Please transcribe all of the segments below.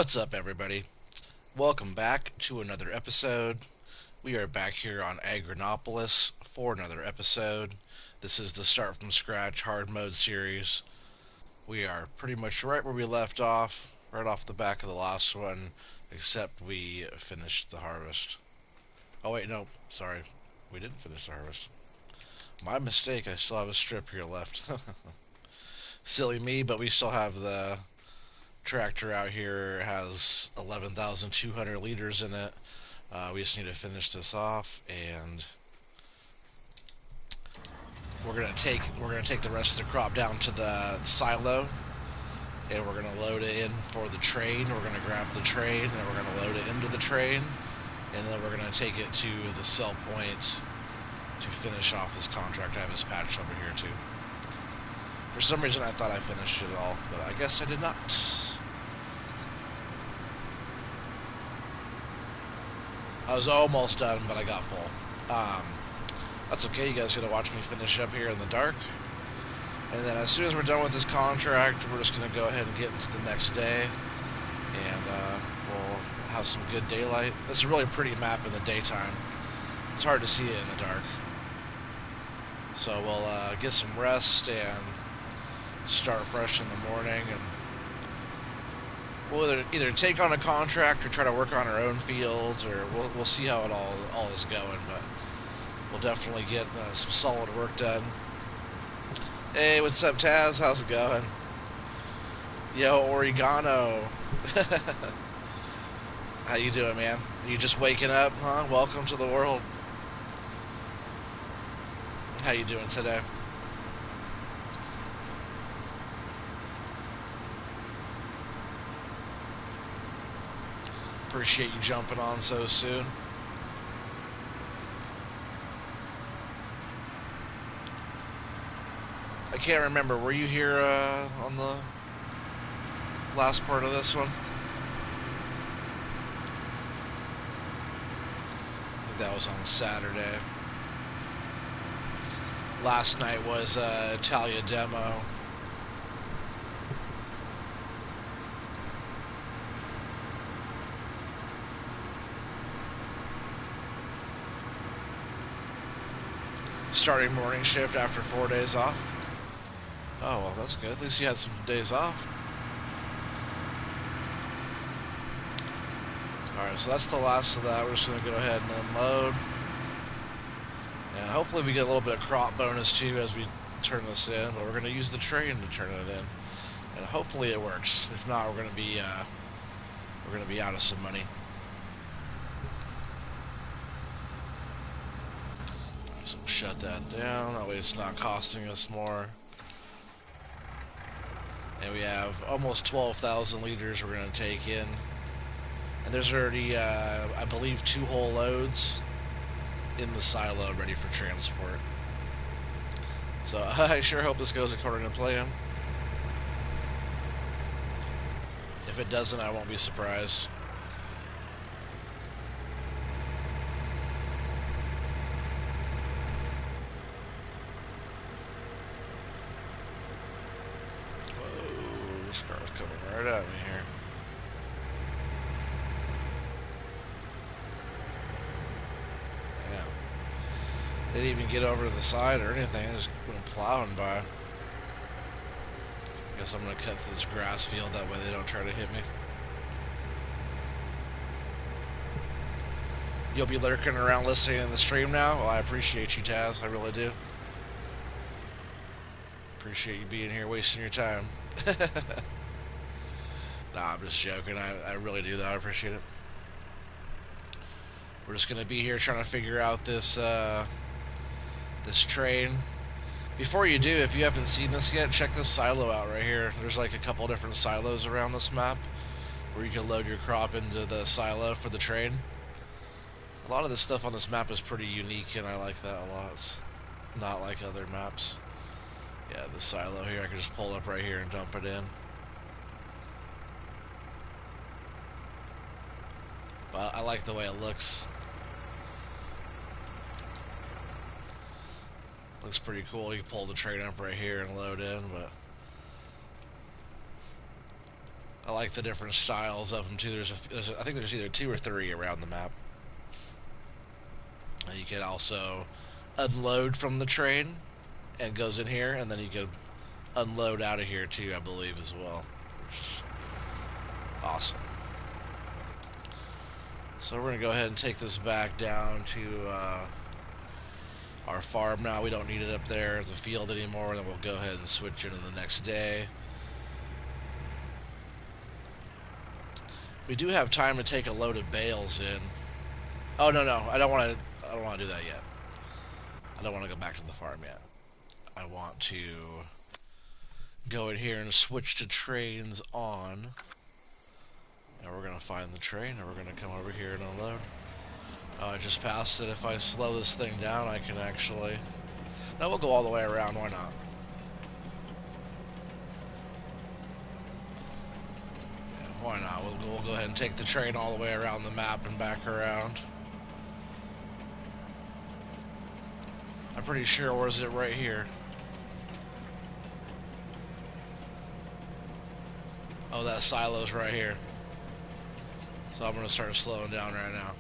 What's up, everybody? Welcome back to another episode. We are back here on Agronopolis for another episode. This is the Start from Scratch hard mode series. We are pretty much right where we left off, right off the back of the last one, except we finished the harvest. Oh, wait, no, sorry. We didn't finish the harvest. My mistake, I still have a strip here left. Silly me, but we still have the tractor out here. It has 11,200 liters in it. We just need to finish this off, and we're gonna take the rest of the crop down to the silo, and we're gonna load it in for the train. We're gonna grab the train, and we're gonna load it into the train, and then we're gonna take it to the sell point to finish off this contract. I have this patch over here too. For some reason, I thought I finished it all, but I guess I did not. I was almost done, but I got full. That's okay. You guys gonna watch me finish up here in the dark, and then as soon as we're done with this contract, we're just gonna go ahead and get into the next day, and we'll have some good daylight. This is a really pretty map in the daytime. It's hard to see it in the dark. So we'll get some rest and start fresh in the morning, and we'll either take on a contract or try to work on our own fields, or we'll see how it all is going. But we'll definitely get some solid work done. Hey, what's up, Taz? How's it going? Yo, Oregano. How you doing, man? You just waking up, huh? Welcome to the world. How you doing today? Appreciate you jumping on so soon. I can't remember. Were you here on the last part of this one? I think that was on Saturday. Last night was Italia demo. Starting morning shift after 4 days off. Oh, well, that's good. At least you had some days off. Alright, so that's the last of that. We're just going to go ahead and unload. And hopefully we get a little bit of crop bonus too as we turn this in. But we're going to use the train to turn it in. And hopefully it works. If not, we're going to be out of some money. So we'll shut that down. That way it's not costing us more. And we have almost 12,000 liters we're going to take in. And there's already, I believe, 2 whole loads in the silo ready for transport. So I sure hope this goes according to plan. If it doesn't, I won't be surprised. Whoa, this car's coming right at me here. Yeah. They didn't even get over to the side or anything. They just went plowing by. Guess I'm gonna cut through this grass field, that way they don't try to hit me. You'll be lurking around listening in the stream now? Well, I appreciate you, Taz. I really do. Appreciate you being here, wasting your time. Nah, I'm just joking. I really do, though. I appreciate it. We're just gonna be here trying to figure out this this train. Before you do, if you haven't seen this yet, check this silo out right here. There's like a couple different silos around this map where you can load your crop into the silo for the train. A lot of the stuff on this map is pretty unique, and I like that a lot. It's not like other maps. Yeah, the silo here, I can just pull up right here and dump it in. But I like the way it looks. Looks pretty cool. You can pull the train up right here and load in, but I like the different styles of them too. I think there's either 2 or 3 around the map. And you can also unload from the train and goes in here, and then you can unload out of here too, I believe, as well. Which is awesome. So we're gonna go ahead and take this back down to our farm now. We don't need it up there as a field anymore. Then we'll go ahead and switch into the next day. We do have time to take a load of bales in. Oh no, I don't want to do that yet. I don't want to go back to the farm yet. I want to go in here and switch to trains on. And we're gonna find the train, and we're gonna come over here and unload. Oh, I just passed it. If I slow this thing down, I can actually... No, we'll go all the way around. Why not? Yeah, why not? We'll go ahead and take the train all the way around the map and back around. I'm pretty sure, or is it right here? Oh, that silo's right here. So I'm going to start slowing down right now.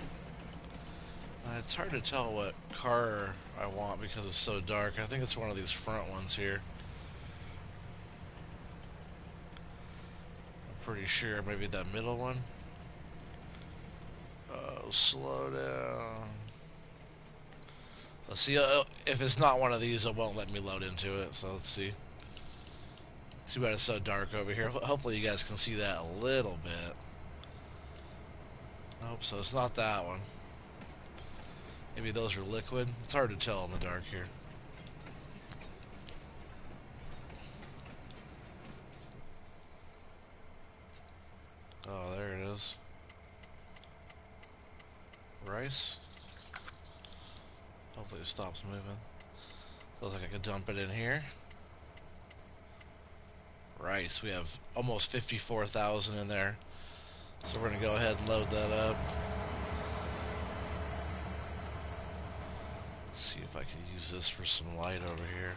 It's hard to tell what car I want because it's so dark. I think it's one of these front ones here. I'm pretty sure maybe that middle one. Oh, slow down. Let's see, if it's not one of these, it won't let me load into it, so let's see. Too bad it's so dark over here. Hopefully you guys can see that a little bit. Nope, so it's not that one. Maybe those are liquid. It's hard to tell in the dark here. Oh, there it is. Rice. Hopefully it stops moving. Looks like I could dump it in here. Rice. We have almost 54,000 in there. So we're going to go ahead and load that up. Let's see if I can use this for some light over here.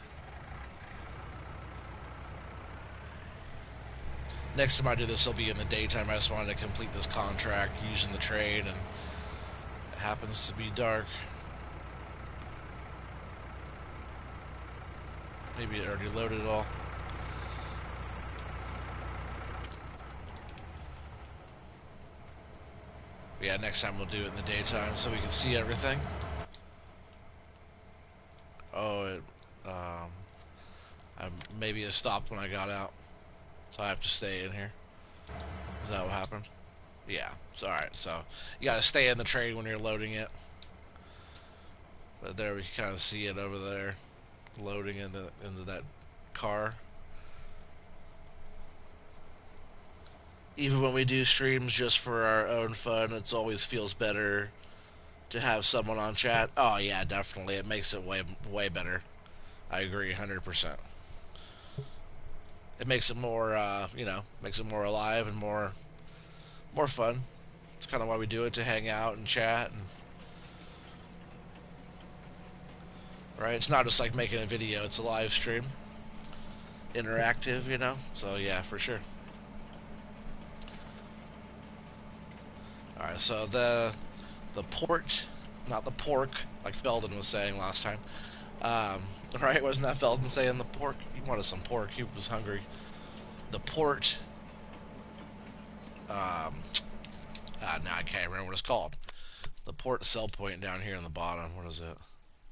Next time I do this, it'll be in the daytime. I just wanted to complete this contract using the train, and it happens to be dark. Maybe it already loaded it all. But yeah, next time we'll do it in the daytime so we can see everything. Oh, maybe it stopped when I got out, so I have to stay in here. Is that what happened? Yeah, it's alright. So you gotta stay in the train when you're loading it. But there we can kind of see it over there, loading into that car. Even when we do streams just for our own fun, it always feels better to have someone on chat. Oh yeah, definitely. It makes it way better. I agree 100%. It makes it more, makes it more alive and more fun. It's kind of why we do it, to hang out and chat. And, right? It's not just like making a video. It's a live stream. Interactive, you know? So yeah, for sure. Alright, so the port, not the pork, like Felden was saying last time. Right, wasn't that Felden saying the pork? He wanted some pork, he was hungry. The port, now I can't remember what it's called. The port sell point down here on the bottom, what is it?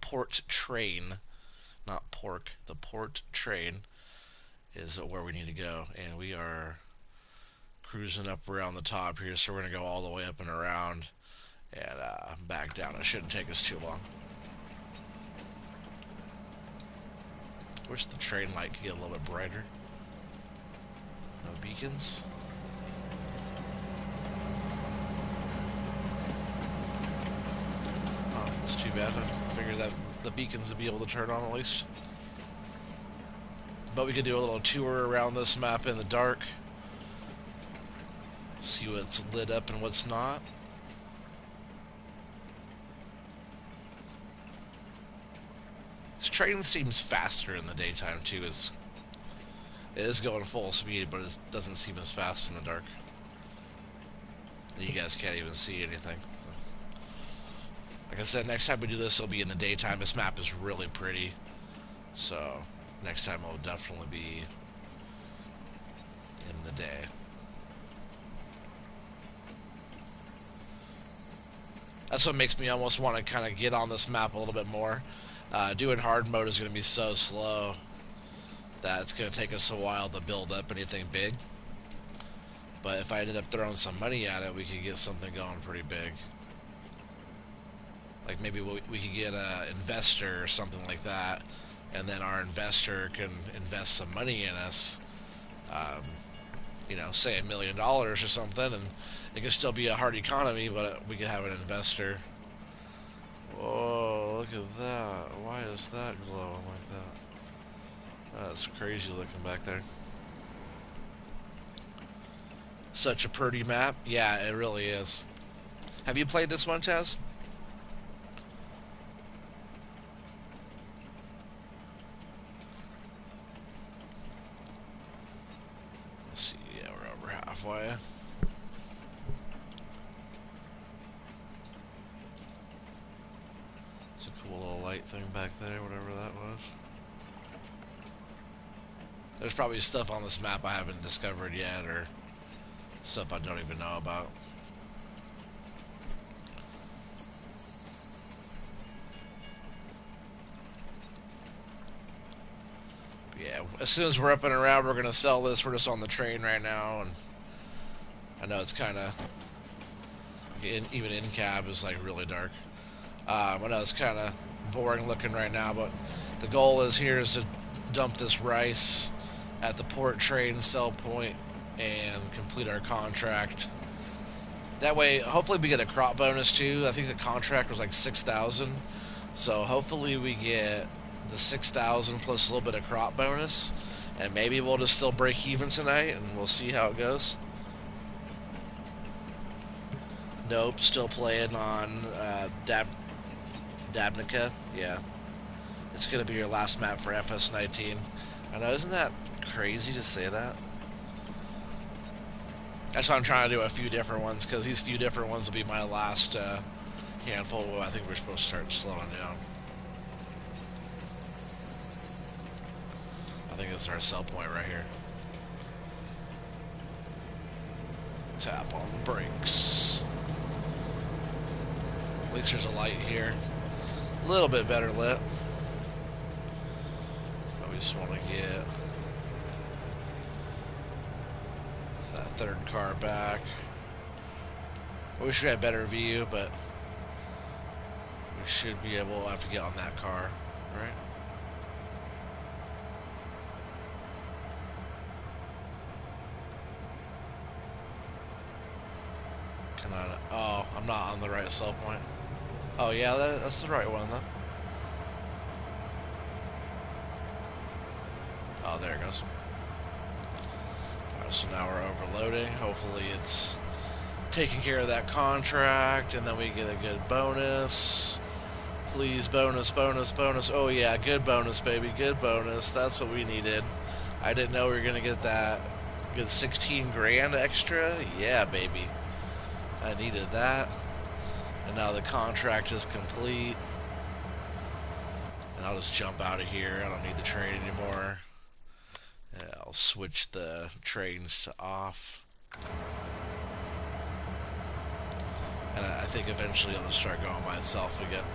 Port train, not pork. The port train is where we need to go, and we are cruising up around the top here, so we're going to go all the way up and around and back down. It shouldn't take us too long. Wish the train light could get a little bit brighter. No beacons. Oh, it's too bad. I figured that the beacons would be able to turn on at least. But we could do a little tour around this map in the dark. See what's lit up and what's not. This train seems faster in the daytime too. It is going full speed, but it doesn't seem as fast in the dark. You guys can't even see anything. Like I said, next time we do this, it'll be in the daytime. This map is really pretty, so next time it'll definitely be in the day. That's what makes me almost want to kind of get on this map a little bit more. Doing hard mode is going to be so slow that it's going to take us a while to build up anything big. But if I ended up throwing some money at it, we could get something going pretty big. Like maybe we could get an investor or something like that, and then our investor can invest some money in us. Um, you know, say $1 million or something, and it could still be a hard economy, but we could have an investor. Whoa, look at that. Why is that glowing like that? That's crazy looking back there. Such a pretty map. Yeah, it really is. Have you played this one, Taz? Let's see. Yeah, we're over halfway. It's a cool little light thing back there, whatever that was. There's probably stuff on this map I haven't discovered yet, or stuff I don't even know about. Yeah, as soon as we're up and around, we're gonna sell this. We're just on the train right now, and I know it's kind of even in cab is like really dark. I know it's kind of boring looking right now, but the goal is here is to dump this rice at the port train sell point and complete our contract. That way, hopefully we get a crop bonus too. I think the contract was like 6,000, so hopefully we get the 6,000 plus a little bit of crop bonus, and maybe we'll just still break even tonight, and we'll see how it goes. Nope, still playing on Dabnica. Yeah, it's gonna be your last map for FS19. I know, isn't that crazy to say that? That's why I'm trying to do a few different ones, because these few different ones will be my last handful. I think we're supposed to start slowing down. I think it's our sell point right here. Tap on the brakes. At least there's a light here. A little bit better lit. But we just want to get that third car back. I wish we had better view, but we should be able to have to get on that car, right? Can I? Oh, I'm not on the right sell point. Oh yeah, that's the right one though. Oh, there it goes. Alright, so now we're overloading. Hopefully it's taking care of that contract, and then we get a good bonus. Please, bonus, bonus, bonus. Oh yeah, good bonus, baby, good bonus. That's what we needed. I didn't know we were gonna get that good 16 grand extra. Yeah, baby. I needed that. And now the contract is complete. And I'll just jump out of here. I don't need the train anymore. Yeah, I'll switch the trains to off. And I think eventually it'll just start going by itself again.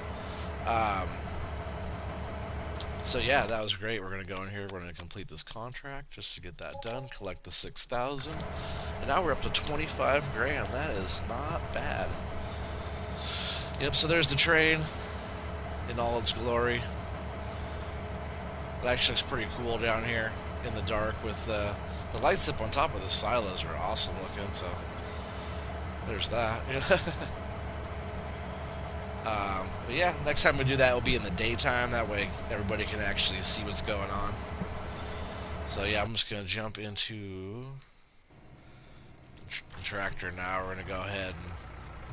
So yeah, that was great. We're going to go in here. We're going to complete this contract just to get that done. Collect the 6,000. And now we're up to 25 grand. That is not bad. Yep, so there's the train in all its glory. It actually looks pretty cool down here in the dark with the lights up on top of the silos are awesome looking, so there's that. But yeah, next time we do that, it'll be in the daytime. That way everybody can actually see what's going on. So yeah, I'm just going to jump into the tractor now. We're going to go ahead, and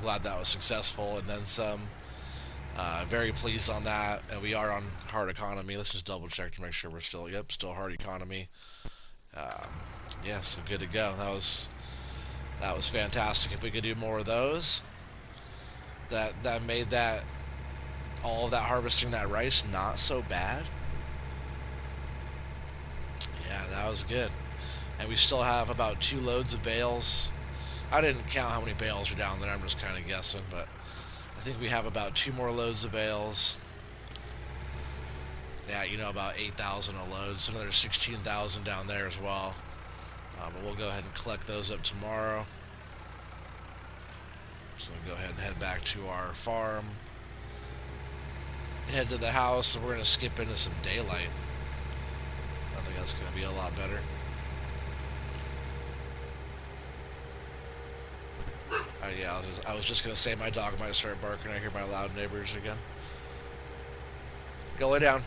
glad that was successful, and then some. Very pleased on that, and we are on hard economy. Let's just double check to make sure we're still, yep, still hard economy. Um, yeah, so good to go. That was fantastic. If we could do more of those, that made that all of that harvesting that rice not so bad. Yeah, that was good. And we still have about 2 loads of bales. I didn't count how many bales are down there. I'm just kind of guessing, but I think we have about 2 more loads of bales. Yeah, about 8,000 a load. So another 16,000 down there as well. But we'll go ahead and collect those up tomorrow. So we'll go ahead and head back to our farm. Head to the house, and we're going to skip into some daylight. I think that's going to be a lot better. Yeah, I was just going to say my dog might start barking. I hear my loud neighbors again. Go lay down.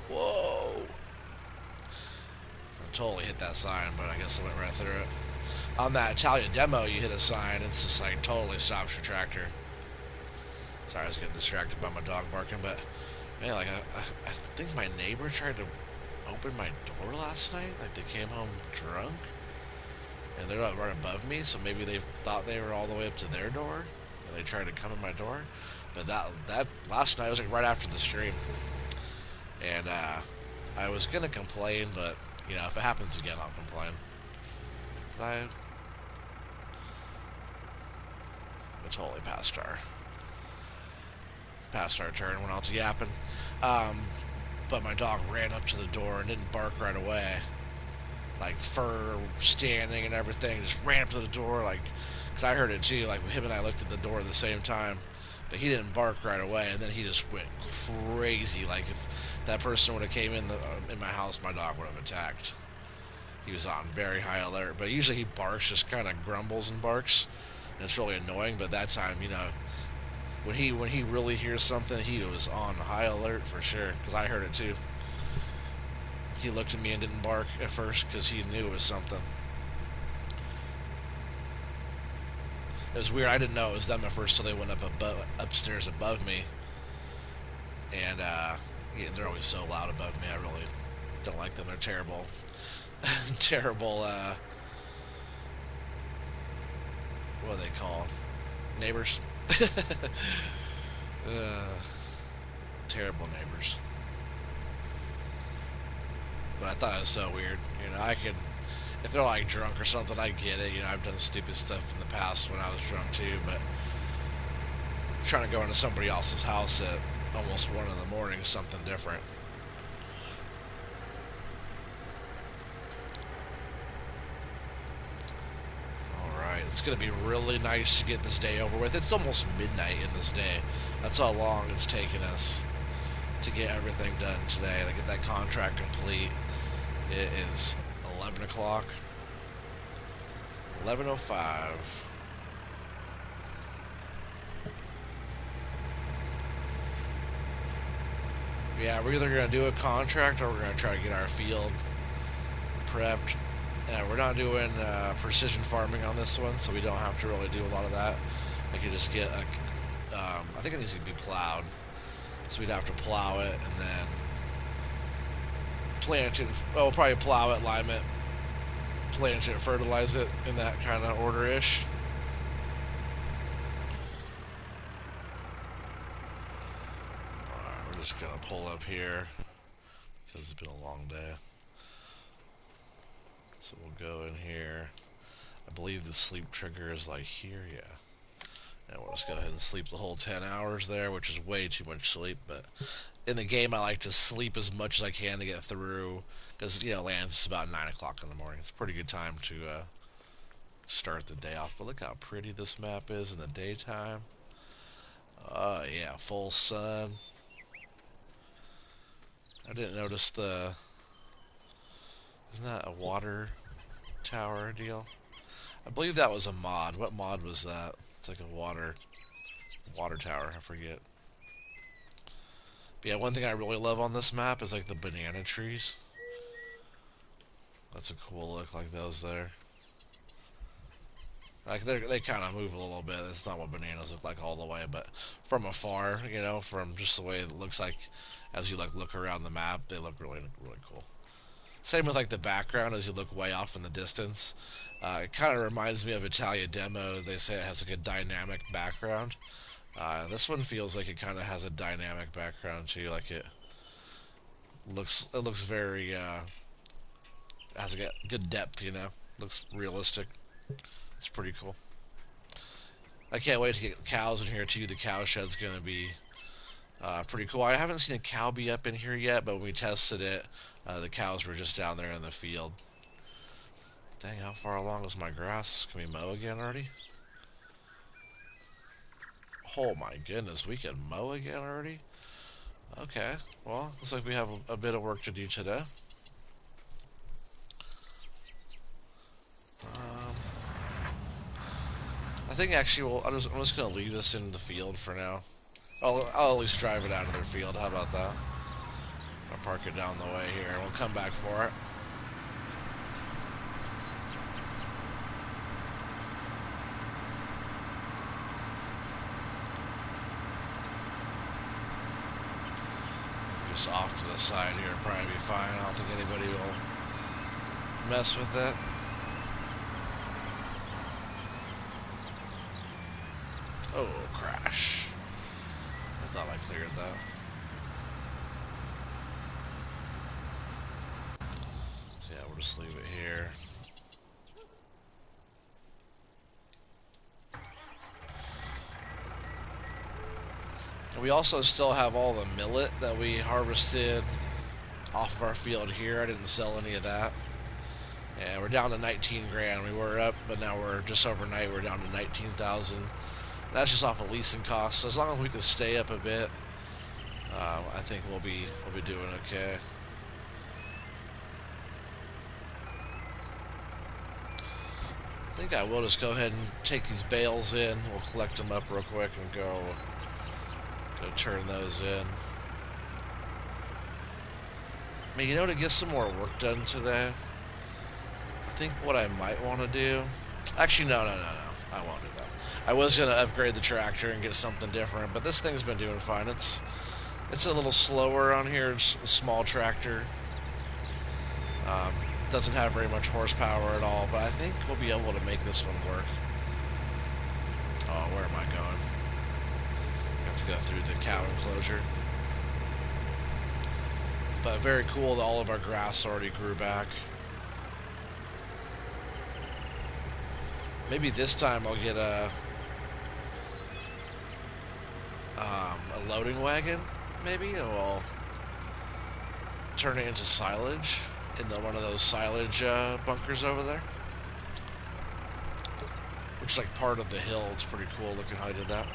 Whoa! I totally hit that sign, but I guess I went right through it. On that Italian demo, you hit a sign, it's just like totally stops your tractor. Sorry, I was getting distracted by my dog barking, but man, like I think my neighbor tried to open my door last night. Like they came home drunk, and they're right above me, so maybe they thought they were all the way up to their door, and they tried to come in my door. But that last night was like right after the stream, and I was gonna complain, but if it happens again, I'll complain. But I totally passed our turn when I was yapping. Um, but my dog ran up to the door and didn't bark right away. Like fur standing and everything, just ran up to the door, like, because I heard it too. Like him and I looked at the door at the same time, but he didn't bark right away, and then he just went crazy. Like if that person would have came in my house, my dog would have attacked. He was on very high alert, but usually he barks, just kind of grumbles and barks, and it's really annoying. But that time, when he really hears something, he was on high alert for sure. Because I heard it too. He looked at me and didn't bark at first because he knew it was something. It was weird. I didn't know it was them at first till they went upstairs above me, and yeah, they're always so loud above me. I really don't like them. They're terrible, terrible. What are they called? Neighbors. uh, Terrible neighbors. But I thought it was so weird. I could, if they're like drunk or something, I get it. I've done stupid stuff in the past when I was drunk too, but trying to go into somebody else's house at almost 1 in the morning is something different. Alright, it's going to be really nice to get this day over with. It's almost midnight in this day. That's how long it's taken us to get everything done today, to get that contract complete. It is 11 o'clock. 11:05. Yeah, we're either going to do a contract or we're going to try to get our field prepped. Yeah, we're not doing precision farming on this one, so we don't have to really do a lot of that. I could just get I think it needs to be plowed. So we'd have to plow it and then plant it. Well, we'll probably plow it, lime it, plant it, fertilize it in that kind of order-ish. Alright, we're just going to pull up here because it's been a long day. So we'll go in here. I believe the sleep trigger is like here, yeah. And we'll just go ahead and sleep the whole 10 hours there, which is way too much sleep, but in the game I like to sleep as much as I can to get through, because, lands about 9 o'clock in the morning. It's a pretty good time to start the day off. But look how pretty this map is in the daytime. Yeah, full sun. I didn't notice isn't that a water tower deal? I believe that was a mod. What mod was that? It's like a water tower, I forget. But yeah, one thing I really love on this map is like the banana trees. That's a cool look, like those there. Like they kind of move a little bit. That's not what bananas look like all the way, but from afar, from just the way it looks like as you like look around the map, they look really really cool. Same with like the background as you look way off in the distance. It kind of reminds me of Italia Demo. They say it has like a dynamic background. This one feels like it kind of has a dynamic background too. Like it looks very has a good depth. You know, looks realistic. It's pretty cool. I can't wait to get cows in here too. The cow shed's gonna be pretty cool. I haven't seen a cow be up in here yet, but when we tested it, the cows were just down there in the field. Dang, how far along is my grass? Can we mow again already? Oh my goodness, we can mow again already? Okay, well, looks like we have a bit of work to do today. Um, I think actually, I'm just going to leave this in the field for now. I'll at least drive it out of their field. How about that? I'll park it down the way here, and we'll come back for it. Just off to the side here, probably be fine. I don't think anybody will mess with it. Oh, crash. I thought I cleared that. So yeah, we'll just leave it here. And we also still have all the millet that we harvested off of our field here. I didn't sell any of that. And we're down to 19 grand. We were up, but now we're just overnight. We're down to 19,000. That's just off of leasing costs. So as long as we can stay up a bit, I think we'll be doing okay. I think I will just go ahead and take these bales in. We'll collect them up real quick and go turn those in. I mean, you know, to get some more work done today, I think what I might want to do... Actually, no. I won't do that. I was going to upgrade the tractor and get something different, but this thing's been doing fine. It's a little slower on here. It's a small tractor. Doesn't have very much horsepower at all, but I think we'll be able to make this one work. Oh, where am I going? I have to go through the cow enclosure. But very cool that all of our grass already grew back. Maybe this time I'll get a loading wagon, maybe, and we'll turn it into silage in one of those silage bunkers over there. Which is like part of the hill. It's pretty cool looking how I did that.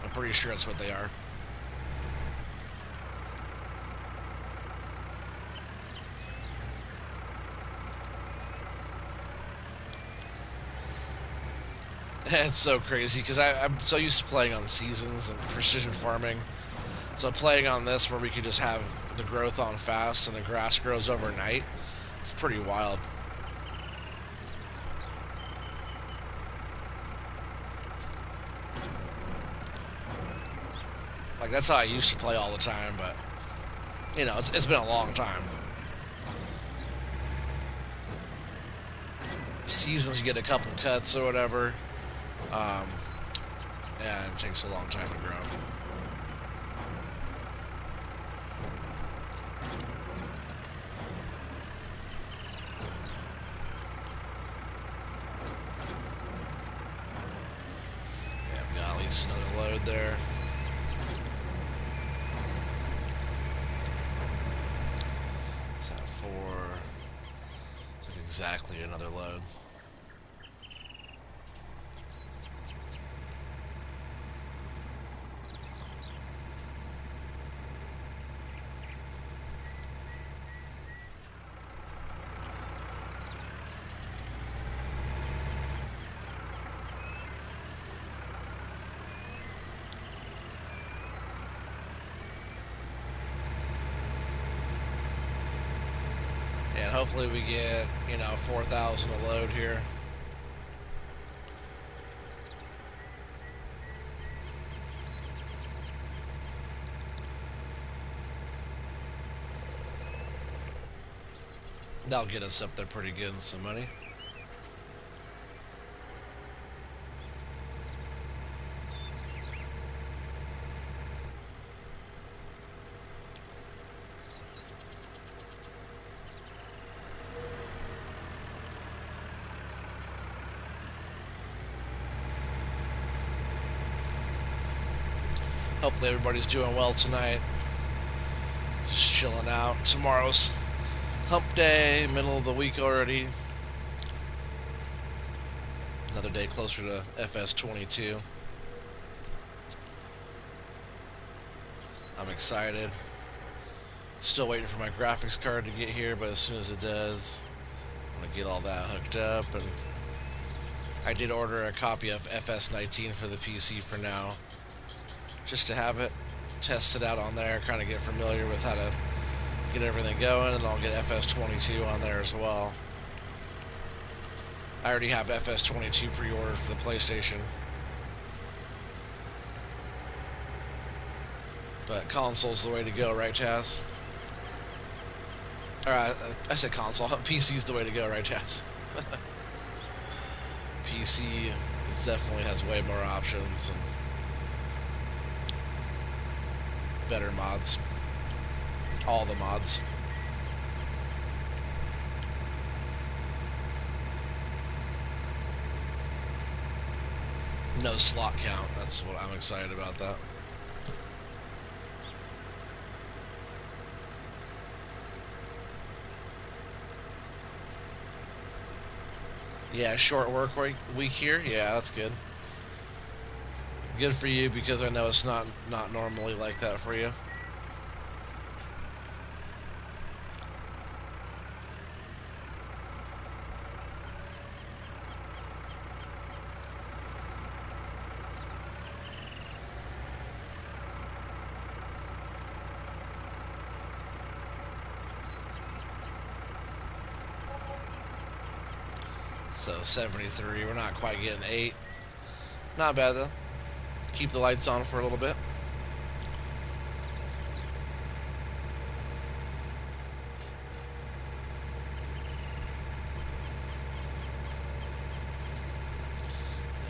I'm pretty sure that's what they are. It's so crazy because I'm so used to playing on seasons and precision farming. So playing on this where we could just have the growth on fast and the grass grows overnight, it's pretty wild. Like, that's how I used to play all the time, but, you know, it's been a long time. Seasons, you get a couple cuts or whatever. And it takes a long time to grow. Yeah, we got at least another load there. Is that 4? It's like exactly another load. And hopefully we get, you know, 4,000 a load here. That'll get us up there pretty good in some money. Hopefully everybody's doing well tonight. Just chilling out. Tomorrow's hump day, middle of the week already. Another day closer to FS22. I'm excited. Still waiting for my graphics card to get here, but as soon as it does, I'm going to get all that hooked up. And I did order a copy of FS19 for the PC for now, just to have it, test it out on there, kind of get familiar with how to get everything going, and I'll get FS22 on there as well. I already have FS22 pre-ordered for the PlayStation, but console's the way to go, right, Chaz? Alright, I said console. PC's the way to go, right, Chaz? PC definitely has way more options and better mods. All the mods. No slot count. That's what I'm excited about that. Yeah, short work week here. Yeah, that's good. Good for you, because I know it's not normally like that for you. So 73, we're not quite getting 8. Not bad though. Keep the lights on for a little bit.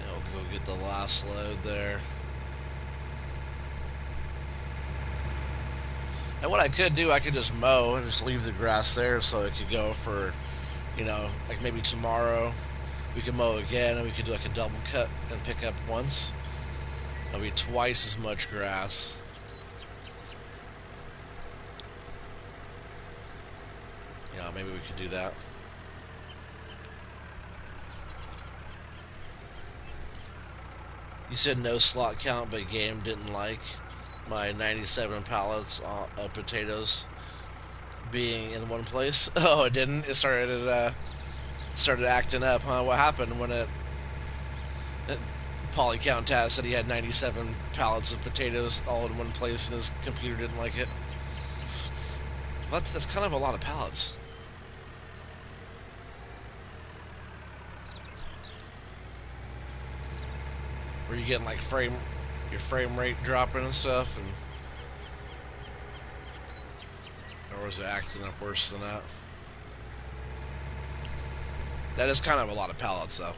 And we'll go get the last load there. And what I could do, I could just mow and just leave the grass there, so it could go for, you know, like maybe tomorrow we could mow again, and we could do like a double cut and pick up once. That'll be twice as much grass. You know, maybe we could do that. You said no slot count, but game didn't like my 97 pallets of potatoes being in one place. Oh, it didn't. It started acting up, huh? What happened when it Polycount Taz said he had 97 pallets of potatoes all in one place, and his computer didn't like it. Well, that's kind of a lot of pallets. Were you getting like your frame rate dropping and stuff, and or was it acting up worse than that? That is kind of a lot of pallets, though.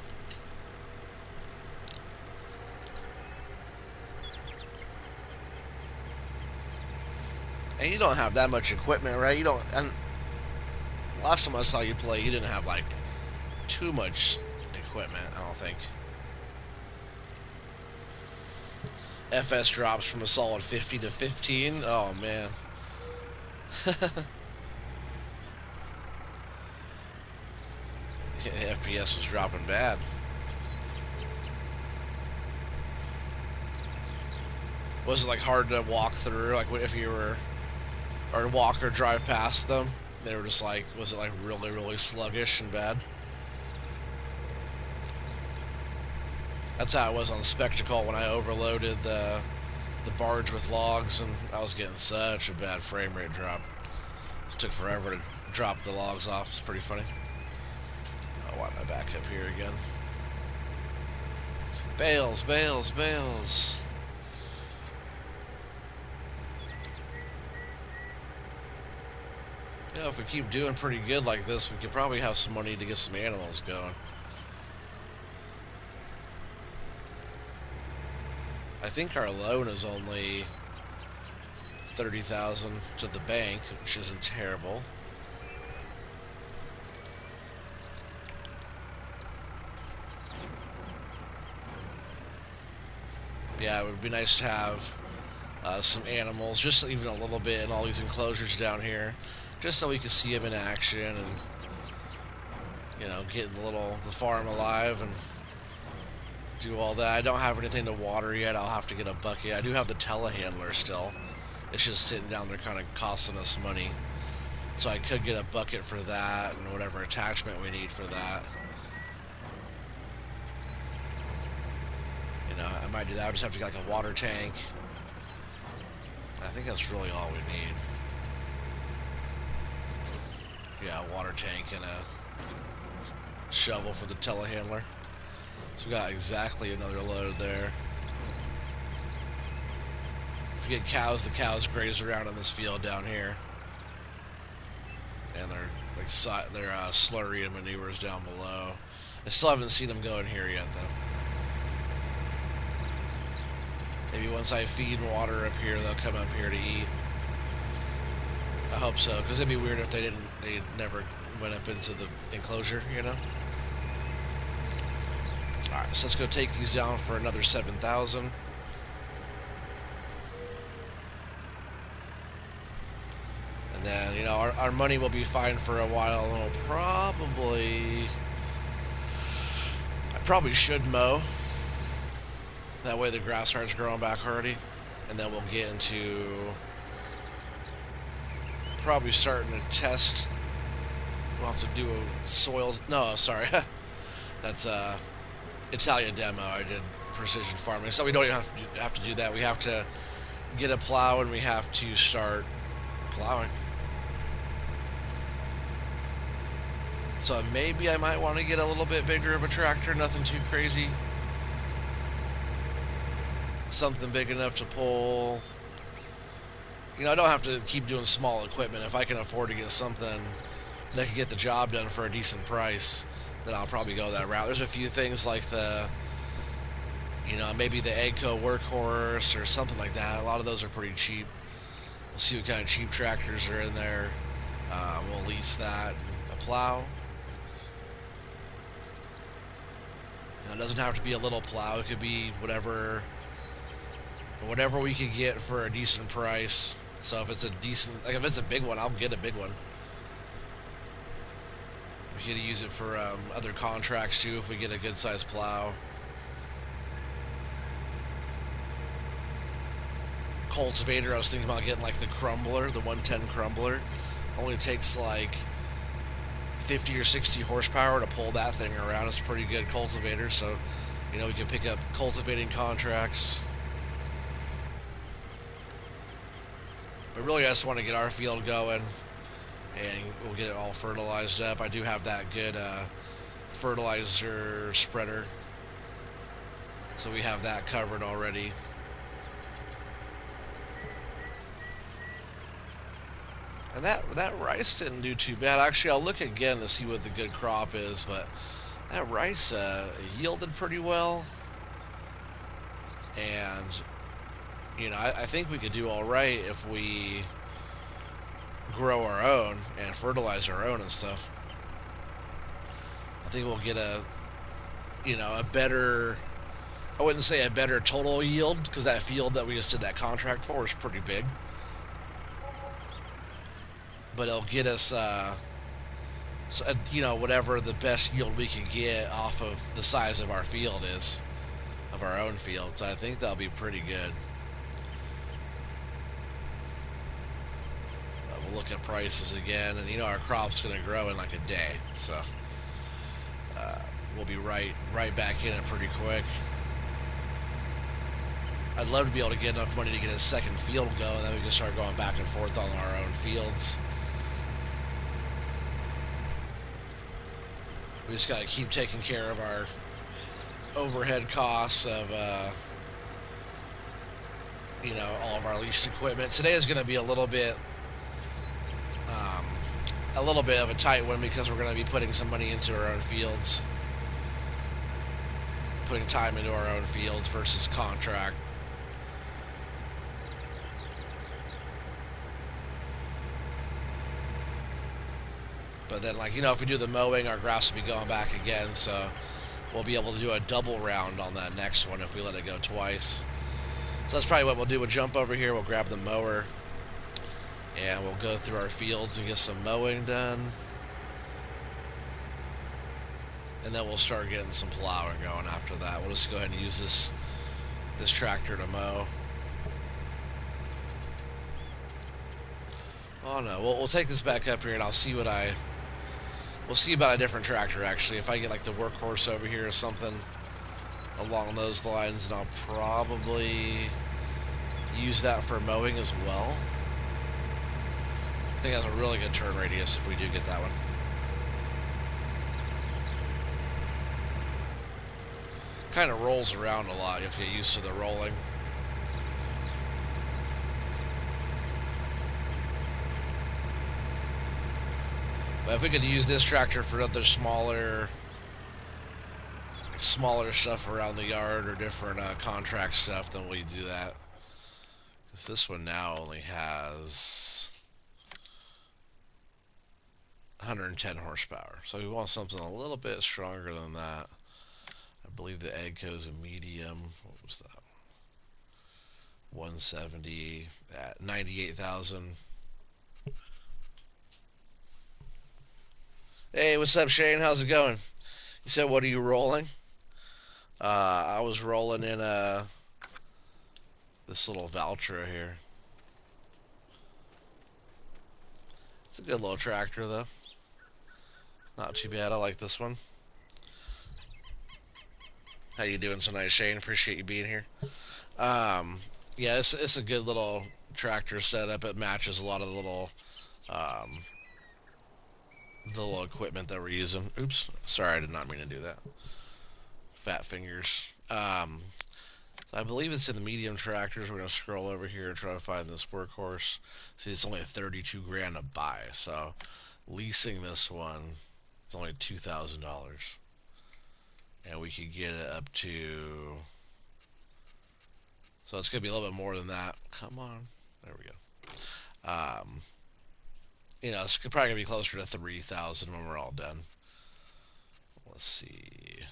And you don't have that much equipment, right? You don't. And last time I saw you play, you didn't have like too much equipment, I don't think. FS drops from a solid 50 to 15. Oh man. FPS was dropping bad. Was it like hard to walk through? Like if you were, or walk or drive past them, they were just like, was it like really, really sluggish and bad? That's how it was on Spectacle when I overloaded the barge with logs, and I was getting such a bad frame rate drop. It took forever to drop the logs off. It's pretty funny. Oh, why am I back up here again? Bales, bales, bales. You know, if we keep doing pretty good like this, we could probably have some money to get some animals going. I think our loan is only 30,000 to the bank, which isn't terrible. Yeah, it would be nice to have some animals, just even a little bit in all these enclosures down here, just so we can see them in action and, you know, get the farm alive and do all that. I don't have anything to water yet. I'll have to get a bucket. I do have the telehandler still. It's just sitting down there kind of costing us money. So I could get a bucket for that and whatever attachment we need for that. You know, I might do that. I just have to get like a water tank. I think that's really all we need. Yeah, a water tank and a shovel for the telehandler. So we got exactly another load there. If we get cows, the cows graze around in this field down here. And they're like slurry and manures down below. I still haven't seen them go in here yet though. Maybe once I feed and water up here, they'll come up here to eat. I hope so, because it'd be weird if they never went up into the enclosure, you know? Alright, so let's go take these down for another 7,000. And then, you know, our money will be fine for a while, and we'll I probably should mow. That way the grass starts growing back already. And then we'll get into probably starting to test. We'll have to do a soils. No, sorry. That's Italian demo. I did precision farming. So we don't even have to do that. We have to get a plow and we have to start plowing. So maybe I might want to get a little bit bigger of a tractor. Nothing too crazy. Something big enough to pull. You know, I don't have to keep doing small equipment. If I can afford to get something that can get the job done for a decent price, then I'll probably go that route. There's a few things like you know, maybe the Agco Workhorse or something like that. A lot of those are pretty cheap. We'll see what kind of cheap tractors are in there. We'll lease that. A plow. You know, it doesn't have to be a little plow. It could be whatever we could get for a decent price. So if it's if it's a big one, I'll get a big one. We could use it for other contracts too if we get a good sized plow. Cultivator, I was thinking about getting like the Crumbler, the 110 Crumbler. Only takes like 50 or 60 horsepower to pull that thing around. It's a pretty good cultivator, so you know we can pick up cultivating contracts. But really, I just want to get our field going, and we'll get it all fertilized up. I do have that good fertilizer spreader, so we have that covered already. And that rice didn't do too bad. Actually, I'll look again to see what the good crop is, but that rice yielded pretty well. And you know, I think we could do all right if we grow our own and fertilize our own and stuff. I think we'll get a better, I wouldn't say a better total yield, because that field that we just did that contract for is pretty big. But it'll get us, you know, whatever the best yield we can get off of the size of our field is, of our own field. So I think that'll be pretty good. We'll look at prices again, and you know our crop's going to grow in like a day, so we'll be right back in it pretty quick. I'd love to be able to get enough money to get a second field going, and then we can start going back and forth on our own fields. We just got to keep taking care of our overhead costs of, you know, all of our leased equipment. Today is going to be a little bit a little bit of a tight one because we're going to be putting some money into our own fields, putting time into our own fields versus contract. But then, like, if we do the mowing, our grass will be going back again, so we'll be able to do a double round on that next one if we let it go twice. So that's probably what we'll do. We'll jump over here, we'll grab the mower, and we'll go through our fields and get some mowing done. And then we'll start getting some plowing going after that. We'll just go ahead and use this tractor to mow. Oh no, we'll take this back up here and I'll see we'll see about a different tractor actually. If I get like the workhorse over here or something along those lines, and I'll probably use that for mowing as well. I think that's a really good turn radius if we do get that one. Kind of rolls around a lot. You have to get used to the rolling. But if we could use this tractor for other smaller stuff around the yard or different contract stuff, then we do that. Because this one now only has 110 horsepower. So we want something a little bit stronger than that. I believe the egg goes a medium. What was that? 170 at 98,000. Hey, what's up, Shane? How's it going? You said, what are you rolling? I was rolling in this little Valtra here. It's a good little tractor, though. Not too bad. I like this one. How you doing tonight, Shane? Appreciate you being here. Yeah, it's a good little tractor setup. It matches a lot of the little equipment that we're using. Oops, sorry, I did not mean to do that. Fat fingers. So I believe it's in the medium tractors. We're gonna scroll over here and try to find this workhorse. See, it's only 32 grand to buy. So leasing this one is only $2,000, and we could get it up to. So it's gonna be a little bit more than that. Come on, there we go. It's probably gonna be closer to 3,000 when we're all done. Let's see.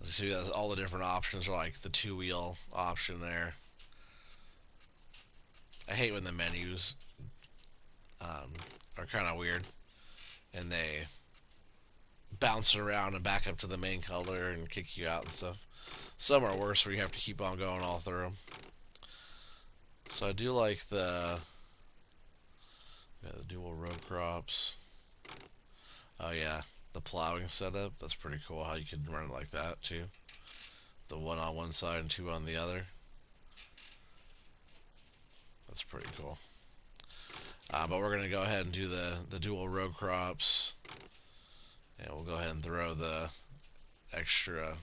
Let's see, all the different options are like the 2-wheel option there. I hate when the menus are kind of weird and they bounce around and back up to the main color and kick you out and stuff. Some are worse where you have to keep on going all through them. So I do like the dual row crops. Oh yeah, the plowing setup. That's pretty cool how you can run it like that too. The one on one side and two on the other. That's pretty cool. But we're going to go ahead and do the dual row crops. And we'll go ahead and throw the extra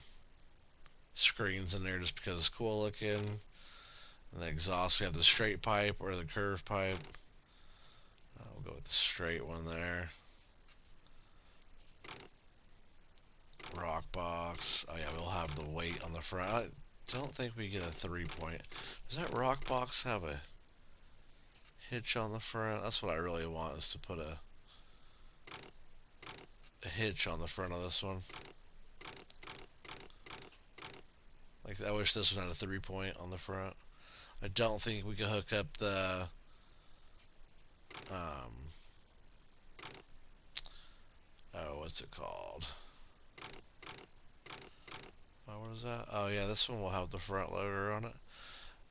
screens in there just because it's cool looking. And the exhaust, we have the straight pipe or the curved pipe. We'll go with the straight one there. Rock box. Oh yeah, we'll have the weight on the front. I don't think we get a 3-point. Does that rock box have a hitch on the front? That's what I really want, is to put a hitch on the front of this one. Like, I wish this one had a 3-point on the front. I don't think we could hook up the what's it called? Oh, what is that? Oh yeah, this one will have the front loader on it.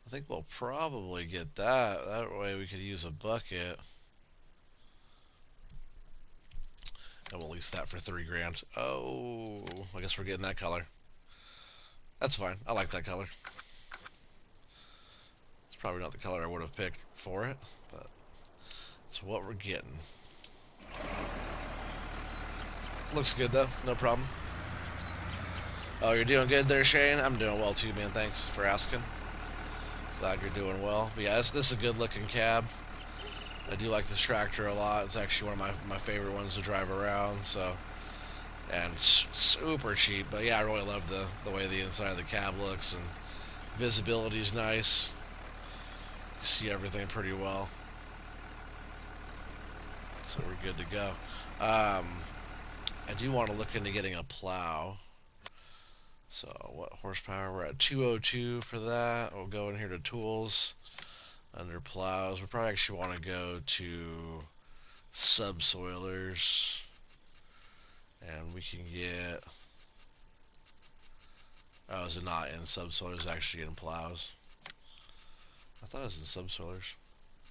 I think we'll probably get that. That way we could use a bucket. And we'll lease that for 3 grand. Oh, I guess we're getting that color. That's fine. I like that color. It's probably not the color I would have picked for it, but it's what we're getting. Looks good though, no problem. Oh, you're doing good there, Shane? I'm doing well too, man. Thanks for asking. Glad you're doing well. But yeah, this is a good looking cab. I do like this tractor a lot. It's actually one of my favorite ones to drive around. So, and it's super cheap. But yeah, I really love the way the inside of the cab looks, and visibility is nice. You see everything pretty well. So we're good to go. I do want to look into getting a plow. So what horsepower? We're at 202 for that. We'll go in here to tools. Under plows, we probably actually want to go to subsoilers. And we can get... Oh, is it not in subsoilers? It's actually in plows. I thought it was in subsoilers.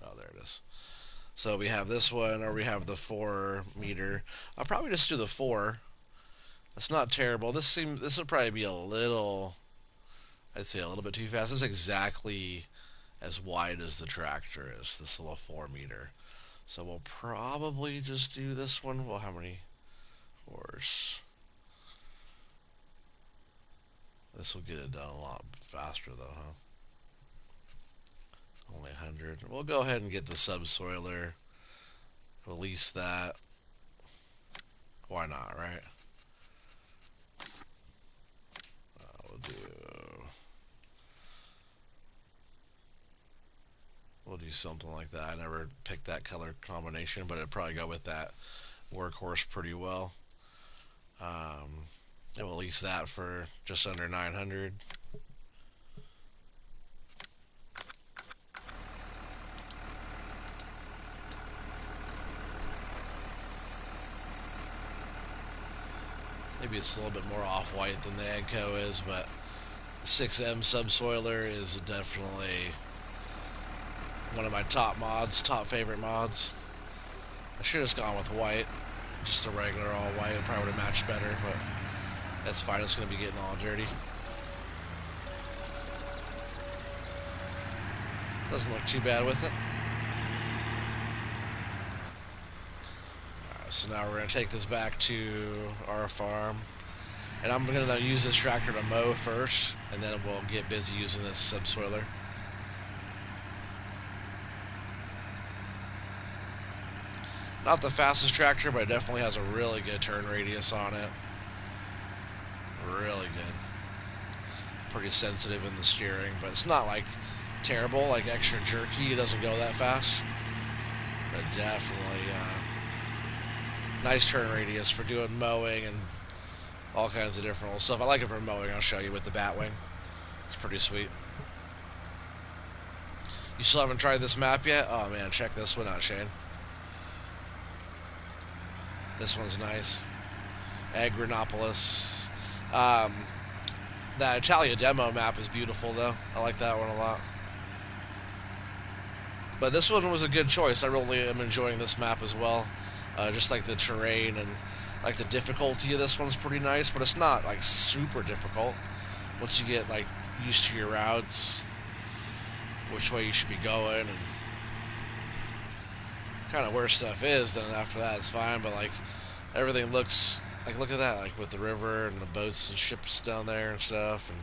Oh, there it is. So we have this one, or we have the 4 meter. I'll probably just do the 4. It's not terrible. This would probably be a little, I'd say a little bit too fast. This is exactly as wide as the tractor is, this little 4 meter. So we'll probably just do this one. Well, how many horse? This will get it done a lot faster though, huh? Only 100. We'll go ahead and get the subsoiler. Release that. Why not, right? We'll do something like that. I never picked that color combination, but it'd probably go with that workhorse pretty well. And we'll lease that for just under 900. Maybe it's a little bit more off-white than the Agco is, but the 6M subsoiler is definitely one of my top favorite mods. I should have just gone with white, just a regular all white. It probably would have matched better, but that's fine. It's going to be getting all dirty. Doesn't look too bad with it. Alright, so now we're going to take this back to our farm. And I'm going to use this tractor to mow first, and then we'll get busy using this subsoiler. Not the fastest tractor, but it definitely has a really good turn radius on it. Really good. Pretty sensitive in the steering, but it's not like terrible, like extra jerky. It doesn't go that fast. But definitely nice turn radius for doing mowing and all kinds of different stuff. I like it for mowing. I'll show you with the Batwing. It's pretty sweet. You still haven't tried this map yet? Oh man, check this one out, Shane. This one's nice. Agronopolis. That Italia demo map is beautiful though. I like that one a lot. But this one was a good choice. I really am enjoying this map as well. Just like the terrain and like the difficulty of this one's pretty nice, but it's not like super difficult. Once you get like used to your routes, which way you should be going, and kind of where stuff is, then after that it's fine. But like everything looks like, look at that, like with the river and the boats and ships down there and stuff, and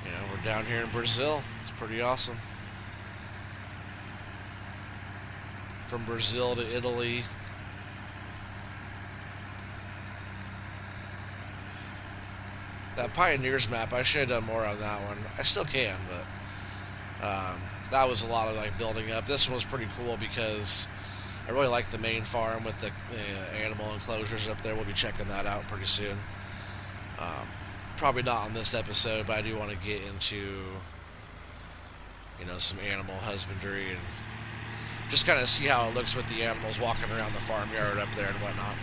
you know, we're down here in Brazil. It's pretty awesome. From Brazil to Italy. That Pioneers map, I should have done more on that one. I still can, but that was a lot of like building up. This one was pretty cool because I really like the main farm with the animal enclosures up there. We'll be checking that out pretty soon. Probably not on this episode, but I do want to get into, you know, some animal husbandry and just kind of see how it looks with the animals walking around the farmyard up there and whatnot.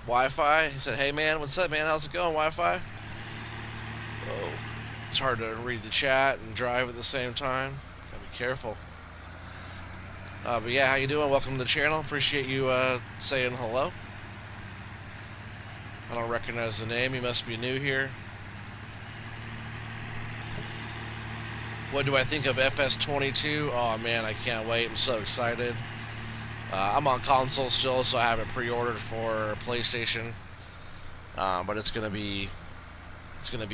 Wi-Fi. He said, "Hey man, what's up, man? How's it going, Wi-Fi?" Oh, it's hard to read the chat and drive at the same time. Gotta be careful. But yeah, how you doing? Welcome to the channel. Appreciate you saying hello. I don't recognize the name. You must be new here. What do I think of FS19? Oh man, I can't wait. I'm so excited. I'm on console still, so I haven't pre-ordered for PlayStation. but it's gonna be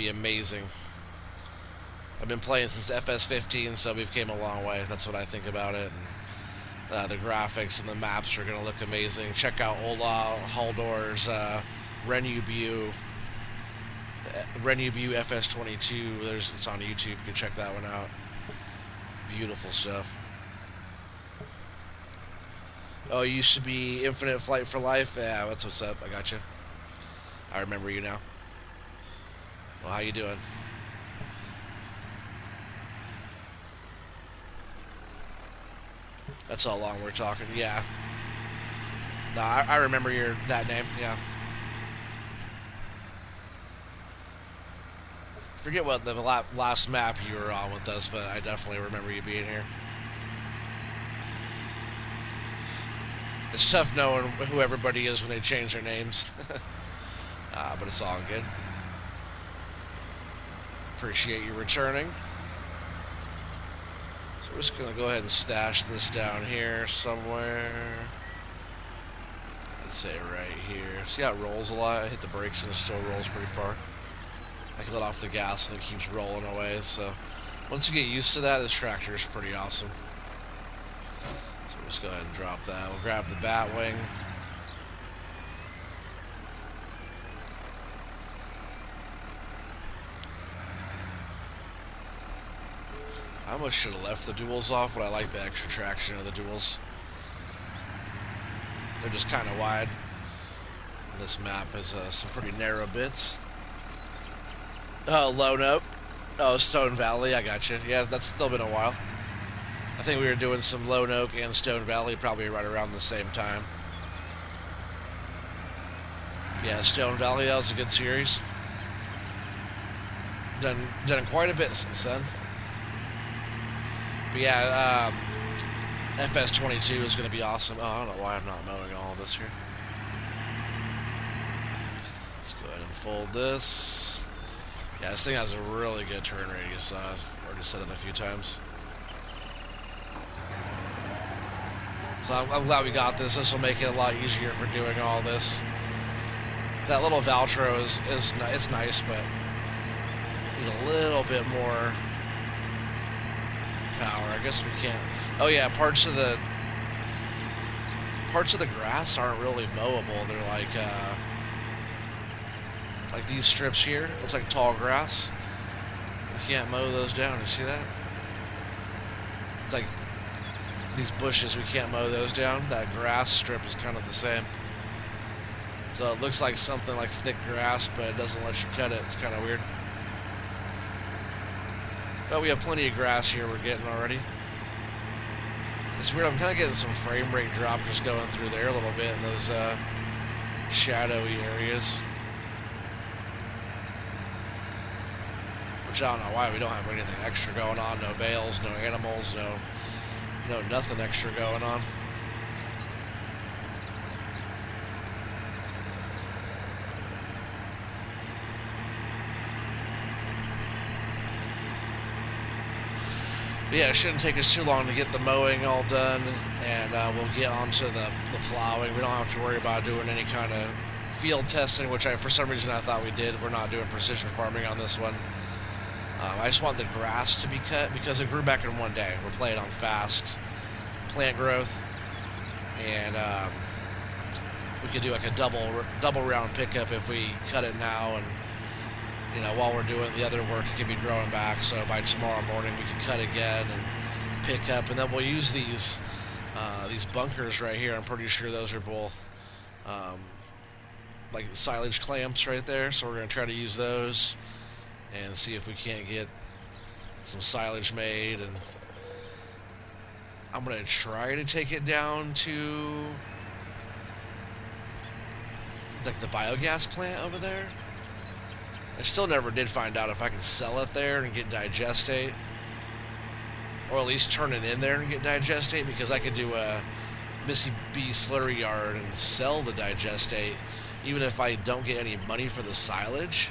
amazing. I've been playing since FS19, so we've came a long way. That's what I think about it. And, the graphics and the maps are gonna look amazing. Check out Ola Haldor's Renubu FS22. It's on YouTube. You can check that one out. Beautiful stuff. Oh, you used to be Infinite Flight for Life? Yeah, that's what's up. I got you. I remember you now. Well, how you doing? That's how long we're talking. Yeah. No, I remember that name. Yeah. Forget what the last map you were on with us, but I definitely remember you being here. It's tough knowing who everybody is when they change their names. But it's all good. Appreciate you returning. So we're just going to go ahead and stash this down here somewhere. Let's say right here. See how it rolls a lot? I hit the brakes and it still rolls pretty far. I can let off the gas and it keeps rolling away. So once you get used to that, this tractor is pretty awesome. So we'll just go ahead and drop that. We'll grab the Batwing. I almost should have left the duals off, but I like the extra traction of the duals. They're just kind of wide. This map has some pretty narrow bits. Oh, Lone Oak. Oh, Stone Valley, I got you. Yeah, that's still been a while. I think we were doing some Lone Oak and Stone Valley probably right around the same time. Yeah, Stone Valley, that was a good series. Done quite a bit since then. But yeah, FS22 is going to be awesome. Oh, I don't know why I'm not mowing all of this here. Let's go ahead and fold this. Yeah, this thing has a really good turn radius. I've already said it a few times. So I'm glad we got this. This will make it a lot easier for doing all this. That little Valtro is it's nice, but need a little bit more power. I guess we can't. Oh yeah, parts of the grass aren't really mowable. They're like these strips here. Looks like tall grass. We can't mow those down. You see that? It's like these bushes. We can't mow those down. That grass strip is kind of the same. So it looks like something like thick grass, but it doesn't let you cut it. It's kind of weird. But we have plenty of grass here we're getting already. It's weird. I'm kind of getting some frame rate drop just going through there a little bit in those shadowy areas. Which I don't know why we don't have anything extra going on. No bales, no animals, no nothing extra going on. But yeah, it shouldn't take us too long to get the mowing all done, and we'll get onto the plowing. We don't have to worry about doing any kind of field testing, which for some reason I thought we did. We're not doing precision farming on this one. I just want the grass to be cut because it grew back in one day. We're playing on fast plant growth, and we could do like a double round pickup if we cut it now, and while we're doing the other work, it can be growing back. So by tomorrow morning, we can cut again and pick up, and then we'll use these bunkers right here. I'm pretty sure those are both like silage clamps right there. So we're gonna try to use those and see if we can't get some silage made, and I'm gonna try to take it down to like the biogas plant over there. I still never did find out if I can sell it there and get digestate, or at least turn it in there and get digestate, because I could do a Missy B slurry yard and sell the digestate even if I don't get any money for the silage.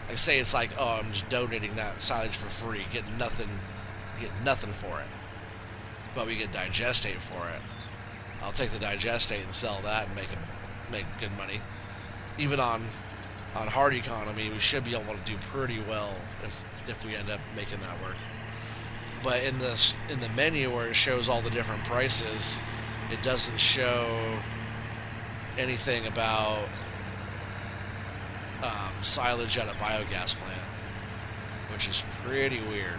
Like say it's like, oh, I'm just donating that silage for free, get nothing for it, but we get digestate for it. I'll take the digestate and sell that and make good money, even on on hard economy, we should be able to do pretty well if we end up making that work. But in the menu where it shows all the different prices, it doesn't show anything about silage at a biogas plant, which is pretty weird.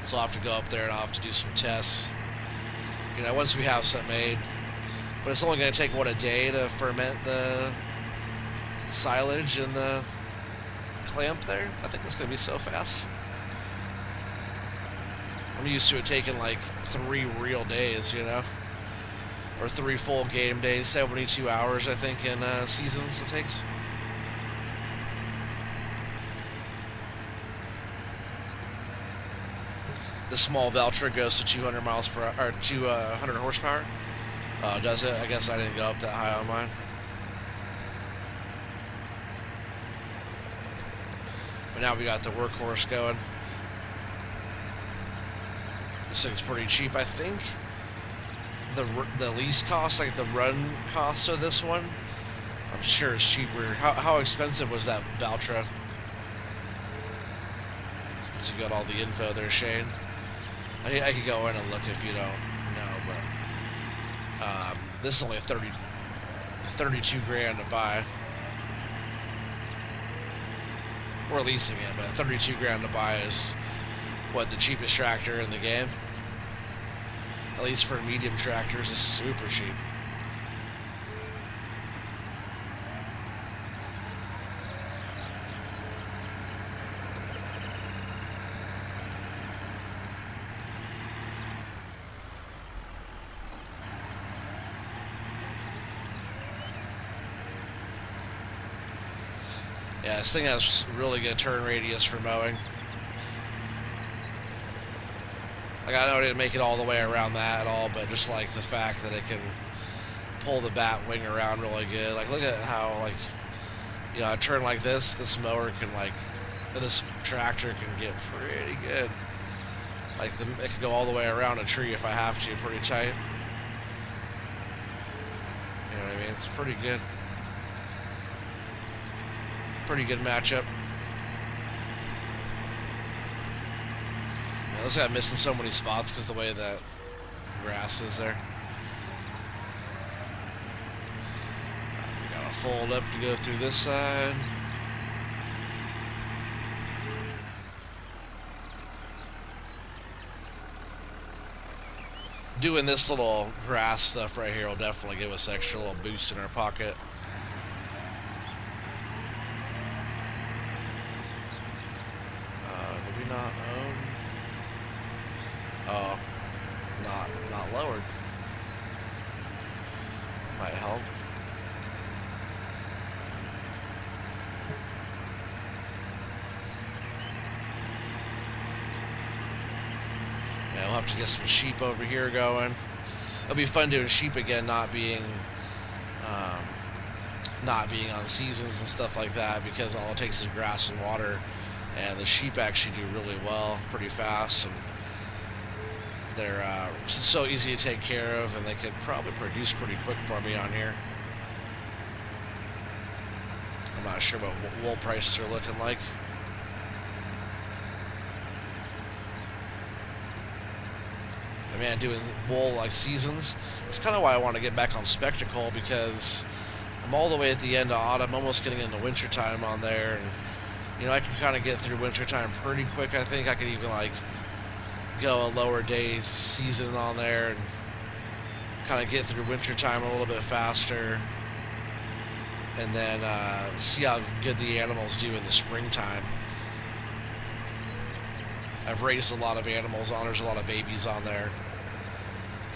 So I'll have to go up there and I'll have to do some tests. You know, once we have some made. But it's only going to take, what, a day to ferment the silage in the clamp there? I think it's going to be so fast. I'm used to it taking like 3 real days, you know? Or 3 full game days, 72 hours, I think, in seasons it takes. The small Valtra goes to 200 miles per hour, or 200 horsepower. Does it? I guess I didn't go up that high on mine. But now we got the workhorse going. This thing's pretty cheap, I think. The lease cost, like the run cost of this one, I'm sure it's cheaper. How expensive was that Valtra? Since you got all the info there, Shane. I could go in and look if you don't know, but this is only 32 grand to buy. We're leasing it, but 32 grand to buy is what, the cheapest tractor in the game. At least for medium tractors, it's super cheap. Yeah, this thing has really good turn radius for mowing. Like, I know I didn't make it all the way around that at all, but just like the fact that it can pull the bat wing around really good. Like, look at how, like, you know, a turn like this mower can, like, this tractor can get pretty good. Like, it can go all the way around a tree if I have to, pretty tight. You know what I mean? It's pretty good. Pretty good matchup. Yeah, this guy missing so many spots because the way that grass is there. We gotta fold up to go through this side. Doing this little grass stuff right here will definitely give us an extra little boost in our pocket. Do we not own? Oh, not lowered. Might help. Yeah, we'll have to get some sheep over here going. It'll be fun doing sheep again, not being on seasons and stuff like that, because all it takes is grass and water, and the sheep actually do really well, pretty fast, and they're so easy to take care of, and they could probably produce pretty quick for me on here. I'm not sure what wool prices are looking like. But man, doing wool like seasons, that's kind of why I want to get back on Spectacle, because I'm all the way at the end of autumn, almost getting into wintertime on there, and you know, I can kind of get through wintertime pretty quick. I think I could even like go a lower days season on there and kind of get through wintertime a little bit faster, and then see how good the animals do in the springtime. I've raised a lot of animals on. There's a lot of babies on there,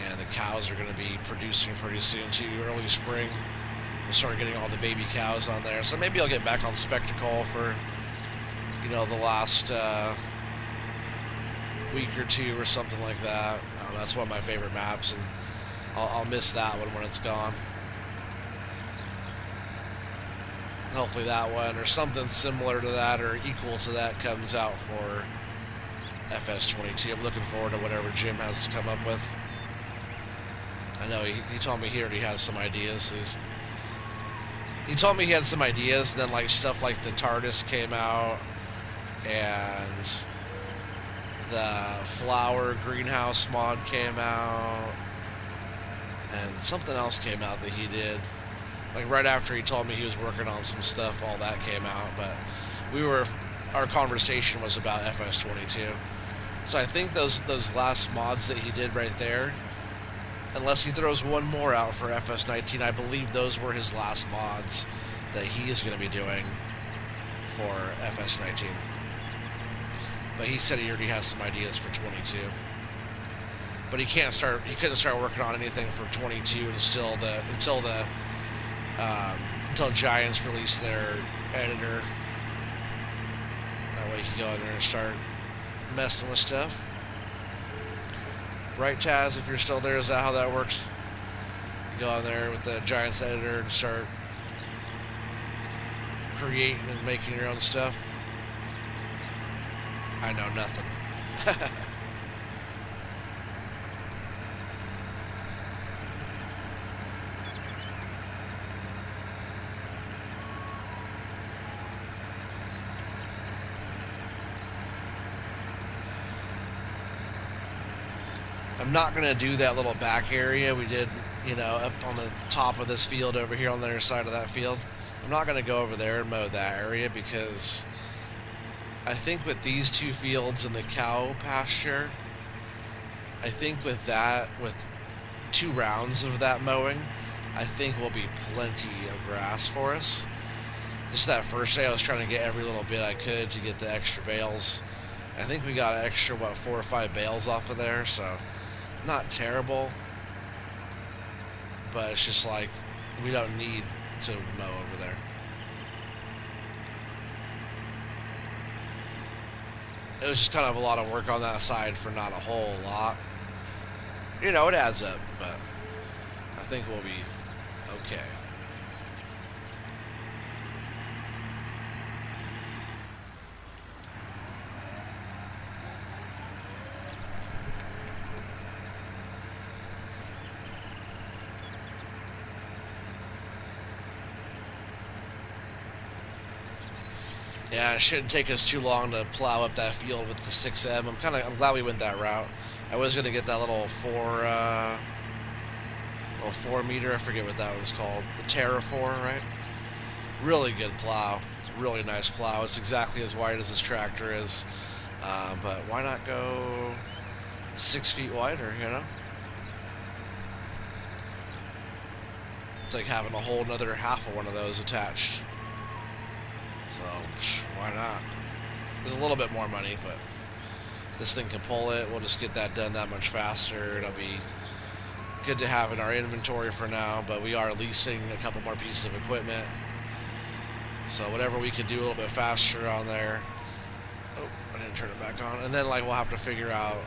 and the cows are going to be producing pretty soon too. Early spring, we'll start getting all the baby cows on there. So maybe I'll get back on Spectacle for, you know, the last week or two or something like that. That's one of my favorite maps, and I'll miss that one when it's gone. Hopefully that one or something similar to that or equal to that comes out for FS22. I'm looking forward to whatever Jim has to come up with. I know he told me he already has some ideas. He's He told me he had some ideas, and then like stuff like the TARDIS came out, and the flower greenhouse mod came out, and something else came out that he did. Like right after he told me he was working on some stuff, all that came out. But we were, our conversation was about FS22. So I think those last mods that he did right there, unless he throws one more out for FS19, I believe those were his last mods that he is going to be doing for FS19. But he said he already has some ideas for 22. But he can't start. He couldn't start working on anything for 22 until Giants release their editor. That way he can go in there and start messing with stuff. Right, Taz? If you're still there, is that how that works? You go in there with the Giants editor and start creating and making your own stuff. I know nothing. I'm not going to do that little back area we did, up on the top of this field over here on the other side of that field. I'm not going to go over there and mow that area because I think with these two fields and the cow pasture, I think with 2 rounds of that mowing, I think will be plenty of grass for us. Just that first day, I was trying to get every little bit I could to get the extra bales. I think we got an extra, 4 or 5 bales off of there, so not terrible. But it's just like, we don't need to mow over there. It was just kind of a lot of work on that side for not a whole lot. It adds up, but I think we'll be okay. Yeah, it shouldn't take us too long to plow up that field with the 6M. I'm glad we went that route. I was gonna get that little 4 meter. I forget what that was called. The Terra 4, right? Really good plow. It's a really nice plow. It's exactly as wide as this tractor is. But why not go 6 feet wider? It's like having a whole another half of one of those attached. So, why not? There's a little bit more money, but this thing can pull it. We'll just get that done that much faster. It'll be good to have in our inventory for now, but we are leasing a couple more pieces of equipment. So whatever we could do a little bit faster on there. Oh, I didn't turn it back on. And then we'll have to figure out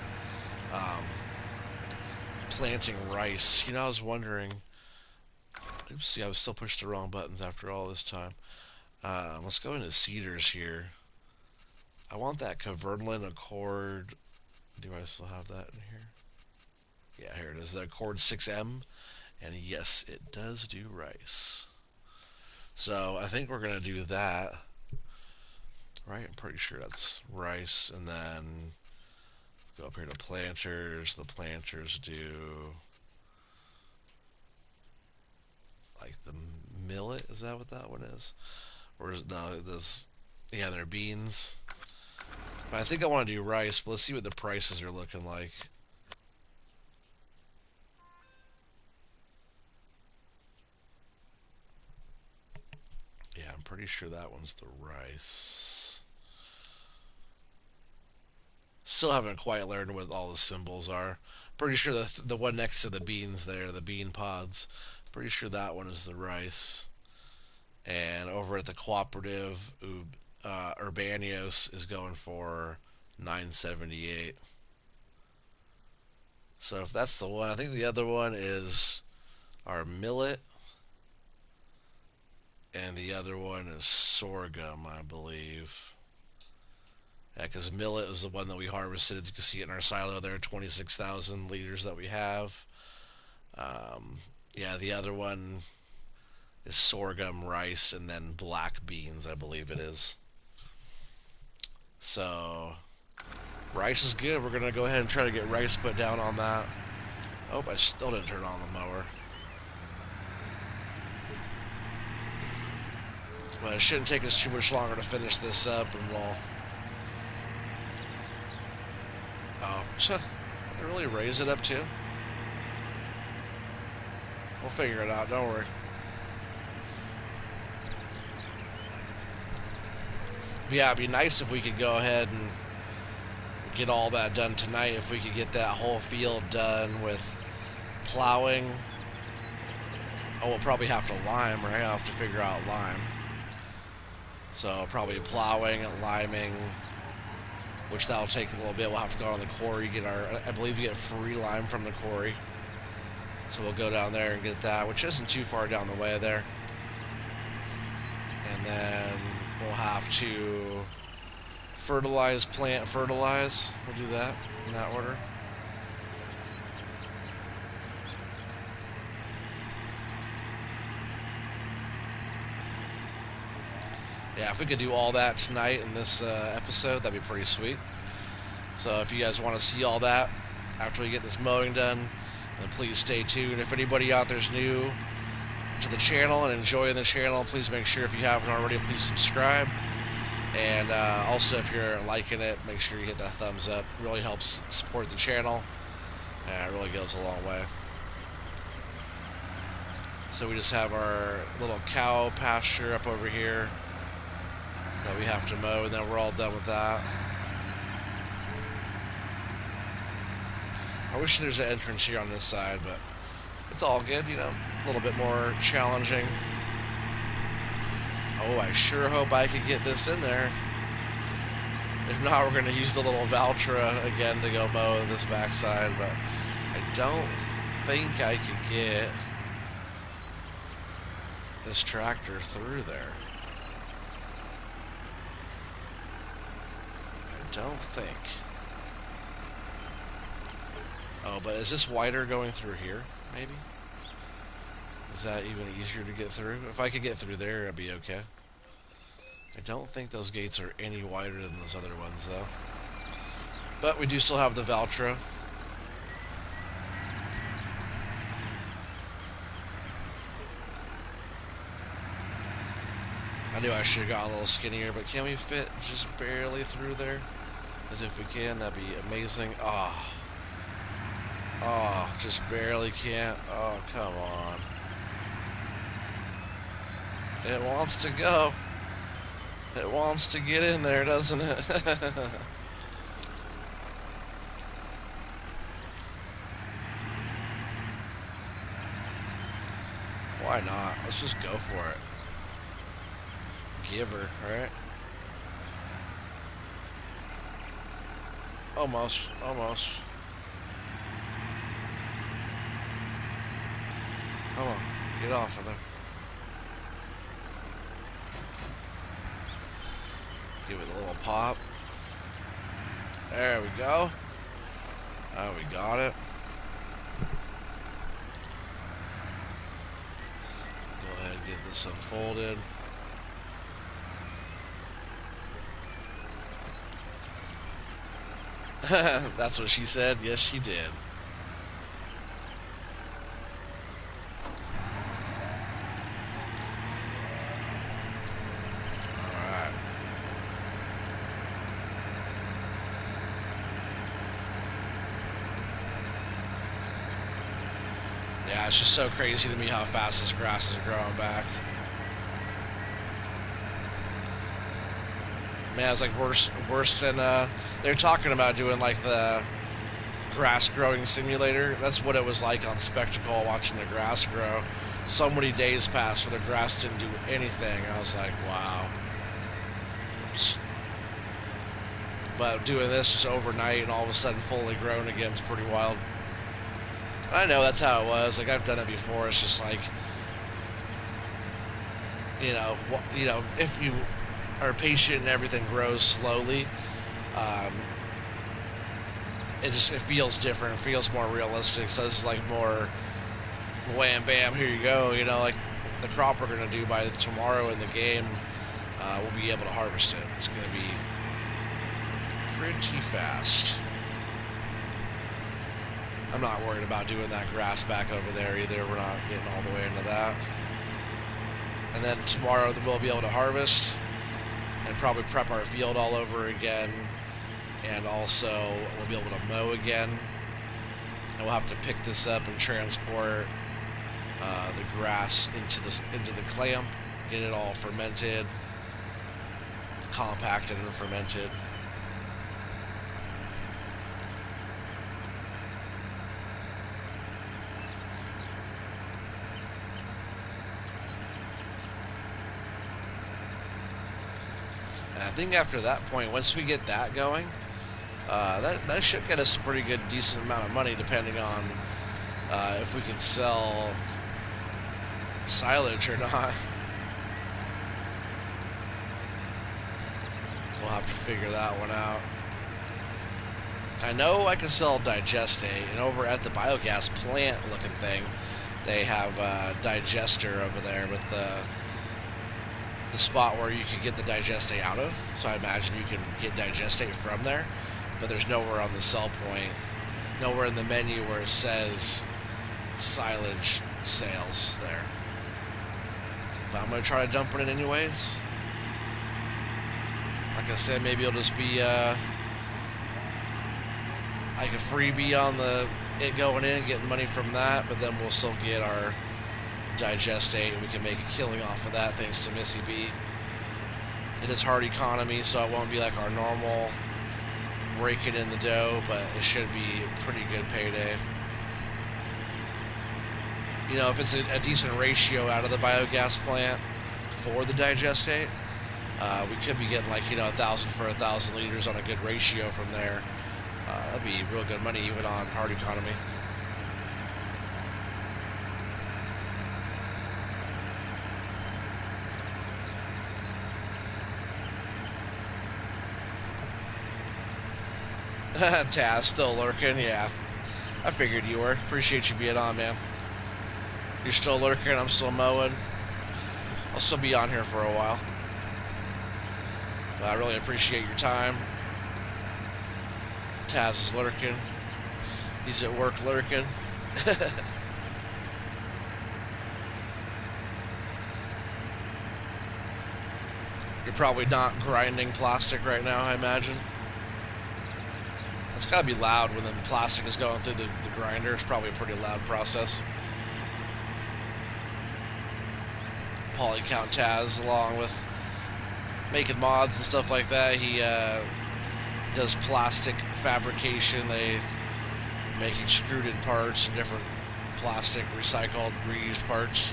planting rice. I was wondering. Oopsie, I was still pushing the wrong buttons after all this time. Let's go into Cedars here. I want that Kverneland Accord. Do I still have that in here? Yeah, here it is. The Accord 6M. And yes, it does do rice. So I think we're going to do that. Right? I'm pretty sure that's rice. And then go up here to planters. The planters do like the millet. Is that what that one is? Or is, no, this, yeah, they're beans. But I think I want to do rice, but let's see what the prices are looking like. Yeah, I'm pretty sure that one's the rice. Still haven't quite learned what all the symbols are. Pretty sure the one next to the beans there, the bean pods, pretty sure that one is the rice. And over at the cooperative, Urbanios is going for 978. So if that's the one, I think the other one is our millet, and the other one is sorghum, I believe. Yeah, because millet is the one that we harvested. As you can see it in our silo there, 26,000 liters that we have. Yeah, the other one is sorghum, rice, and then black beans, I believe it is. So rice is good. We're gonna go ahead and try to get rice put down on that. Oh, I still didn't turn on the mower. But it shouldn't take us too much longer to finish this up, and we'll... Oh, really raise it up too? We'll figure it out, don't worry. But yeah, it'd be nice if we could go ahead and get all that done tonight. If we could get that whole field done with plowing. Oh, we'll probably have to lime, right? I'll have to figure out lime. So probably plowing and liming, which that'll take a little bit. We'll have to go on the quarry, get our, I believe you get free lime from the quarry. So we'll go down there and get that, which isn't too far down the way there. And then we'll have to fertilize, plant, fertilize. We'll do that in that order. Yeah, if we could do all that tonight in this episode, that'd be pretty sweet. So if you guys want to see all that after we get this mowing done, then please stay tuned. If anybody out there's new to the channel and enjoying the channel, please make sure, if you haven't already, please subscribe. And also, if you're liking it, make sure you hit that thumbs up. It really helps support the channel, and it really goes a long way. So we just have our little cow pasture up over here that we have to mow, and then we're all done with that. I wish there's an entrance here on this side, but it's all good, you know, a little bit more challenging. Oh, I sure hope I could get this in there. If not, we're going to use the little Valtra again to go mow this backside, but I don't think I could get this tractor through there. I don't think. Oh, but is this wider going through here, maybe? Is that even easier to get through? If I could get through there, it'd be okay. I don't think those gates are any wider than those other ones, though. But we do still have the Valtra. I knew I should have gotten a little skinnier, but can we fit just barely through there? As if we can, that'd be amazing. Oh. Oh, just barely can't. Oh, come on. It wants to go. It wants to get in there, doesn't it? Why not? Let's just go for it. Give her, right? Almost, almost. Come on, get off of there. Give it a little pop. There we go. Oh, we got it. Go ahead and get this unfolded. That's what she said. Yes, she did. Yeah, it's just so crazy to me how fast this grass is growing back. Man, it's like worse than they're talking about doing like the grass growing simulator. That's what it was like on Spectacle, watching the grass grow. So many days passed where the grass didn't do anything. I was like, wow. But doing this just overnight and all of a sudden fully grown again is pretty wild. I know that's how it was. Like, I've done it before. It's just like, you know, if you are patient and everything grows slowly, it feels different. It feels more realistic. So this is like more wham bam, here you go. You know, like the crop we're going to do by tomorrow in the game, we'll be able to harvest it. It's going to be pretty fast. I'm not worried about doing that grass back over there either. We're not getting all the way into that. And then tomorrow we'll be able to harvest and probably prep our field all over again. And also we'll be able to mow again. And we'll have to pick this up and transport the grass into the clamp, get it all fermented, compacted and fermented. And I think after that point, once we get that going, that should get us a pretty good, decent amount of money, depending on if we can sell silage or not. We'll have to figure that one out. I know I can sell digestate, and over at the biogas plant looking thing, they have a digester over there with the spot where you can get the digestate out of. So I imagine you can get digestate from there, but there's nowhere on the sell point, nowhere in the menu where it says silage sales there. But I'm going to try to dump it in anyways. Like I said, maybe it'll just be like a freebie on it going in, getting money from that, but then we'll still get our digestate and we can make a killing off of that thanks to Missy B. It is hard economy, so it won't be like our normal raking in the dough, but it should be a pretty good payday. You know, if it's a decent ratio out of the biogas plant for the digestate, we could be getting like, 1,000 for 1,000 liters on a good ratio from there. That'd be real good money even on hard economy. Taz still lurking, yeah. I figured you were. Appreciate you being on, man. You're still lurking, I'm still mowing. I'll still be on here for a while. But I really appreciate your time. Taz is lurking. He's at work lurking. You're probably not grinding plastic right now, I imagine. It's got to be loud when the plastic is going through the grinder. It's probably a pretty loud process. Polycount Taz, along with making mods and stuff like that. He does plastic fabrication. They make extruded parts and different plastic, recycled, reused parts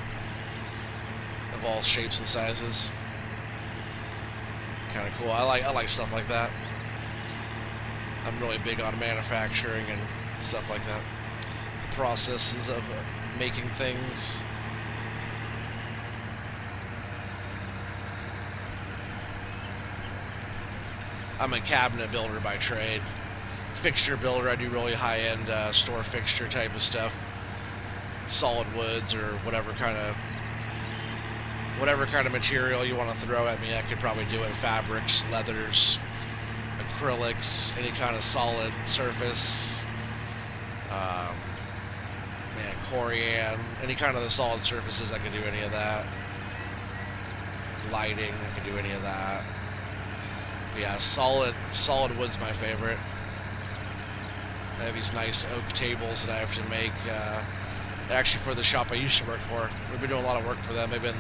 of all shapes and sizes. Kind of cool. I like stuff like that. I'm really big on manufacturing and stuff like that. The processes of making things. I'm a cabinet builder by trade. Fixture builder, I do really high-end store fixture type of stuff. Solid woods or whatever kind of material you want to throw at me, I could probably do it. Fabrics, leathers, acrylics, any kind of solid surface. Corian, any kind of the solid surfaces, I could do any of that. Lighting, I could do any of that. But yeah, solid wood's my favorite. I have these nice oak tables that I have to make. Actually, for the shop I used to work for, we've been doing a lot of work for them. They've been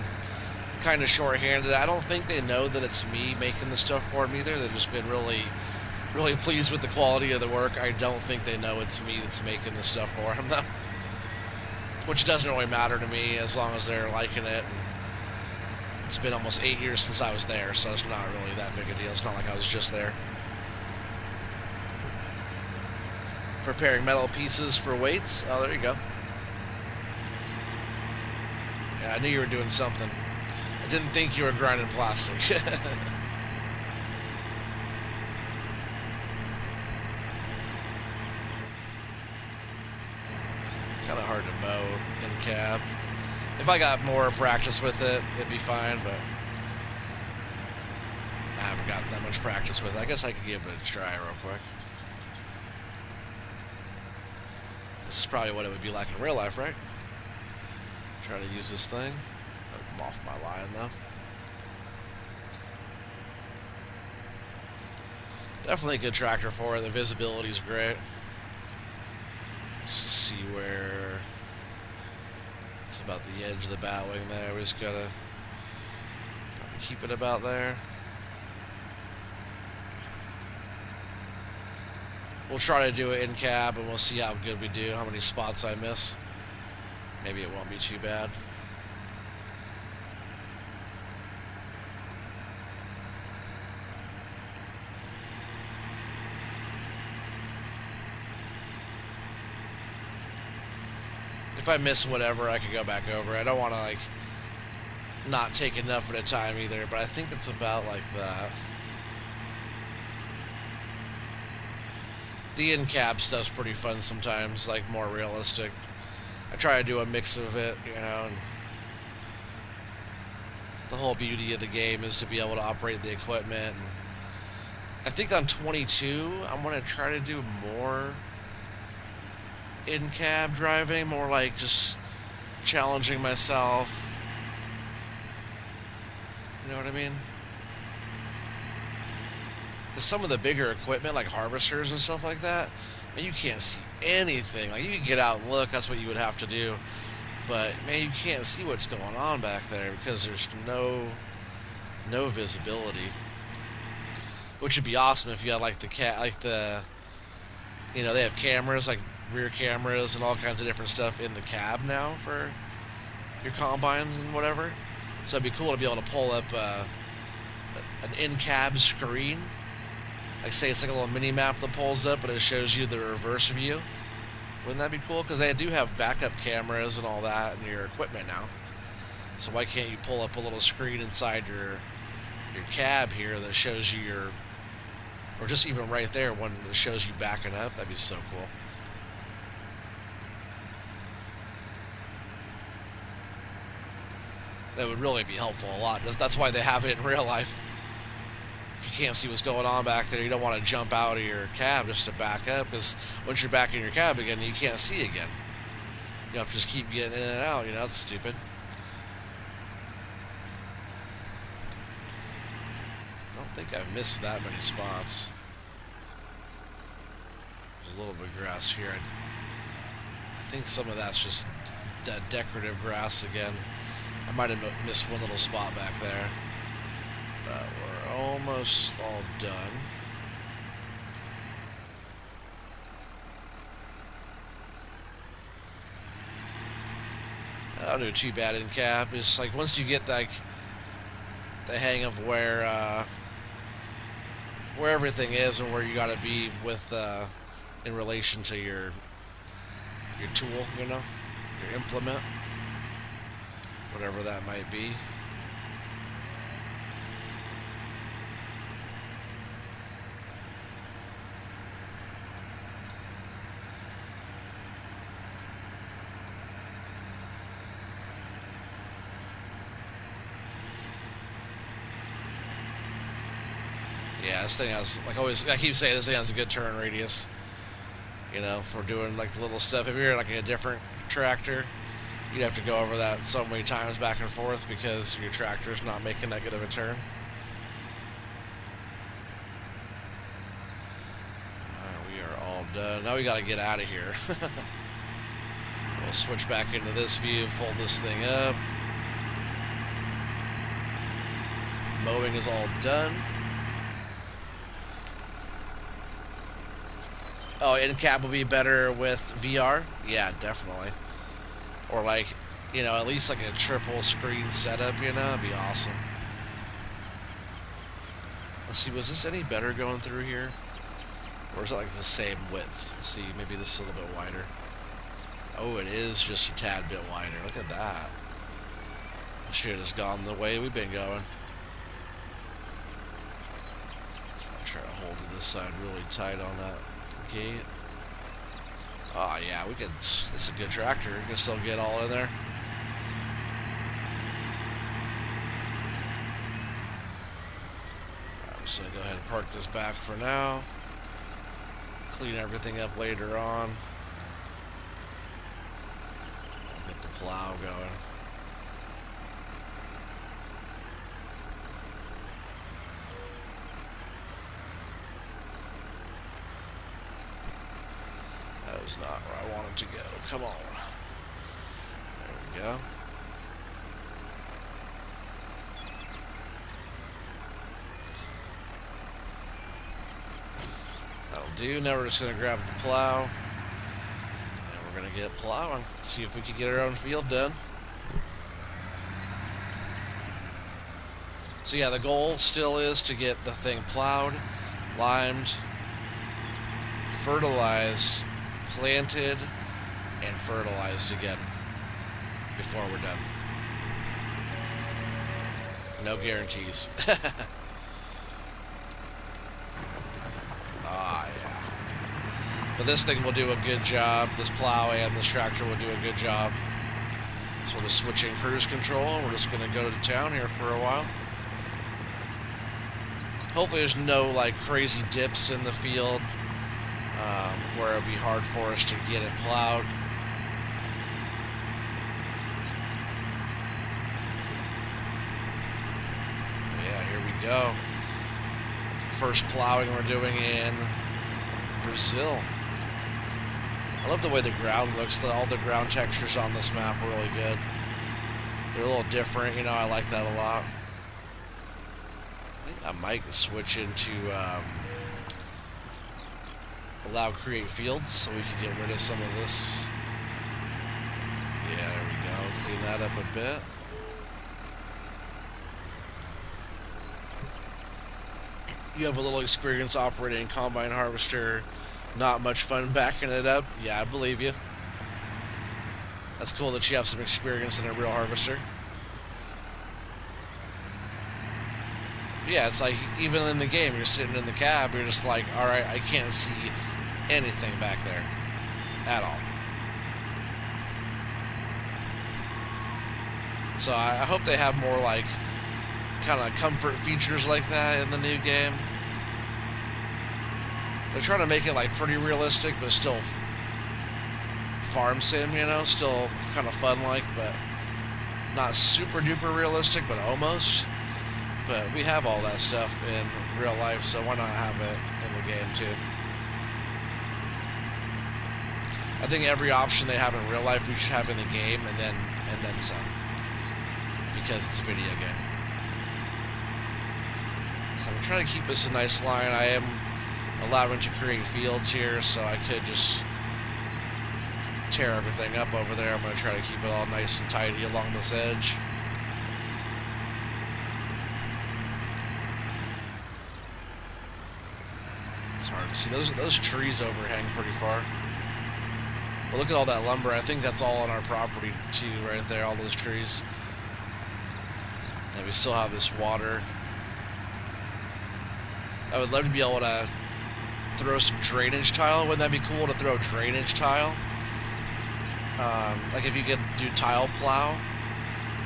kind of short-handed. I don't think they know that it's me making the stuff for them either. They've just been really, really pleased with the quality of the work. I don't think they know it's me that's making the stuff for them, though. Which doesn't really matter to me as long as they're liking it. And it's been almost 8 years since I was there, so it's not really that big a deal. It's not like I was just there. Preparing metal pieces for weights. Oh, there you go. Yeah, I knew you were doing something. I didn't think you were grinding plastic. Kind of hard to mow in cab. If I got more practice with it, it'd be fine, but I haven't got that much practice with it. I guess I could give it a try real quick. This is probably what it would be like in real life, right? Try to use this thing. I'm off my line, though. Definitely a good tractor for it. The visibility is great. Let's see where it's about the edge of the bat wing there. We just gotta probably keep it about there. We'll try to do it in cab and we'll see how good we do, how many spots I miss. Maybe it won't be too bad. If I miss whatever, I could go back over. I don't want to, like, not take enough at a time either, but I think it's about like that. The in-cab stuff's pretty fun sometimes, like more realistic. I try to do a mix of it, you know, and the whole beauty of the game is to be able to operate the equipment. And I think on 22, I'm going to try to do more in-cab driving, more like just challenging myself. You know what I mean? Because some of the bigger equipment, like harvesters and stuff like that, man, you can't see anything. Like, you can get out and look, that's what you would have to do. But, man, you can't see what's going on back there because there's no visibility. Which would be awesome if you had, like, you know, they have cameras, like rear cameras and all kinds of different stuff in the cab now for your combines and whatever. So it'd be cool to be able to pull up an in-cab screen. Like, say it's like a little mini map that pulls up and it shows you the reverse view. Wouldn't that be cool? Because they do have backup cameras and all that in your equipment now. So why can't you pull up a little screen inside your cab here that shows you your, or just even right there, one that shows you backing up? That'd be so cool. That would really be helpful a lot. That's why they have it in real life. If you can't see what's going on back there, you don't want to jump out of your cab just to back up, because once you're back in your cab again, you can't see again. You have to just keep getting in and out, you know, that's stupid. I don't think I've missed that many spots. There's a little bit of grass here. I think some of that's just that decorative grass again. I might have missed one little spot back there. But we're almost all done. I don't do too bad in cab. It's like once you get like the hang of where everything is and where you got to be with in relation to your tool, you know, your implement, whatever that might be. Yeah, this thing has, like always, I keep saying this thing has a good turn radius. You know, for doing like the little stuff. If you're like in a different tractor, you'd have to go over that so many times back and forth because your tractor's not making that good of a turn. Alright, we are all done. Now we gotta get out of here. We'll switch back into this view, fold this thing up. Mowing is all done. Oh, in-cab will be better with VR? Yeah, definitely. Or like, you know, at least like a triple screen setup, you know, that'd be awesome. Let's see, was this any better going through here? Or is it like the same width? Let's see, maybe this is a little bit wider. Oh, it is just a tad bit wider. Look at that. Should have gone the way we've been going. I'll try to hold to this side really tight on that gate. Oh yeah, we can. It's a good tractor. We can still get all in there. Just gonna go ahead and park this back for now. Clean everything up later on. Get the plow going. That is not where I want it to go. Come on. There we go. That'll do. Now we're just going to grab the plow. And we're going to get plowing. See if we can get our own field done. So yeah, the goal still is to get the thing plowed, limed, fertilized, planted, and fertilized again before we're done. No guarantees. Ah, yeah. But this thing will do a good job. This plow and this tractor will do a good job. So we'll just switch in cruise control, and we're just going to go to town here for a while. Hopefully there's no like crazy dips in the field where it'll be hard for us to get it plowed. Yeah, here we go. First plowing we're doing in Brazil. I love the way the ground looks. All the ground textures on this map are really good. They're a little different, you know, I like that a lot. I think I might switch into allow create fields so we can get rid of some of this. Yeah, there we go. Clean that up a bit. You have a little experience operating a combine harvester. Not much fun backing it up. Yeah, I believe you. That's cool that you have some experience in a real harvester. Yeah, it's like, even in the game, you're sitting in the cab, you're just like, alright, I can't see anything back there. At all. So I hope they have more, like, kind of comfort features like that in the new game. They're trying to make it, like, pretty realistic, but still farm sim, you know? Still kind of fun-like, but not super duper realistic, but almost. But we have all that stuff in real life, so why not have it in the game too? I think every option they have in real life we should have in the game, and then some, because it's a video game. So I'm trying to keep this a nice line. I am allowing to create fields here, so I could just tear everything up over there. I'm going to try to keep it all nice and tidy along this edge. It's hard to see. Those trees overhang pretty far. But look at all that lumber. I think that's all on our property too, right there, all those trees. And we still have this water. I would love to be able to throw some drainage tile. Wouldn't that be cool to throw drainage tile? Like if you could do tile plow,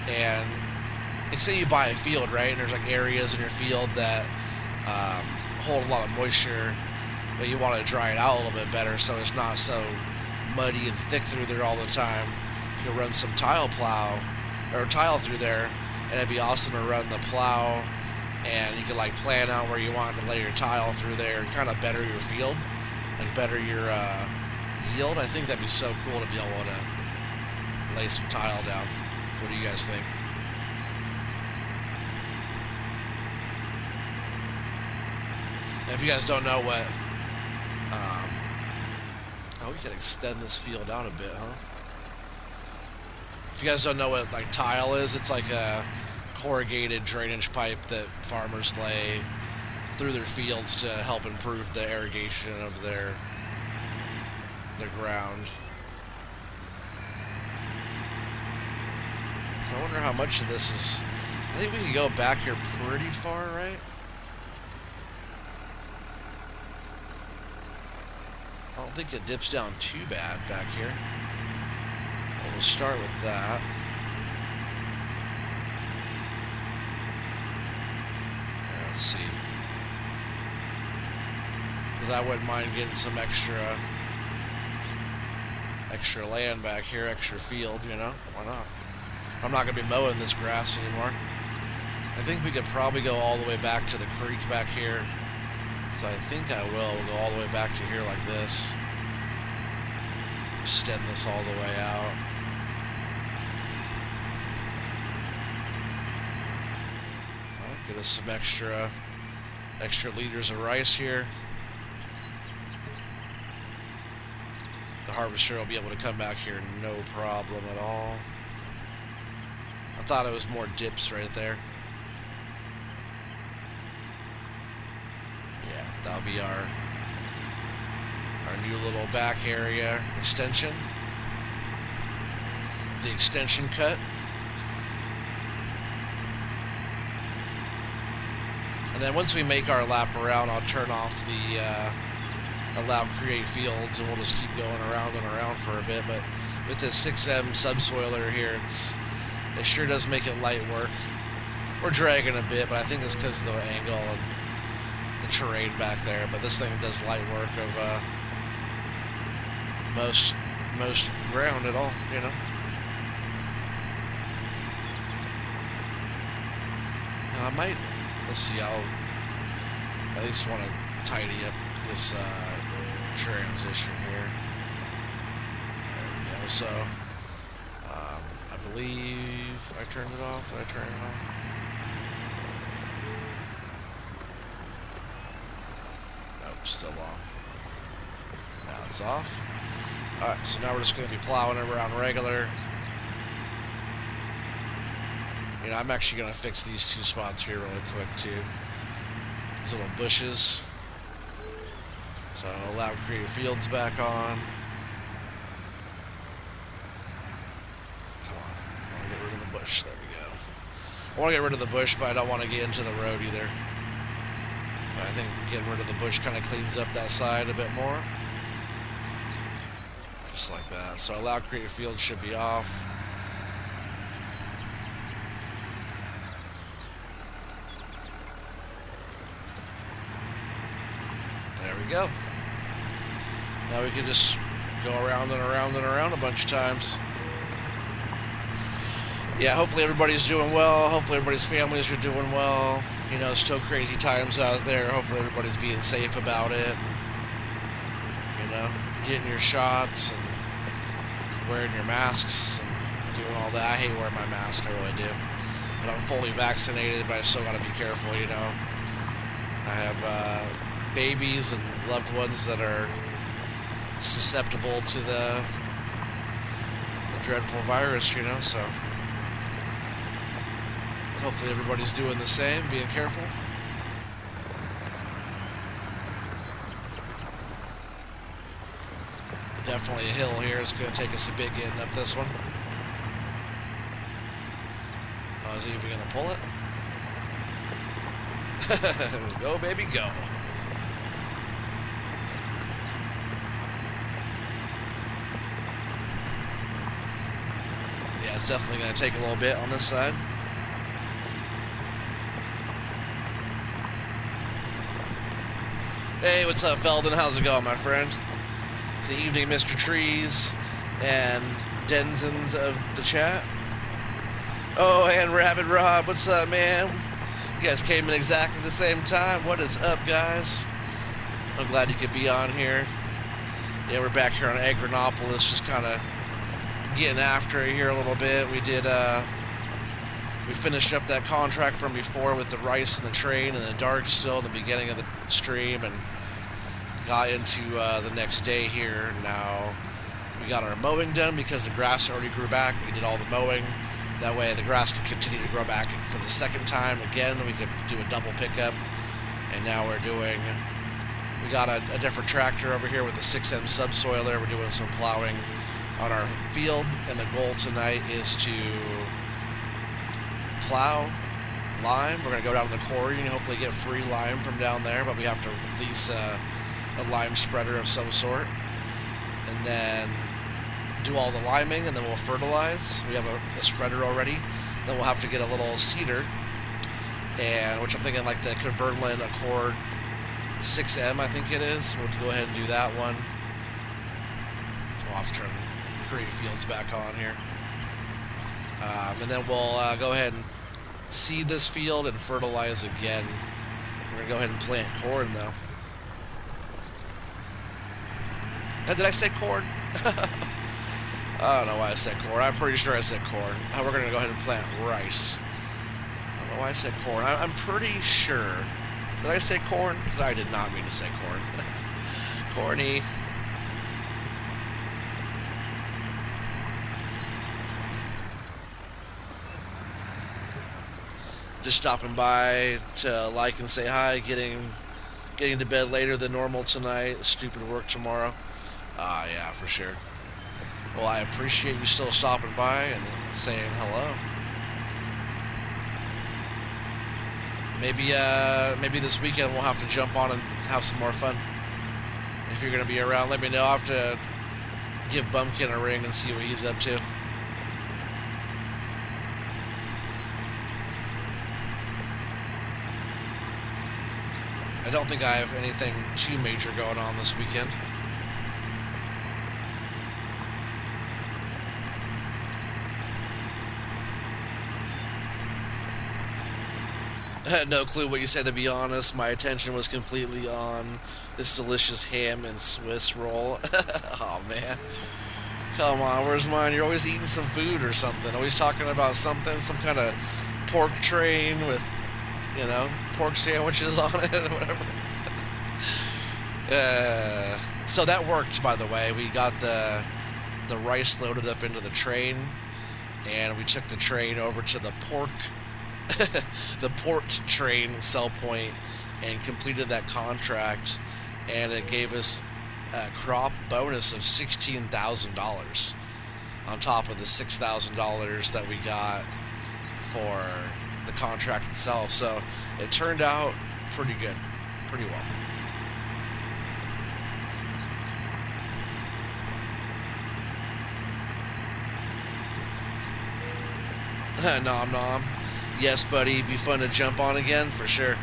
and like say you buy a field, right, and there's like areas in your field that hold a lot of moisture, but you want to dry it out a little bit better so it's not so muddy and thick through there all the time. You could run some tile plow or tile through there, and it'd be awesome to run the plow, and you could like plan out where you want to lay your tile through there and kind of better your field, like better your yield. I think that'd be so cool to be able to lay some tile down. What do you guys think? If you guys don't know what oh, we can extend this field out a bit, huh? If you guys don't know what like tile is, it's like a corrugated drainage pipe that farmers lay through their fields to help improve the irrigation of their ground. So I wonder how much of this is. I think we can go back here pretty far, right? I don't think it dips down too bad back here. Well, we'll start with that. Let's see. because I wouldn't mind getting some extra land back here, extra field, you know? Why not? I'm not going to be mowing this grass anymore. I think we could probably go all the way back to the creek back here. So I think I will. We'll go all the way back to here like this. Extend this all the way out. Get us some extra liters of rice here. The harvester will be able to come back here no problem at all. I thought it was more dips right there. Yeah, that'll be our new little back area extension. The extension cut. And then once we make our lap around, I'll turn off the allow create fields, and we'll just keep going around and around for a bit. But with this 6M subsoiler here, it sure does make it light work. We're dragging a bit, but I think it's because of the angle and the terrain back there. But this thing does light work of most ground at all, you know. Now I might, let's see, I'll at least want to tidy up this transition here. There we go. So I believe I turned it off. Did I turn it off? Nope, still off. Now it's off. Alright, so now we're just going to be plowing around regular. You know, I'm actually going to fix these two spots here really quick too. These little bushes. So I'll allow create fields back on. Come on. I want to get rid of the bush. There we go. I want to get rid of the bush, but I don't want to get into the road either. But I think getting rid of the bush kind of cleans up that side a bit more. Just like that. So allow create field should be off. There we go. Now we can just go around and around and around a bunch of times. Yeah, hopefully everybody's doing well. Hopefully everybody's families are doing well. You know, still crazy times out there. Hopefully everybody's being safe about it. You know, getting your shots and wearing your masks and doing all that. I hate wearing my mask, I really do. But I'm fully vaccinated, but I still gotta be careful, you know. I have babies and loved ones that are susceptible to the dreadful virus, you know, so hopefully everybody's doing the same, being careful. Definitely a hill here. It's going to take us a bit getting up this one. Oh, is he even going to pull it? Go, baby, go. Yeah, it's definitely going to take a little bit on this side. Hey, what's up, Feldon? How's it going, my friend? It's the evening, Mr. Trees and Denzins of the chat. Oh, and Rabbit Rob, what's up, man? You guys came in exactly the same time. What is up, guys? I'm glad you could be on here. Yeah, we're back here on Agronopolis, just kind of getting after it here a little bit. We did, we finished up that contract from before with the rice and the train and the dark still in the beginning of the stream, and got into the next day here. Now we got our mowing done because the grass already grew back. We did all the mowing. That way the grass could continue to grow back for the second time. Again, we could do a double pickup. And now we got a different tractor over here with a 6M subsoiler. We're doing some plowing on our field, and the goal tonight is to plow lime. We're going to go down to the quarry and hopefully get free lime from down there, but we have to lease a lime spreader of some sort, and then do all the liming, and then we'll fertilize. We have a spreader already. Then we'll have to get a little seeder, and which I'm thinking like the Convertland Accord 6M, I think it is. We'll go ahead and do that one. We'll have to turn create fields back on here. And then we'll go ahead and seed this field and fertilize again. We're going to go ahead and plant corn, though. Did I say corn? I don't know why I said corn. I'm pretty sure I said corn. We're going to go ahead and plant rice. I don't know why I said corn. I'm pretty sure. Did I say corn? Because I did not mean to say corn. Corny. Just stopping by to like and say hi. Getting to bed later than normal tonight. Stupid work tomorrow. Yeah, for sure. Well, I appreciate you still stopping by and saying hello. Maybe this weekend we'll have to jump on and have some more fun. If you're going to be around, let me know. I'll have to give Bumpkin a ring and see what he's up to. I don't think I have anything too major going on this weekend. No clue what you said, to be honest. My attention was completely on this delicious ham and Swiss roll. Oh, man. Come on, where's mine? You're always eating some food or something. Always talking about something, some kind of pork train with, pork sandwiches on it or whatever. So that worked, by the way. We got the rice loaded up into the train, and we took the train over to the the port train sell point and completed that contract, and it gave us a crop bonus of $16,000 on top of the $6,000 that we got for the contract itself. So it turned out pretty good, pretty well. Nom nom. Yes, buddy. Be fun to jump on again, for sure.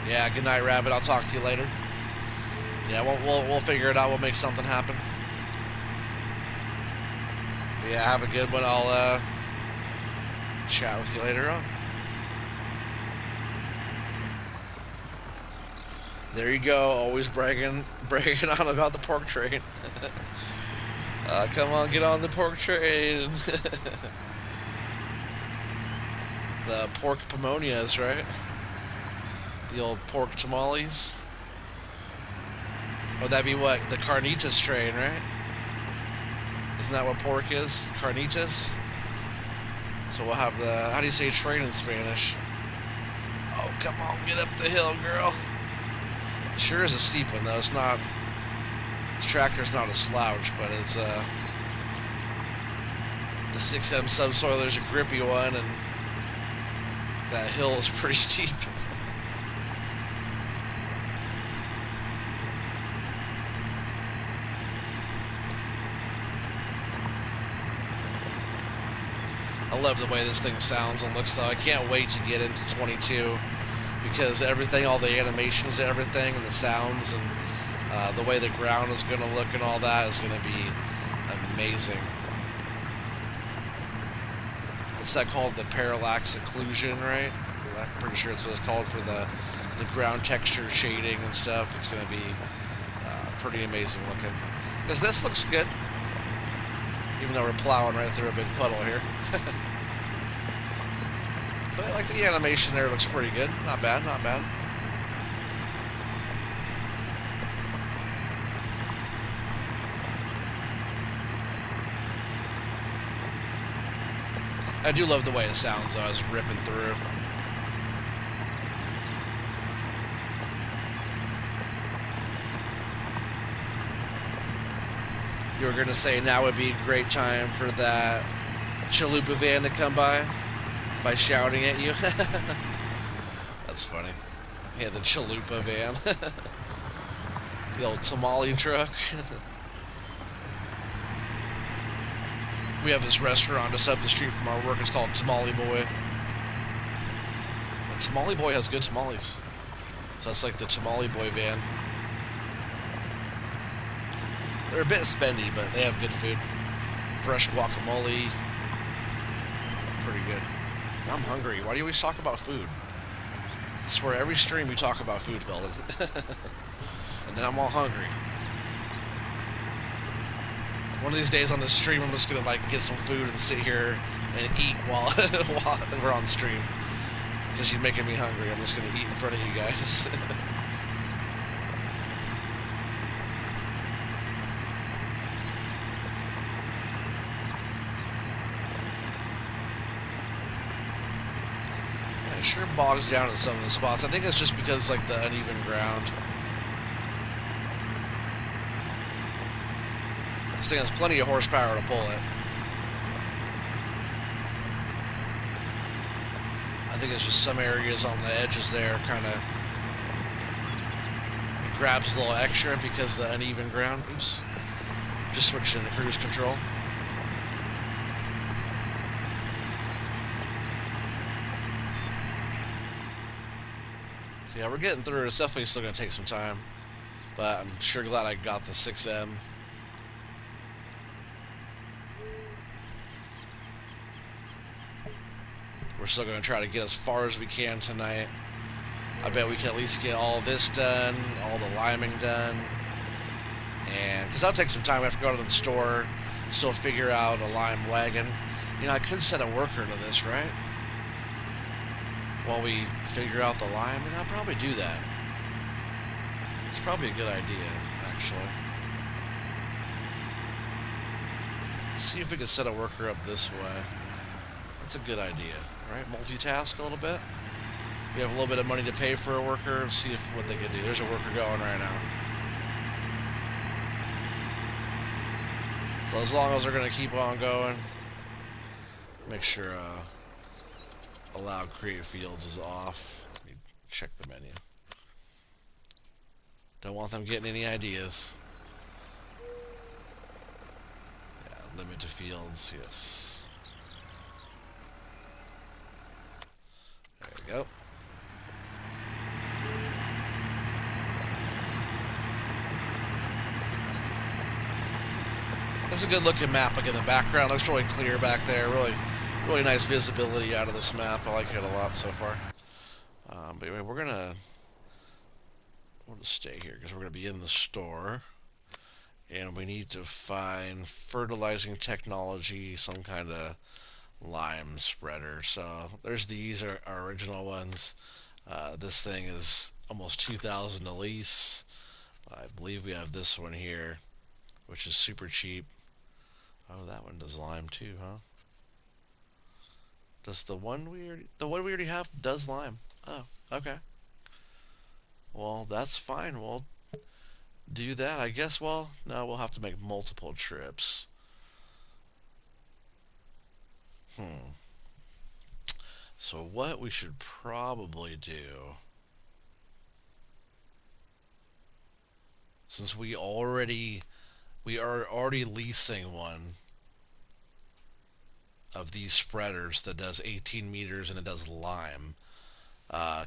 Yeah, good night, Rabbit. I'll talk to you later. Yeah, we'll figure it out. We'll make something happen. Yeah, have a good one. I'll chat with you later on. There you go. Always bragging on about the pork train. Come on, get on the pork train. The pork pimonias, right? The old pork tamales. Would that be what? The carnitas train, right? Isn't that what pork is? Carnitas? So we'll have the... How do you say train in Spanish? Oh, come on, get up the hill, girl. Sure is a steep one, though. It's not... This tractor's not a slouch, but it's, the 6M subsoiler's a grippy one, and that hill is pretty steep. I love the way this thing sounds and looks, though. I can't wait to get into 22 because everything, all the animations and everything, and the sounds, and the way the ground is going to look and all that is going to be amazing. What's that called? The parallax occlusion, right? I'm pretty sure it's what it's called for the ground texture shading and stuff. It's going to be pretty amazing looking. Because this looks good, even though we're plowing right through a big puddle here. But I like the animation there. Looks pretty good. Not bad, not bad. I do love the way it sounds, though. I was ripping through. You were going to say now would be a great time for that chalupa van to come by shouting at you. That's funny. Yeah, the chalupa van. The old tamale truck. We have this restaurant just up the street from our work. It's called Tamale Boy. And Tamale Boy has good tamales. So that's like the Tamale Boy van. They're a bit spendy, but they have good food. Fresh guacamole, pretty good. I'm hungry. Why do you always talk about food? I swear every stream we talk about food, Felden. And then I'm all hungry. One of these days on the stream, I'm just gonna like get some food and sit here and eat while while we're on stream. Because you're making me hungry. I'm just gonna eat in front of you guys. It sure bogs down in some of the spots. I think it's just because like the uneven ground. This thing has plenty of horsepower to pull it. I think it's just some areas on the edges there kind of grabs a little extra because of the uneven ground. Oops. Just switched into cruise control. So yeah, we're getting through. It's definitely still going to take some time. But I'm sure glad I got the 6M. We're still going to try to get as far as we can tonight. I bet we can at least get all this done, all the liming done. And because that'll take some time. We have to go to the store, still figure out a lime wagon. You know, I could set a worker to this, right? While we figure out the lime, and I'll probably do that. It's probably a good idea, actually. Let's see if we can set a worker up this way. That's a good idea, right? Multitask a little bit. We have a little bit of money to pay for a worker. See if what they can do. There's a worker going right now. So as long as they're going to keep on going, make sure allow create fields is off. Let me check the menu. Don't want them getting any ideas. Yeah, limit to fields, yes. There we go. That's a good looking map. Look at the background. Looks really clear back there. Really nice visibility out of this map. I like it a lot so far. But anyway, we'll just stay here because we're gonna be in the store, and we need to find fertilizing technology, some kind of lime spreader. So there's these are our original ones. This thing is almost 2,000 a lease. I believe we have this one here, which is super cheap. Oh, that one does lime too, huh? Does the one we already have does lime? Oh, okay. Well, that's fine. We'll do that. I guess. Well, no, we'll have to make multiple trips. Hmm. So what we should probably do, since we are already leasing one of these spreaders that does 18 meters and it does lime.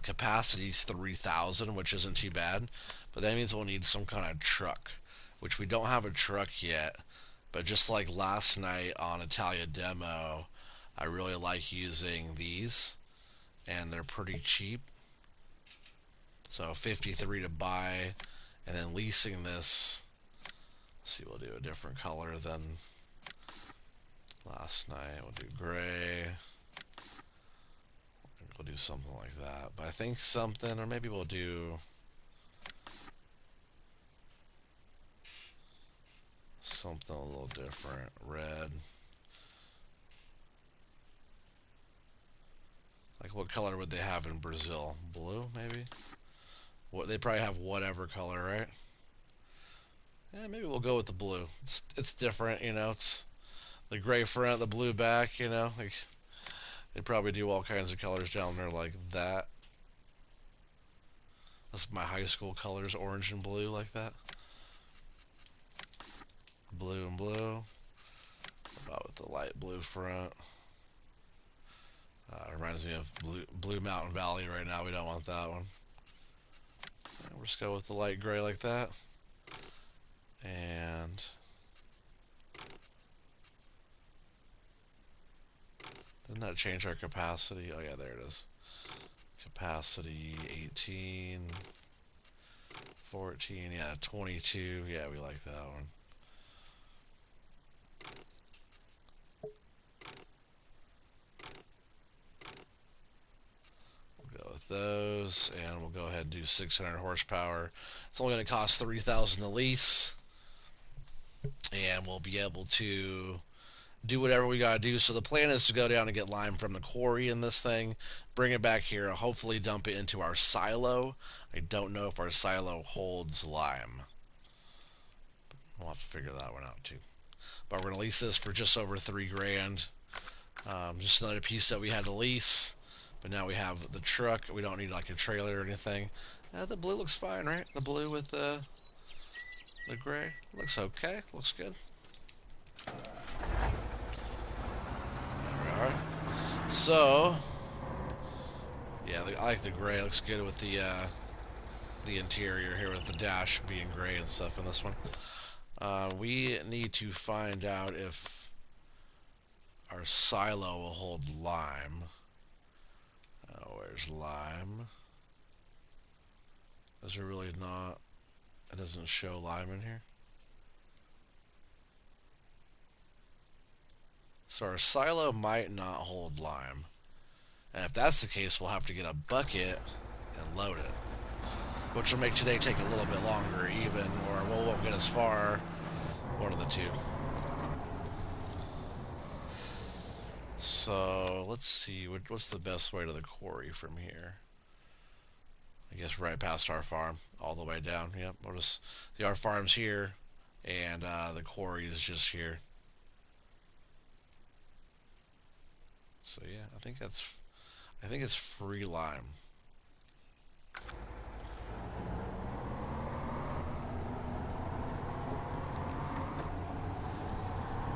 Capacity's 3,000, which isn't too bad, but that means we'll need some kind of truck, which we don't have a truck yet. But just like last night on Italia Demo, I really like using these, and they're pretty cheap. So 53 to buy, and then leasing this. Let's see, we'll do a different color than last night. We'll do gray. We'll do something like that. But I think something, or maybe we'll do something a little different. Red. Like what color would they have in Brazil? Blue, maybe? What they probably have whatever color, right? Yeah, maybe we'll go with the blue. It's different, you know. It's the gray front, the blue back, you know. Like they probably do all kinds of colors down there like that. That's my high school colors, orange and blue, like that. Blue and blue. About with the light blue front. Reminds me of blue Mountain Valley right now. We don't want that one. We'll just go with the light gray like that. And didn't that change our capacity? Oh yeah, there it is. Capacity 18, 14, yeah, 22. Yeah, we like that one. We'll go with those, and we'll go ahead and do 600 horsepower. It's only going to cost 3,000 to lease, and we'll be able to do whatever we gotta do. So the plan is to go down and get lime from the quarry in this thing, bring it back here, hopefully dump it into our silo. I don't know if our silo holds lime. We'll have to figure that one out too. But we're gonna lease this for just over $3,000. Just another piece that we had to lease. But now we have the truck. We don't need like a trailer or anything. The blue looks fine, right? The blue with the gray looks okay. Looks good. Alright. So, yeah, I like the gray. It looks good with the interior here with the dash being gray and stuff in this one. We need to find out if our silo will hold lime. Where's lime? Is there really not? It doesn't show lime in here. So our silo might not hold lime. And if that's the case, we'll have to get a bucket and load it. Which will make today take a little bit longer even, or we won't get as far. One of the two. So, let's see, what's the best way to the quarry from here? I guess right past our farm, all the way down. Yep, we'll just see our farm's here, and the quarry is just here. So yeah, I think it's free lime.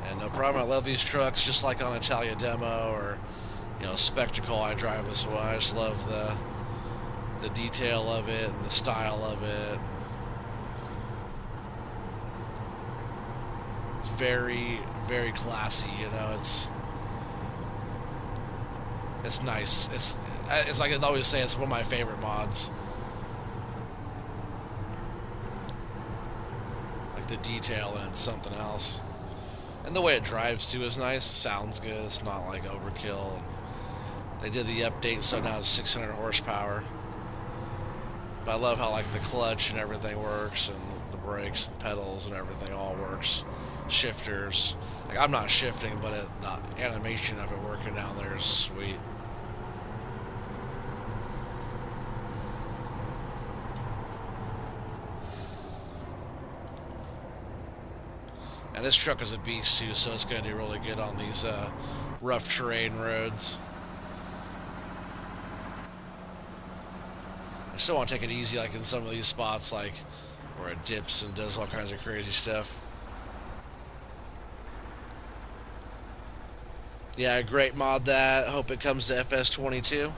And no problem. I love these trucks, just like on Italia Demo or Spectacle. I drive this one. I just love the detail of it and the style of it. It's very, very classy. It's nice. It's like I always say, it's one of my favorite mods. Like the detail and something else. And the way it drives too is nice. Sounds good. It's not like overkill. They did the update, so now it's 600 horsepower. But I love how like the clutch and everything works, and the brakes and pedals and everything all works. Shifters. Like I'm not shifting, but the animation of it working down there is sweet. And this truck is a beast too, so it's going to do really good on these rough terrain roads. I still want to take it easy, like in some of these spots, like where it dips and does all kinds of crazy stuff. Yeah, great mod that. Hope it comes to FS22.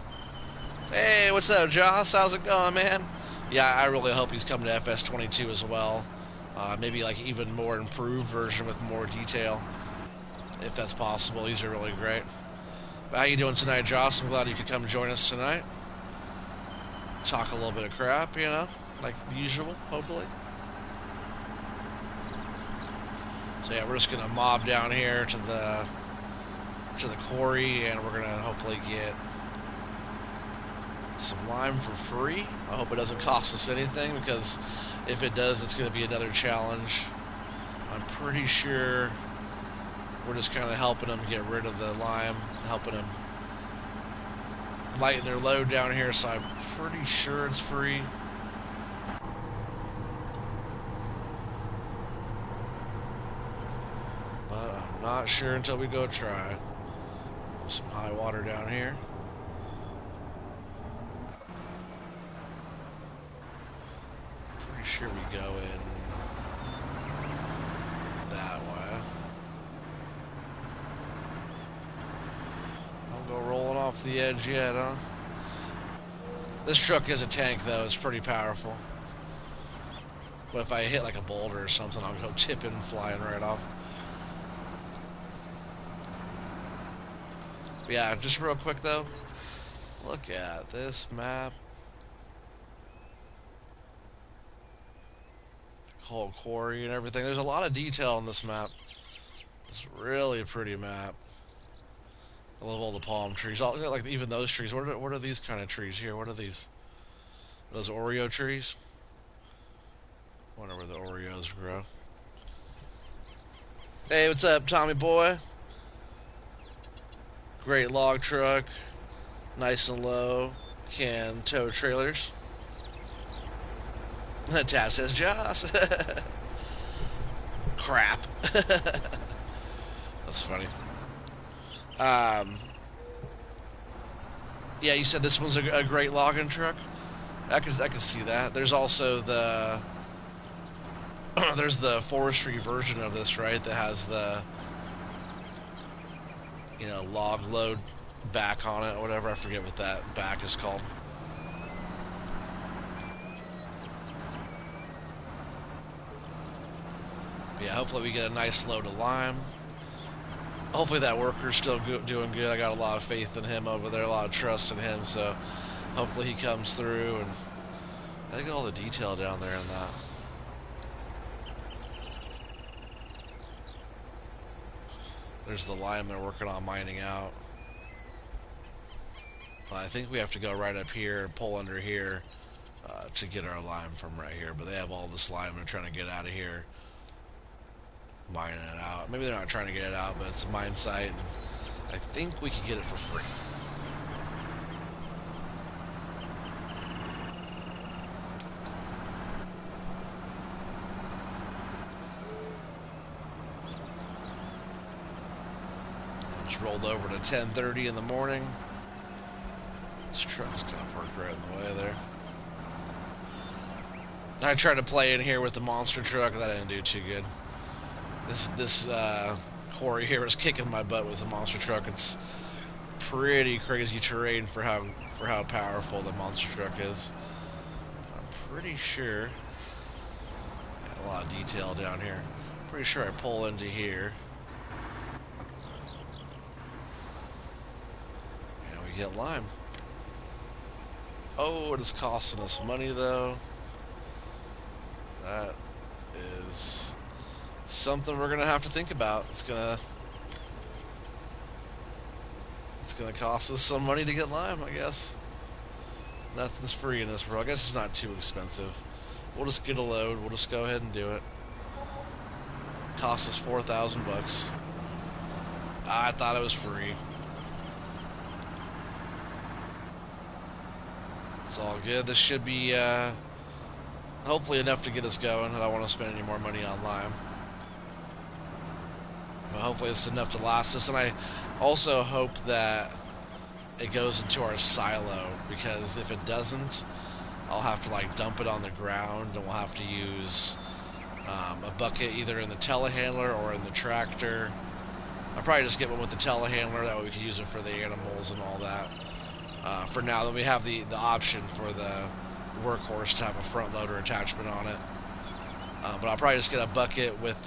Hey, what's up, Joss? How's it going, man? Yeah, I really hope he's coming to FS22 as well. Maybe like even more improved version with more detail, if that's possible. These are really great. But how you doing tonight, Joss? I'm glad you could come join us tonight. Talk a little bit of crap, like usual, hopefully. So yeah, we're just gonna mob down here to the quarry, and we're gonna hopefully get some lime for free. I hope it doesn't cost us anything, because if it does, it's going to be another challenge. I'm pretty sure we're just kind of helping them get rid of the lime, helping them lighten their load down here, so I'm pretty sure it's free. But I'm not sure until we go try. Some high water down here. Sure we go in that way. Don't go rolling off the edge yet, huh? This truck is a tank, though. It's pretty powerful. But if I hit like a boulder or something, I'll go tipping, flying right off. But yeah, just real quick though, look at this map. Whole quarry and everything. There's a lot of detail on this map. It's really a pretty map. I love all the palm trees. All, like even those trees. What are these kind of trees here? What are these? Those Oreo trees? I wonder where the Oreos grow. Hey, what's up, Tommy boy? Great log truck. Nice and low. Can tow trailers. Taz says Joss. Crap. That's funny. Um, yeah, you said this one's a great logging truck. I can see that. There's also the there's the forestry version of this, right? That has the log load back on it or whatever. I forget what that back is called. But yeah, hopefully we get a nice load of lime. Hopefully that worker's still doing good. I got a lot of faith in him over there, a lot of trust in him. So hopefully he comes through, and I think all the detail down there in that. There's the lime they're working on mining out. I think we have to go right up here, pull under here, to get our lime from right here. But they have all this lime they're trying to get out of here, mining it out. Maybe they're not trying to get it out, but it's a mine site, and I think we could get it for free. Just rolled over to 10:30 in the morning. This truck's kind of parked right in the way there. I tried to play in here with the monster truck, that didn't do too good. This quarry here is kicking my butt with the monster truck. It's pretty crazy terrain for how powerful the monster truck is. I'm pretty sure got a lot of detail down here. Pretty sure I pull into here. And we get lime. Oh, it is costing us money though. That is something we're gonna have to think about. It's gonna cost us some money to get lime, I guess. Nothing's free in this world. I guess it's not too expensive. We'll just get a load. We'll just go ahead and do it. Cost us $4,000. I thought it was free. It's all good. This should be hopefully enough to get us going. I don't want to spend any more money on lime. But hopefully it's enough to last us. And I also hope that it goes into our silo, because if it doesn't, I'll have to like dump it on the ground, and we'll have to use a bucket either in the telehandler or in the tractor. I'll probably just get one with the telehandler, that way we can use it for the animals and all that. For now, then we have the option for the workhorse to have a front loader attachment on it. But I'll probably just get a bucket with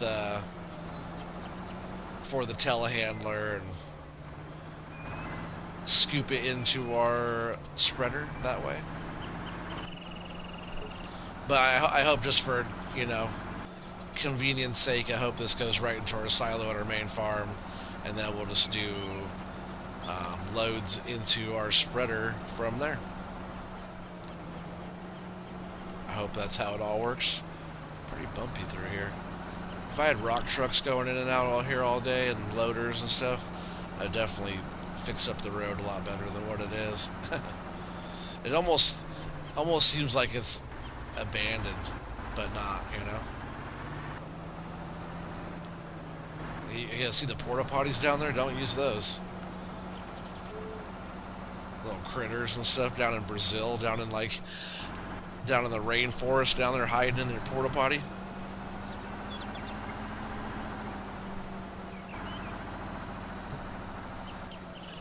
for the telehandler and scoop it into our spreader that way. But I hope, just for convenience sake, I hope this goes right into our silo at our main farm, and then we'll just do loads into our spreader from there. I hope that's how it all works. Pretty bumpy through here. If I had rock trucks going in and out all here all day, and loaders and stuff, I'd definitely fix up the road a lot better than what it is. It almost seems like it's abandoned, but not, You guys see the porta potties down there? Don't use those. Little critters and stuff down in Brazil, down in the rainforest down there, hiding in their porta potty.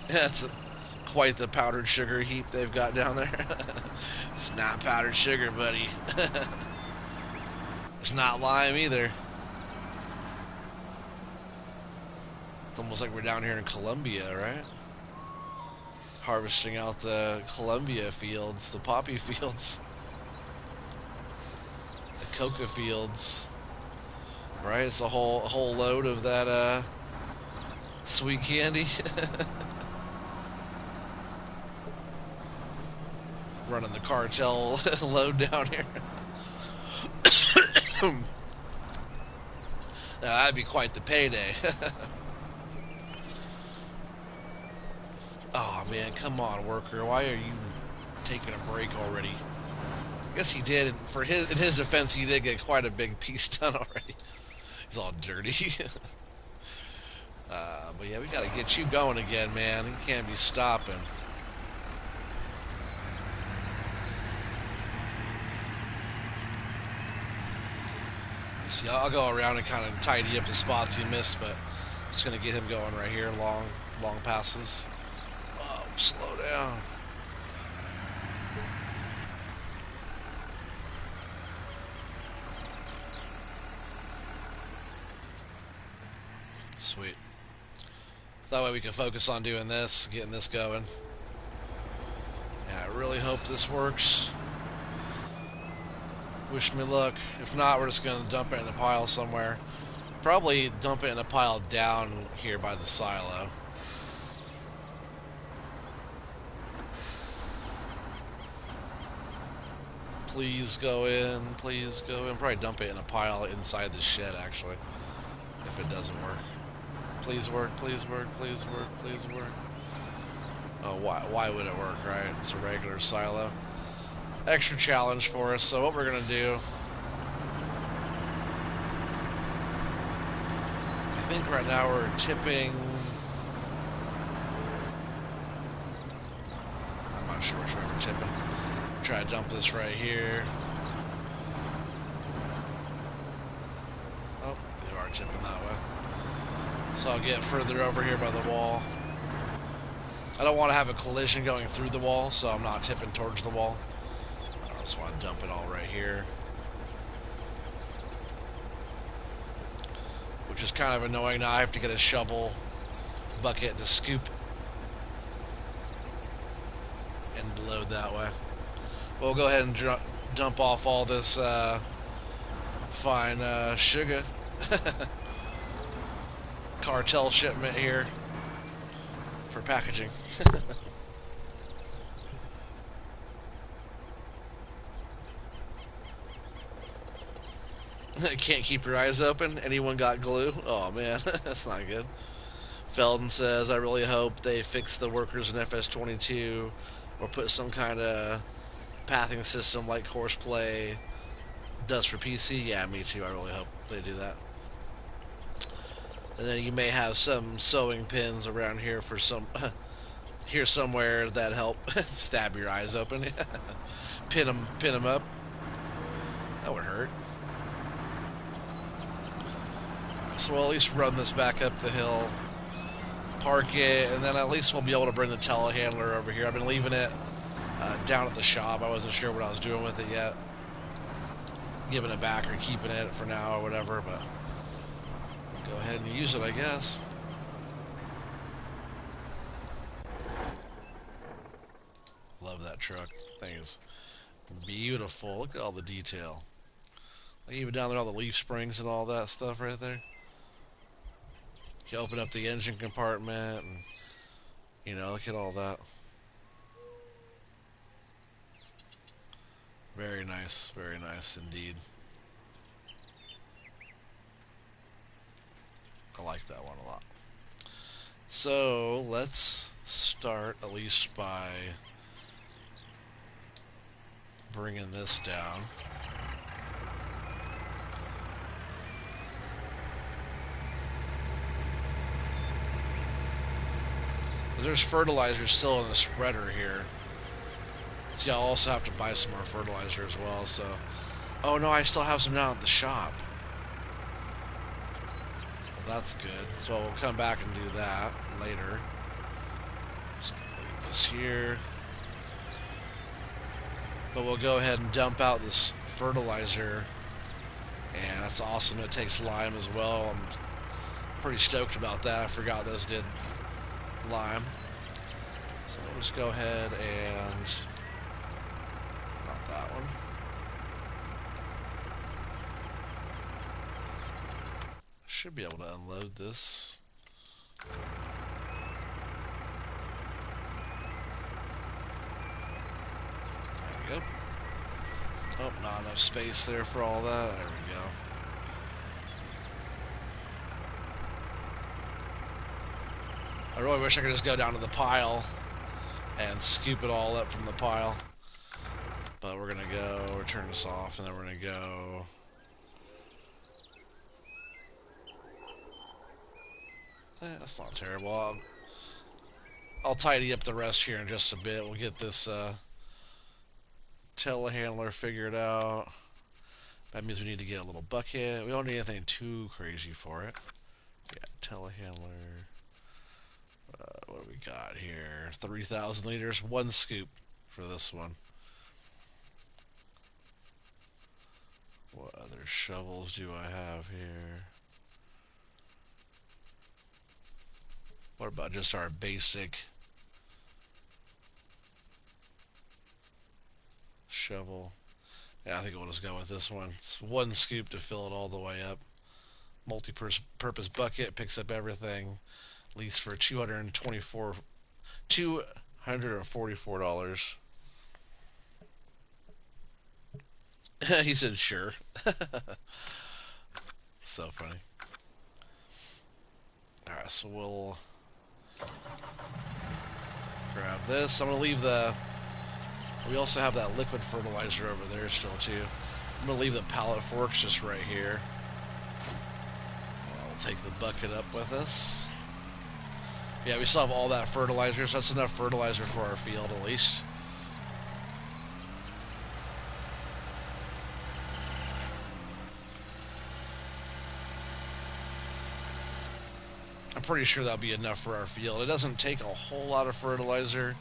Yeah, it's quite the powdered sugar heap they've got down there. It's not powdered sugar, buddy. It's not lime either. It's almost like we're down here in Colombia, right? Harvesting out the Colombia fields, the poppy fields, the coca fields, right? It's a whole load of that sweet candy. Running the cartel load down here. Now, that'd be quite the payday. Oh man, come on, worker. Why are you taking a break already? I guess he did. In his defense, he did get quite a big piece done already. He's all dirty. But yeah, we got to get you going again, man. You can't be stopping. See, I'll go around and kind of tidy up the spots he missed, but I'm just gonna get him going right here. Long passes. Oh, slow down. Sweet. So that way we can focus on doing this, getting this going. Yeah, I really hope this works. Wish me luck. If not, we're just gonna dump it in a pile somewhere. Probably dump it in a pile down here by the silo. Please go in. Please go in. Probably dump it in a pile inside the shed, actually. If it doesn't work. Please work. Please work. Please work. Please work. Oh, why would it work, right? It's a regular silo. Extra challenge for us. So what we're gonna do, I think right now we're tipping. I'm not sure which way we're tipping. Try to dump this right here. Oh, we are tipping that way. So I'll get further over here by the wall. I don't want to have a collision going through the wall, so I'm not tipping towards the wall. I just want to dump it all right here. Which is kind of annoying now. I have to get a shovel bucket to scoop and load that way. We'll go ahead and dump off all this fine sugar. Cartel shipment here for packaging. Can't keep your eyes open. Anyone got glue? Oh man, that's not good. Felden says, I really hope they fix the workers in FS22 or put some kind of pathing system like Horseplay does for PC. Yeah, me too. I really hope they do that. And then you may have some sewing pins around here for some here somewhere that help stab your eyes open. pin them up. That would hurt. So we'll at least run this back up the hill, park it, and then at least we'll be able to bring the telehandler over here. I've been leaving it down at the shop. I wasn't sure what I was doing with it yet. Giving it back or keeping it for now or whatever, but go ahead and use it, I guess. Love that truck. Thing is beautiful. Look at all the detail. Like even down there, all the leaf springs and all that stuff right there. You open up the engine compartment and, you know, look at all that. Very nice indeed. I like that one a lot. So let's start at least by bringing this down. There's fertilizer still in the spreader here. See, I'll also have to buy some more fertilizer as well, so... Oh no, I still have some down at the shop. Well, that's good. So we'll come back and do that later. Just leave this here. But we'll go ahead and dump out this fertilizer And that's awesome. It takes lime as well. I'm pretty stoked about that. I forgot those did lime. So we'll just go ahead and not that one. Should be able to unload this. There we go. Oh, not enough space there for all that. There we go. I really wish I could just go down to the pile and scoop it all up from the pile. But we're gonna go, turn this off, and then we're gonna go. That's not terrible. I'll tidy up the rest here in just a bit. We'll get this telehandler figured out. That means we need to get a little bucket. We don't need anything too crazy for it. Yeah, telehandler. What do we got here? 3,000 liters. One scoop for this one. What other shovels do I have here? What about just our basic shovel? Yeah, I think we'll just go with this one. It's one scoop to fill it all the way up. Multi-purpose bucket, picks up everything. Lease for $244. He said sure. So funny. Alright, so we'll grab this. I'm gonna leave the. We also have that liquid fertilizer over there still too. I'm gonna leave the pallet forks just right here. We'll take the bucket up with us. Yeah, we still have all that fertilizer, so that's enough fertilizer for our field at least. I'm pretty sure that'll be enough for our field. It doesn't take a whole lot of fertilizer,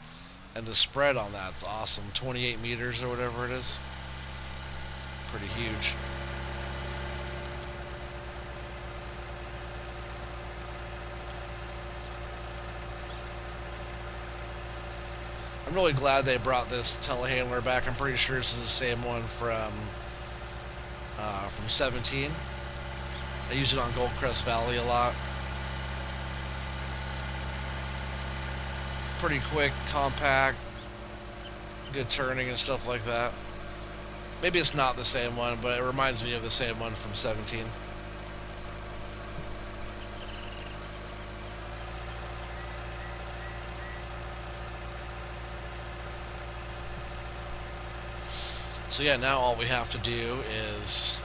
and the spread on that's awesome. 28 meters or whatever it is. Pretty huge. I'm really glad they brought this telehandler back. I'm pretty sure this is the same one from 17. I use it on Goldcrest Valley a lot. Pretty quick, compact, good turning and stuff like that. Maybe it's not the same one, but it reminds me of the same one from 17. So yeah, now all we have to do is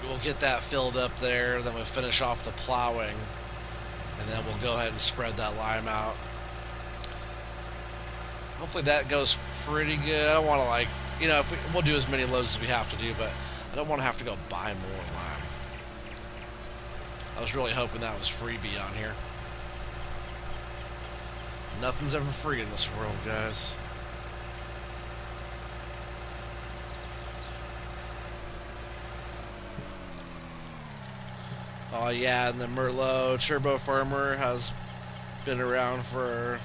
we'll get that filled up there, then we'll finish off the plowing, and then we'll go ahead and spread that lime out. Hopefully that goes pretty good. I don't want to, like, you know, we'll do as many loads as we have to do, but I don't want to have to go buy more lime. I was really hoping that was freebie on here. Nothing's ever free in this world, guys. Oh yeah, and the Merlot Turbo Farmer has been around for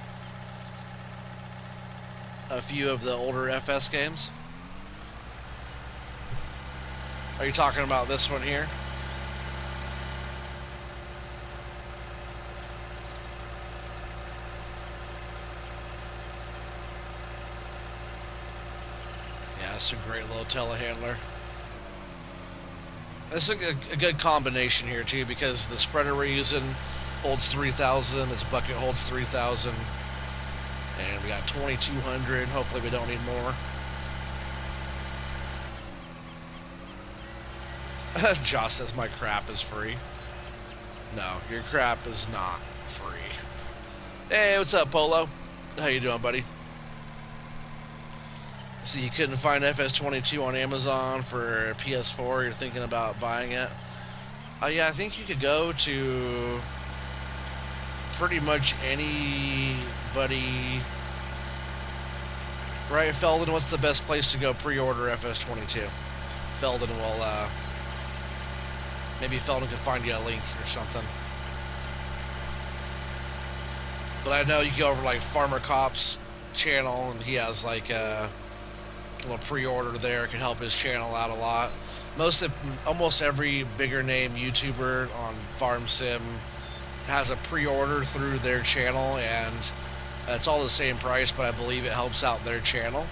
a few of the older FS games. Are you talking about this one here? Yeah, it's a great little telehandler. It's a good combination here too, because the spreader we're using holds 3,000, this bucket holds 3,000, and we got 2,200. Hopefully we don't need more. Josh says my crap is free. No, your crap is not free. Hey, what's up, Polo? How you doing, buddy? So you couldn't find FS22 on Amazon for PS4. You're thinking about buying it. Yeah, I think you could go to pretty much anybody. Right, Felden, what's the best place to go pre-order FS22? Feldon will, maybe Feldon can find you a link or something. But I know you go over like Farmer Cop's channel, and he has like a little pre-order there. It can help his channel out a lot. Almost every bigger name YouTuber on Farm Sim has a pre-order through their channel, and it's all the same price, but I believe it helps out their channel.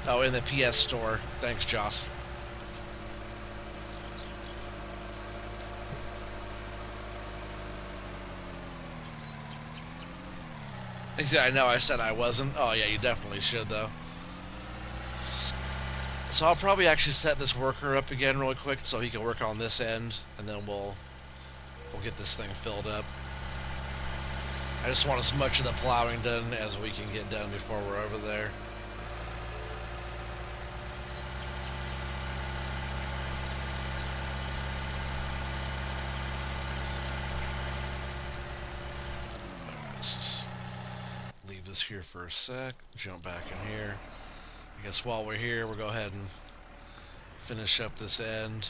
Oh, in the PS Store. Thanks, Joss. I know I said I wasn't. Oh, yeah, you definitely should, though. So I'll probably actually set this worker up again really quick so he can work on this end, and then we'll get this thing filled up. I just want as much of the plowing done as we can get done before we're over there. Let's just leave this here for a sec, jump back in here. I guess while we're here, we'll go ahead and finish up this end.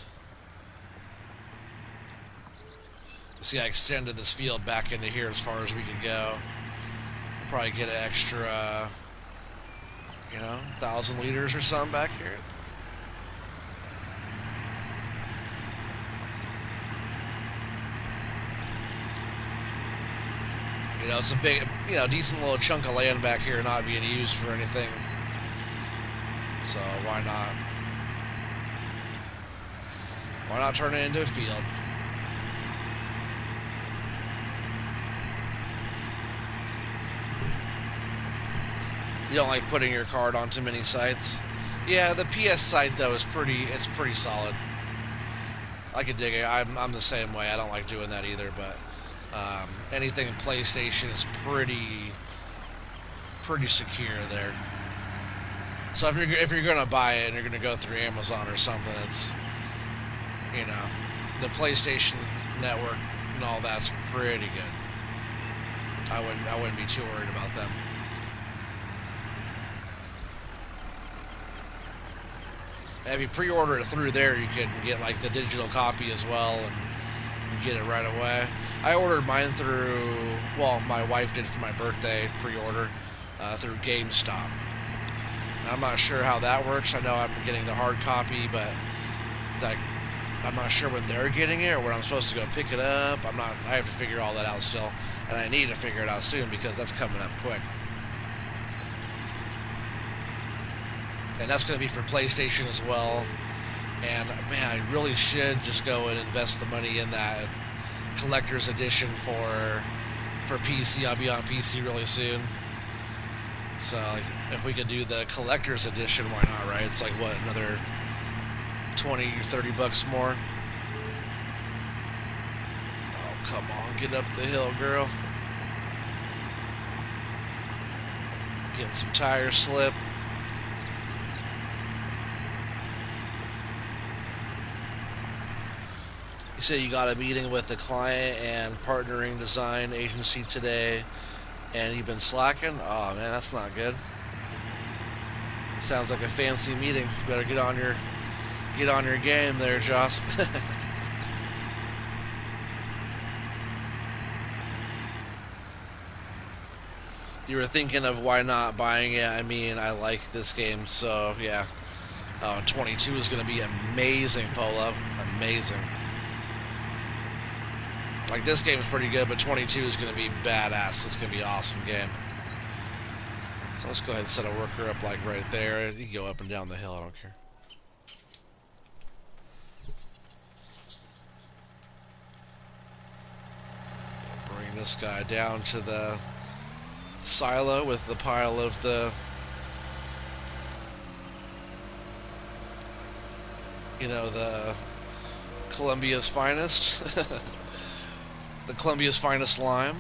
See, I extended this field back into here as far as we can go. We'll probably get an extra, 1,000 liters or something back here. It's a big, decent little chunk of land back here not being used for anything. So why not? Why not turn it into a field? You don't like putting your card on too many sites? Yeah, the PS site though is pretty solid. I could dig it. I'm the same way. I don't like doing that either, but anything PlayStation is pretty secure there. So if you're gonna buy it and you're gonna go through Amazon or something, it's the PlayStation Network and all that's pretty good. I wouldn't be too worried about them. If you pre-order it through there, you can get like the digital copy as well and get it right away. I ordered mine through, well, my wife did for my birthday, pre-order through GameStop. And I'm not sure how that works. I know I'm getting the hard copy, but I'm not sure when they're getting it or when I'm supposed to go pick it up. I have to figure all that out still, and I need to figure it out soon because that's coming up quick. And that's going to be for PlayStation as well. And man, I really should just go and invest the money in that collector's edition for PC. I'll be on PC really soon. So if we could do the collector's edition, why not, right? It's like, what, another 20 or 30 bucks more? Oh, come on, get up the hill, girl. Getting some tire slip. You said you got a meeting with the client and partnering design agency today, and you've been slacking? Oh man, that's not good. Sounds like a fancy meeting. You better get on your game there, Joss. You were thinking of why not buying it. I mean, I like this game, so yeah. 22 is going to be amazing, Polo. Amazing. Like, this game is pretty good, but 22 is going to be badass. It's going to be an awesome game. So let's go ahead and set a worker up, like, right there. You can go up and down the hill, I don't care. Bring this guy down to the silo with the pile of the, the Columbia's finest. The Columbia's finest lime.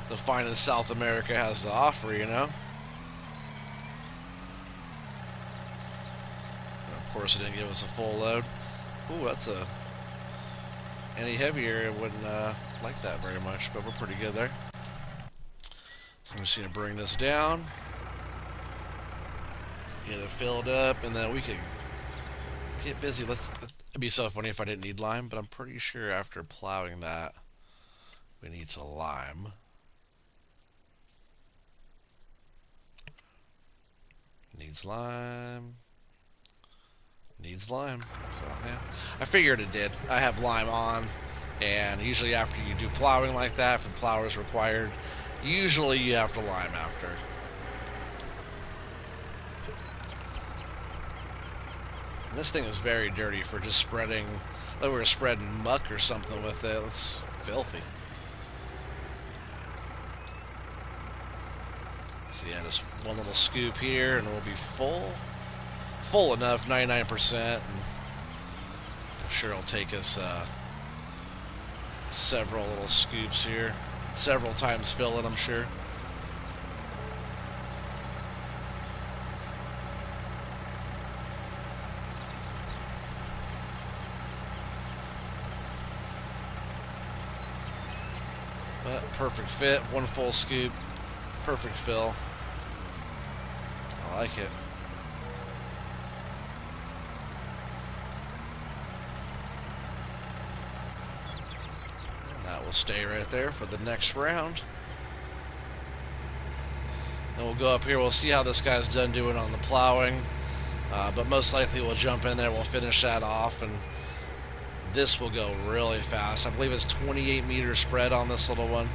The finest South America has to offer, Of course, it didn't give us a full load. Ooh, that's any heavier, it wouldn't like that very much, but we're pretty good there. I'm just gonna bring this down, get it filled up, and then we can get busy. It'd be so funny if I didn't need lime, but I'm pretty sure after plowing that, we need to lime. Needs lime. Needs lime. So, yeah. I figured it did. I have lime on, and usually after you do plowing like that, if a plow is required, usually you have to lime after. And this thing is very dirty for just spreading, like we were spreading muck or something with it. It's filthy. So yeah, just one little scoop here, and we'll be full enough, 99%. And I'm sure it'll take us several little scoops here, several times filling, I'm sure. But perfect fit, one full scoop, perfect fill. I like it. And that will stay right there for the next round. Then we'll go up here, we'll see how this guy's done doing on the plowing. But most likely we'll jump in there, we'll finish that off, and this will go really fast. I believe it's 28 meter spread on this little one.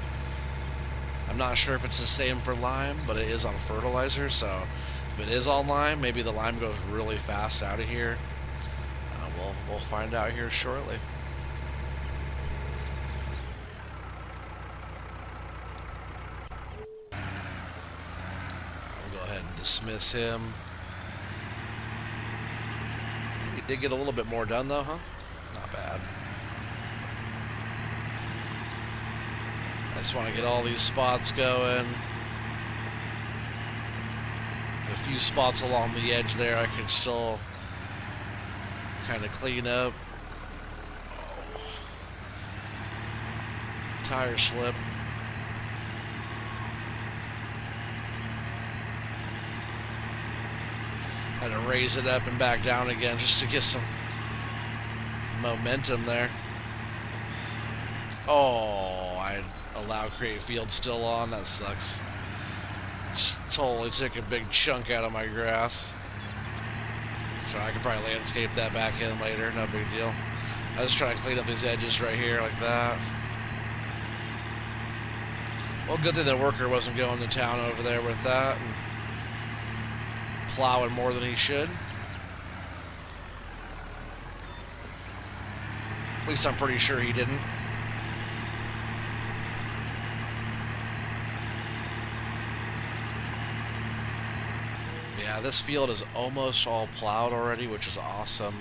I'm not sure if it's the same for lime, but it is on fertilizer, so if it is on lime, maybe the lime goes really fast out of here. We'll find out here shortly. We'll go ahead and dismiss him. He did get a little bit more done though, huh? Not bad. I just want to get all these spots going. A few spots along the edge there I can still kind of clean up. Oh. Tire slip. Had to raise it up and back down again just to get some momentum there. Oh, I allow create field still on. That sucks. Just totally took a big chunk out of my grass. So I could probably landscape that back in later. No big deal. I was trying to clean up these edges right here like that. Well, good thing the worker wasn't going to town over there with that and plowing more than he should. At least I'm pretty sure he didn't. Yeah, this field is almost all plowed already, which is awesome.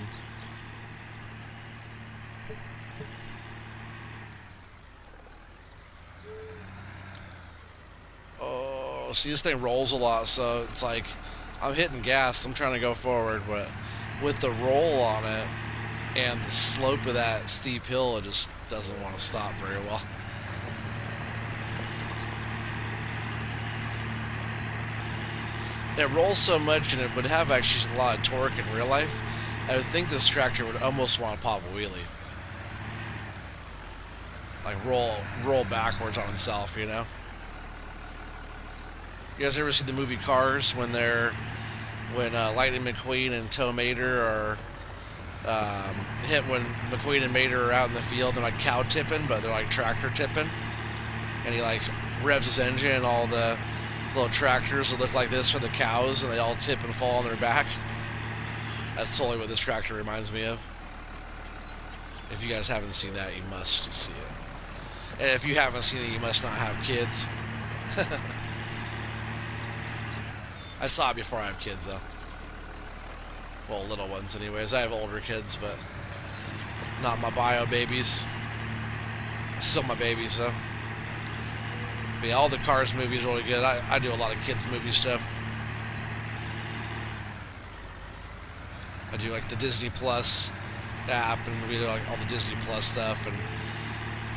Oh, see, this thing rolls a lot, so it's like I'm hitting gas, I'm trying to go forward, but with the roll on it and the slope of that steep hill, it just doesn't want to stop very well. It rolls so much, and it would have actually a lot of torque in real life. I would think this tractor would almost want to pop a wheelie. Like roll backwards on itself, you know? You guys ever see the movie Cars when Lightning McQueen and Tow Mater are when McQueen and Mater are out in the field, they're like cow tipping, but they're like tractor tipping, and he like revs his engine, and all the little tractors that look like this are the cows, and they all tip and fall on their back. That's totally what this tractor reminds me of. If you guys haven't seen that, you must see it. And if you haven't seen it, you must not have kids. I saw it before I have kids, though. Well, little ones anyways. I have older kids, but not my bio babies. Still my babies, though. But yeah, all the Cars movies are really good. I do a lot of kids movie stuff. I do like the Disney Plus app, and we do like all the Disney Plus stuff, and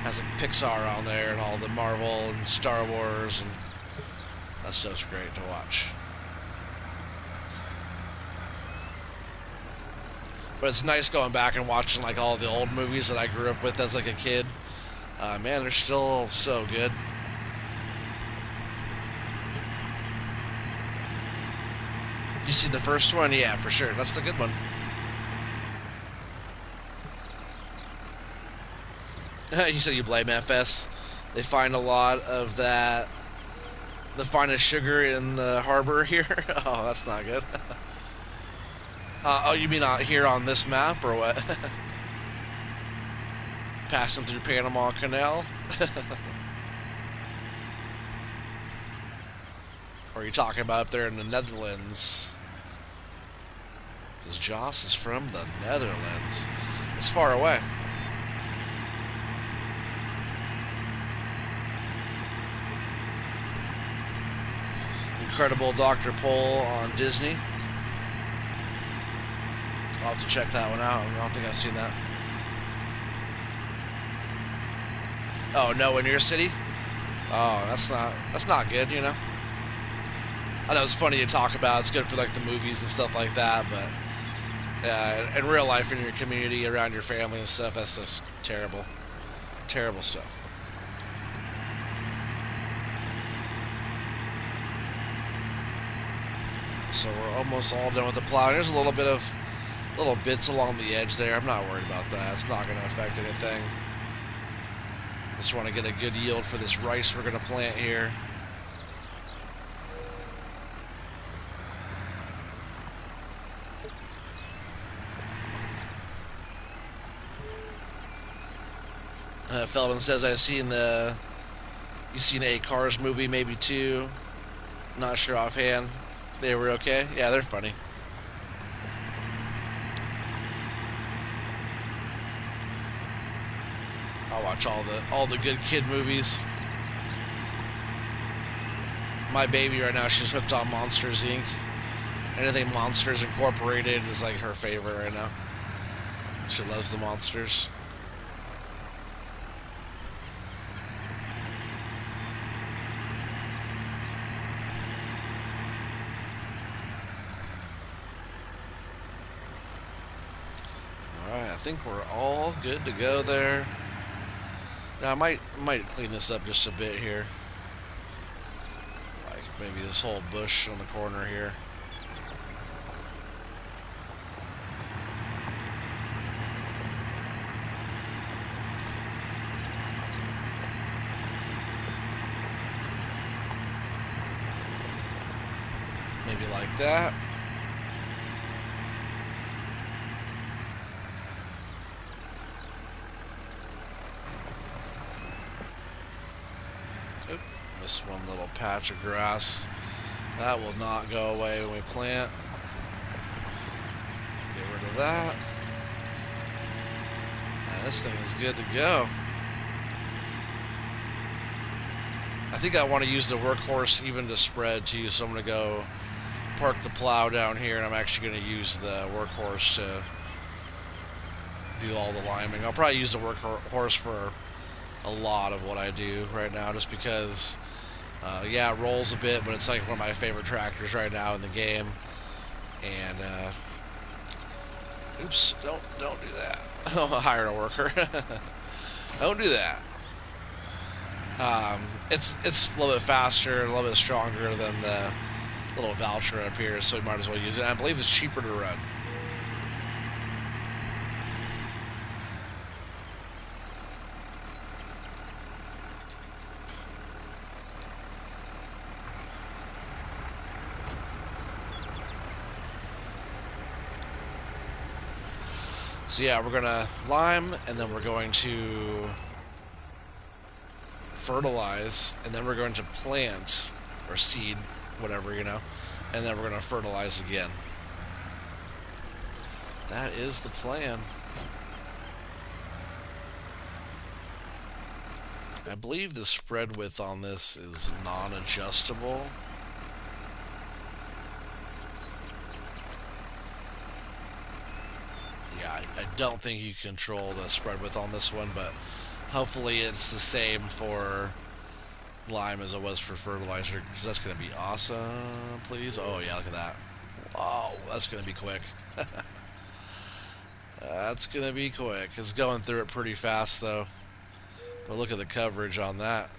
has like Pixar on there, and all the Marvel and Star Wars, and That stuff's great to watch. But it's nice going back and watching like all the old movies that I grew up with as like a kid. Man, they're still so good. You see the first one? Yeah, for sure. That's the good one. You said you blame FS. They find a lot of that. The finest sugar in the harbor here. Oh, that's not good. Oh, you mean out here on this map or what? Passing through Panama Canal? Or are you talking about up there in the Netherlands? Because Joss is from the Netherlands. It's far away. Incredible Dr. Pole on Disney. I'll have to check that one out. I don't think I've seen that. Oh, no, in your city? Oh, that's not good, you know? I know it's funny to talk about. It's good for like the movies and stuff like that, but in real life, in your community, around your family and stuff, that's just terrible. Terrible stuff. So we're almost all done with the plow. There's a little bits along the edge there. I'm not worried about that. It's not going to affect anything. Just want to get a good yield for this rice we're going to plant here. Feldon says, you've seen a Cars movie, maybe two. Not sure offhand. They were okay? Yeah, they're funny. I'll watch all the good kid movies. My baby right now, she's hooked on Monsters Inc. Anything Monsters Incorporated is like her favorite right now. She loves the monsters. Alright, I think we're all good to go there. Now I might clean this up just a bit here. Like maybe this whole bush on the corner here. Maybe like that. Oop, this one little patch of grass. That will not go away when we plant. Get rid of that. And this thing is good to go. I think I want to use the workhorse even to spread too, so I'm going to go park the plow down here, and I'm actually going to use the workhorse to do all the liming. I'll probably use the workhorse for a lot of what I do right now, just because yeah, it rolls a bit, but it's like one of my favorite tractors right now in the game. And oops, don't do that. I'll hire a worker. Don't do that. It's a little bit faster, a little bit stronger than the little voucher up here, so we might as well use it. And I believe it's cheaper to run. So yeah, we're gonna lime, and then we're going to fertilize, and then we're going to plant, or seed, whatever, you know, and then we're going to fertilize again. That is the plan. I believe the spread width on this is non-adjustable. Yeah, I don't think you control the spread width on this one, but hopefully it's the same for lime as it was for fertilizer, because that's going to be awesome. Please. Oh yeah, look at that. Wow, that's going to be quick. That's going to be quick. It's going through it pretty fast though. But look at the coverage on that.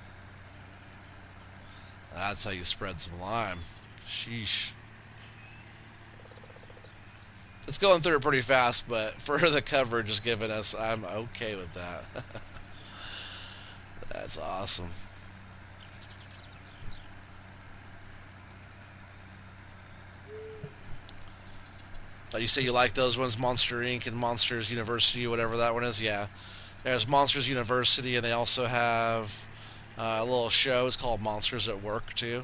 That's how you spread some lime. Sheesh. It's going through it pretty fast, but for the coverage it's giving us, I'm okay with that. That's awesome. You say you like those ones, Monster Inc. and Monsters University, whatever that one is? Yeah. There's Monsters University, and they also have a little show. It's called Monsters at Work, too.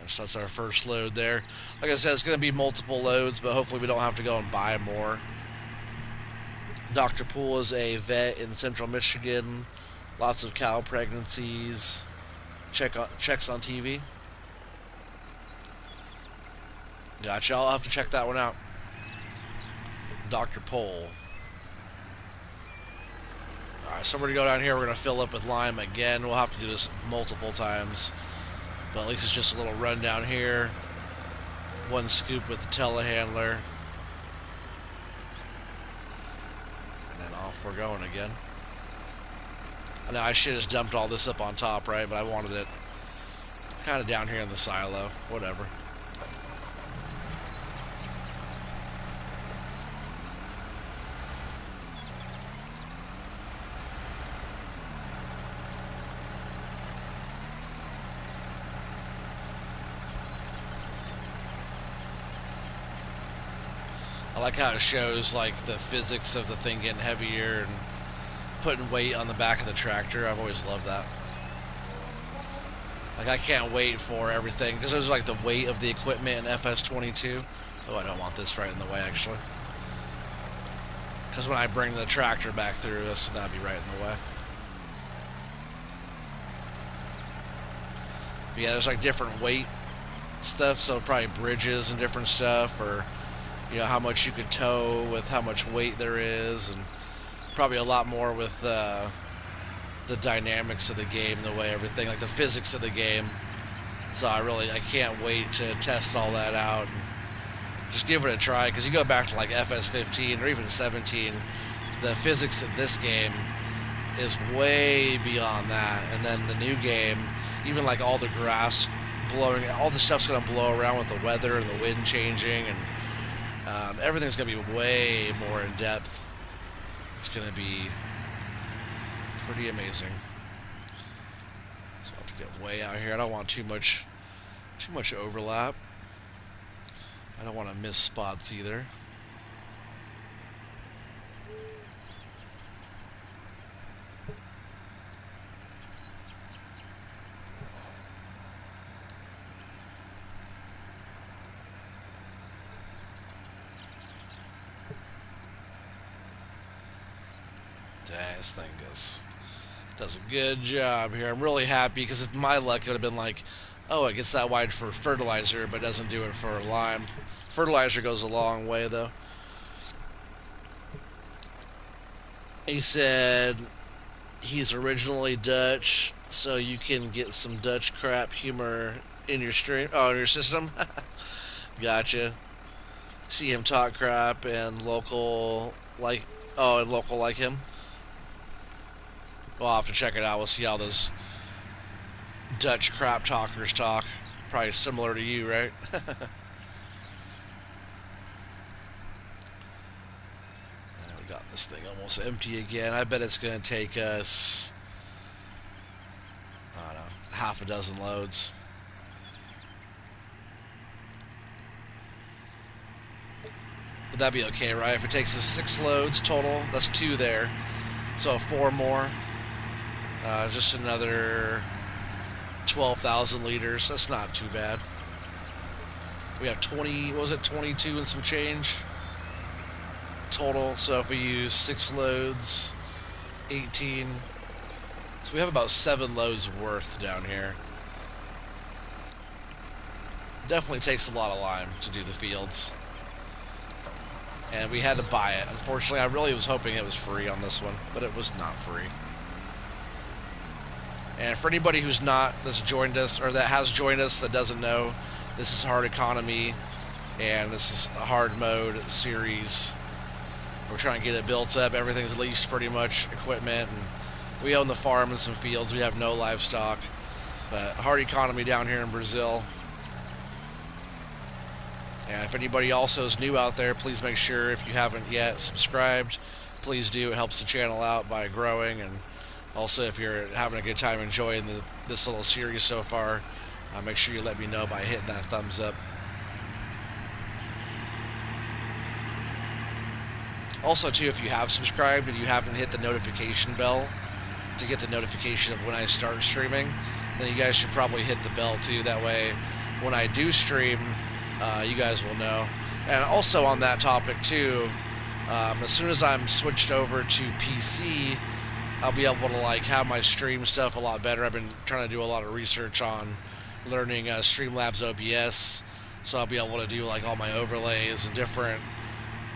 So that's our first load there. Like I said, it's going to be multiple loads, but hopefully we don't have to go and buy more. Dr. Poole is a vet in central Michigan. Lots of cow pregnancies. Checks on TV. Gotcha. I'll have to check that one out. Dr. Poole. Alright, so we're going to go down here. We're going to fill up with lime again. We'll have to do this multiple times. But at least it's just a little rundown here. One scoop with the telehandler. And then off we're going again. I know I should have dumped all this up on top, right? But I wanted it kind of down here in the silo. Whatever. I like how it shows like the physics of the thing getting heavier and putting weight on the back of the tractor. I've always loved that. Like I can't wait for everything because there's like the weight of the equipment in FS22. Oh, I don't want this right in the way actually. Because when I bring the tractor back through this, that'd be right in the way. But yeah, there's like different weight stuff, so probably bridges and different stuff, or you know how much you could tow with how much weight there is, and probably a lot more with the dynamics of the game, the way everything, like the physics of the game. So I can't wait to test all that out and just give it a try, because you go back to like FS15 or even 17, the physics in this game is way beyond that. And then the new game, even like all the grass blowing, all the stuff's going to blow around with the weather and the wind changing, and everything's going to be way more in depth. It's going to be pretty amazing. So I have to get way out here. I don't want too much overlap. I don't want to miss spots either. Dang, this thing does a good job here. I'm really happy because if my luck, it would have been like, oh, it gets that wide for fertilizer, but doesn't do it for lime. Fertilizer goes a long way, though. He said he's originally Dutch, so you can get some Dutch crap humor in your stream, in your system. Gotcha. See him talk crap and local like him. We'll have to check it out. We'll see how those Dutch crap talkers talk. Probably similar to you, right? We got this thing almost empty again. I bet it's going to take us, I don't know, half a dozen loads. Would that be okay, right? If it takes us 6 loads total, that's 2 there. So 4 more. Just another 12,000 liters. That's not too bad. We have 22 and some change total. So if we use 6 loads, 18. So we have about 7 loads worth down here. Definitely takes a lot of lime to do the fields. And we had to buy it. Unfortunately, I really was hoping it was free on this one, but it was not free. And for anybody that's joined us, or that has joined us that doesn't know, this is Hard Economy, and this is a hard mode series. We're trying to get it built up. Everything's leased pretty much, equipment, and we own the farm and some fields. We have no livestock, but hard economy down here in Brazil. And if anybody also is new out there, please make sure, if you haven't yet subscribed, please do. It helps the channel out by growing. And also, if you're having a good time enjoying this little series so far, make sure you let me know by hitting that thumbs up. Also, too, if you have subscribed and you haven't hit the notification bell to get the notification of when I start streaming, then you guys should probably hit the bell, too. That way, when I do stream, you guys will know. And also on that topic, too, as soon as I'm switched over to PC, I'll be able to have my stream stuff a lot better. I've been trying to do a lot of research on learning Streamlabs OBS, so I'll be able to do all my overlays and different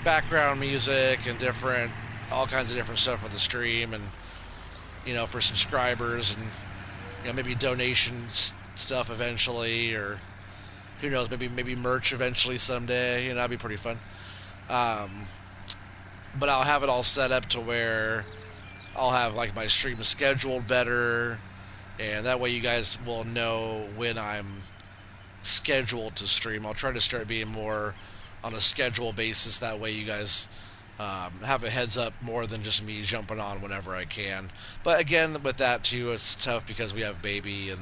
background music and all kinds of different stuff for the stream, and for subscribers, and maybe donations stuff eventually, or who knows, maybe merch eventually someday. That'd be pretty fun. But I'll have it all set up to where I'll have my stream scheduled better, and that way you guys will know when I'm scheduled to stream. I'll try to start being more on a schedule basis. That way you guys have a heads up more than just me jumping on whenever I can. But again, with that too, it's tough because we have baby, and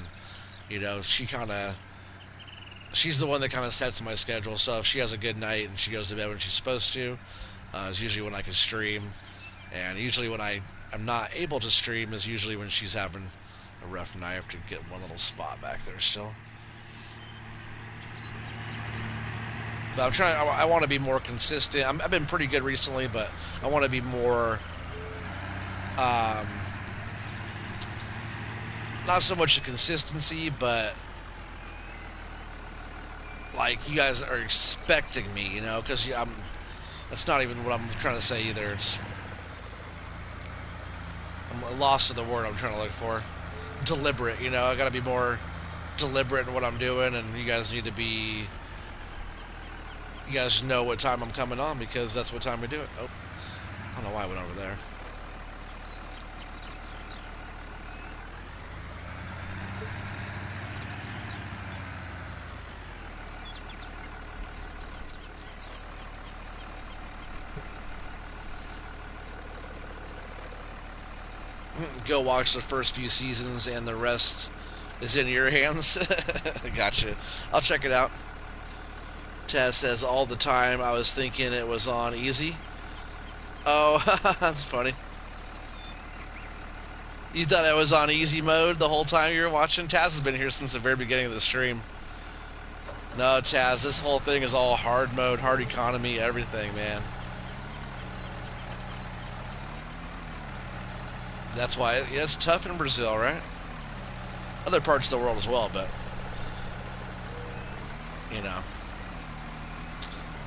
she's the one that kind of sets my schedule. So if she has a good night and she goes to bed when she's supposed to, is usually when I can stream. And usually when I'm not able to stream is usually when she's having a rough night. I have to get one little spot back there still. But I want to be more consistent. I've been pretty good recently, but I want to be more, not so much the consistency, but you guys are expecting me, because that's not even what I'm trying to say either. I'm lost in the word I'm trying to look for. Deliberate, I got to be more deliberate in what I'm doing, and you guys need to be. You guys know what time I'm coming on, because that's what time we do it. Oh, I don't know why I went over there. Go watch the first few seasons, and the rest is in your hands. Gotcha. I'll check it out. Taz says, all the time I was thinking it was on easy. Oh, that's funny. You thought it was on easy mode the whole time you were watching? Taz has been here since the very beginning of the stream. No, Taz, this whole thing is all hard mode, hard economy, everything, man. That's why it's tough in Brazil, right? Other parts of the world as well, but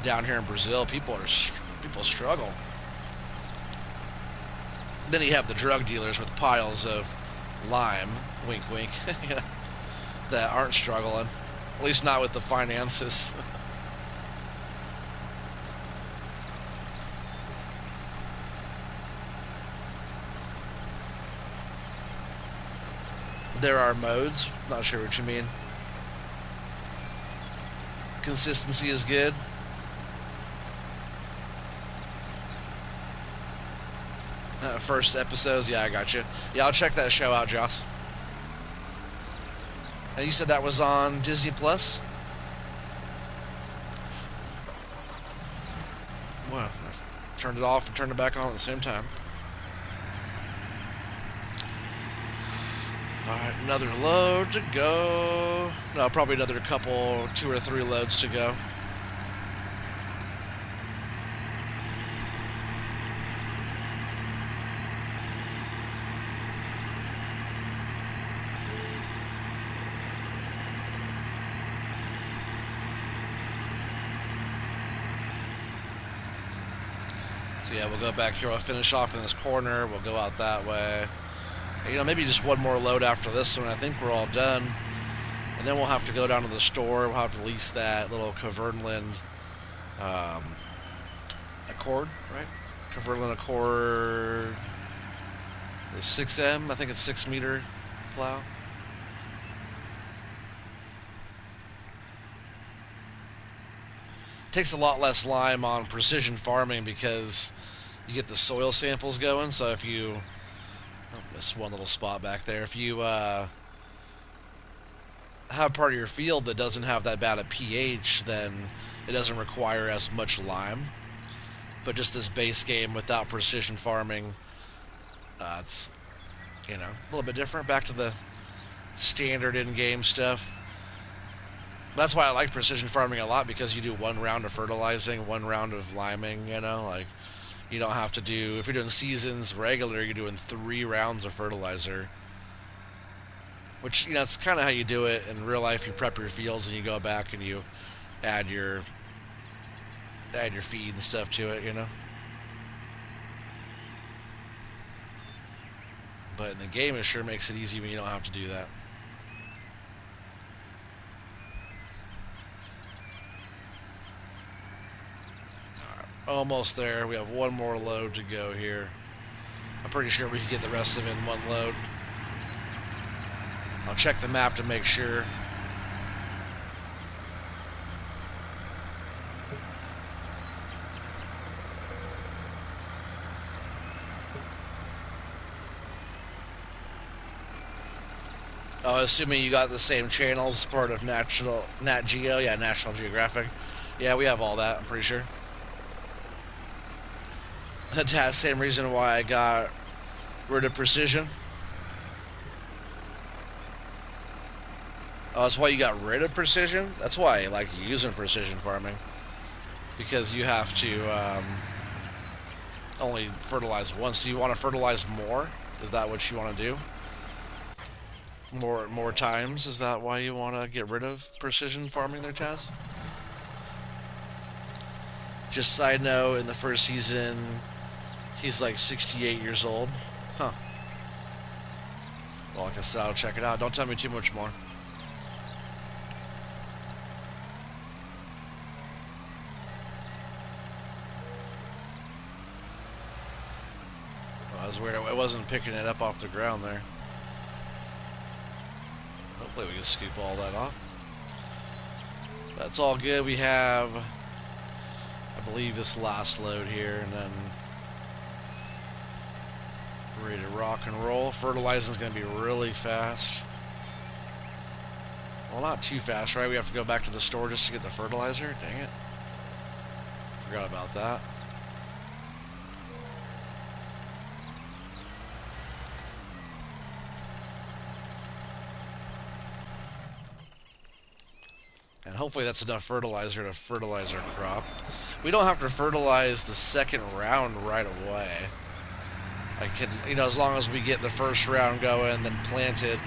down here in Brazil, people struggle. Then you have the drug dealers with piles of lime, wink wink, that aren't struggling, at least not with the finances. There are modes. Not sure what you mean. Consistency is good. First episodes, yeah, I got you. Yeah, I'll check that show out, Joss. And you said that was on Disney Plus? Well, I turned it off and turned it back on at the same time. Alright, another load to go. No, probably another couple, 2 or 3 loads to go. So yeah, we'll go back here. We'll finish off in this corner. We'll go out that way. You know, maybe just one more load after this one. I think we're all done. And then we'll have to go down to the store. We'll have to lease that little Kverneland Accord, right? Kverneland Accord, the 6M. I think it's 6-meter plow. Takes a lot less lime on precision farming because you get the soil samples going. So if you, oh, missed one little spot back there. If you have part of your field that doesn't have that bad a pH, then it doesn't require as much lime. But just this base game without precision farming, it's, you know, a little bit different. Back to the standard in-game stuff. That's why I like precision farming a lot, because you do one round of fertilizing, one round of liming, you know, like you don't have to do, if you're doing seasons regular, you're doing 3 rounds of fertilizer. Which, you know, it's kind of how you do it in real life. You prep your fields and you go back and you add your feed and stuff to it, you know. But in the game, it sure makes it easy when you don't have to do that. Almost there. We have one more load to go here. I'm pretty sure we can get the rest of it in one load. I'll check the map to make sure. Oh, assuming you got the same channels, part of Nat Geo, yeah, National Geographic. Yeah, we have all that, I'm pretty sure. That's the same reason why I got rid of precision. Oh, that's why you got rid of precision? That's why I like using precision farming. Because you have to only fertilize once. Do you want to fertilize more? Is that what you want to do? More times? Is that why you want to get rid of precision farming there, Taz? Just side note, in the first season, he's like 68 years old. Huh. Well, like I said, I'll check it out. Don't tell me too much more. Well, that was weird. I wasn't picking it up off the ground there. Hopefully we can scoop all that off. That's all good. We have, I believe, this last load here, and then ready to rock and roll. Fertilizing is going to be really fast. Well, not too fast, right? We have to go back to the store just to get the fertilizer. Dang it. Forgot about that. And hopefully that's enough fertilizer to fertilize our crop. We don't have to fertilize the second round right away. I can, you know, as long as we get the first round going, then plant it,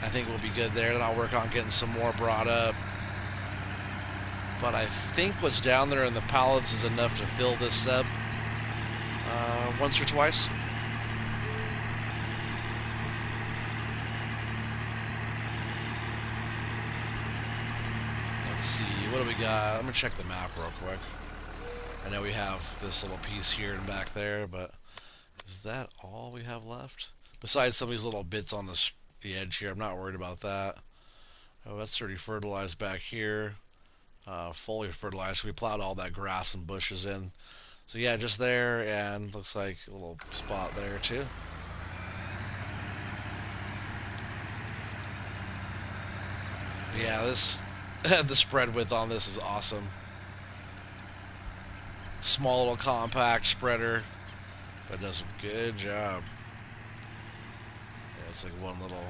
I think we'll be good there. Then I'll work on getting some more brought up. But I think what's down there in the pallets is enough to fill this up once or twice. Let's see, what do we got? I'm gonna check the map real quick. I know we have this little piece here and back there, but is that all we have left? Besides some of these little bits on the edge here, I'm not worried about that. Oh, that's already fertilized back here. Fully fertilized. We plowed all that grass and bushes in. So yeah, just there, and looks like a little spot there too. But yeah, this the spread width on this is awesome. Small little compact spreader, but does a good job. Yeah, it's like one little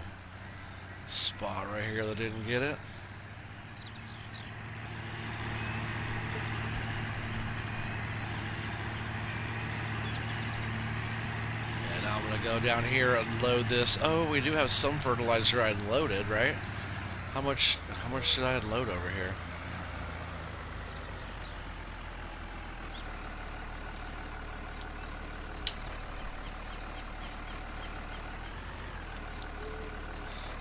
spot right here that didn't get it. And now I'm gonna go down here and load this. Oh, we do have some fertilizer I unloaded, right? How much did I unload over here?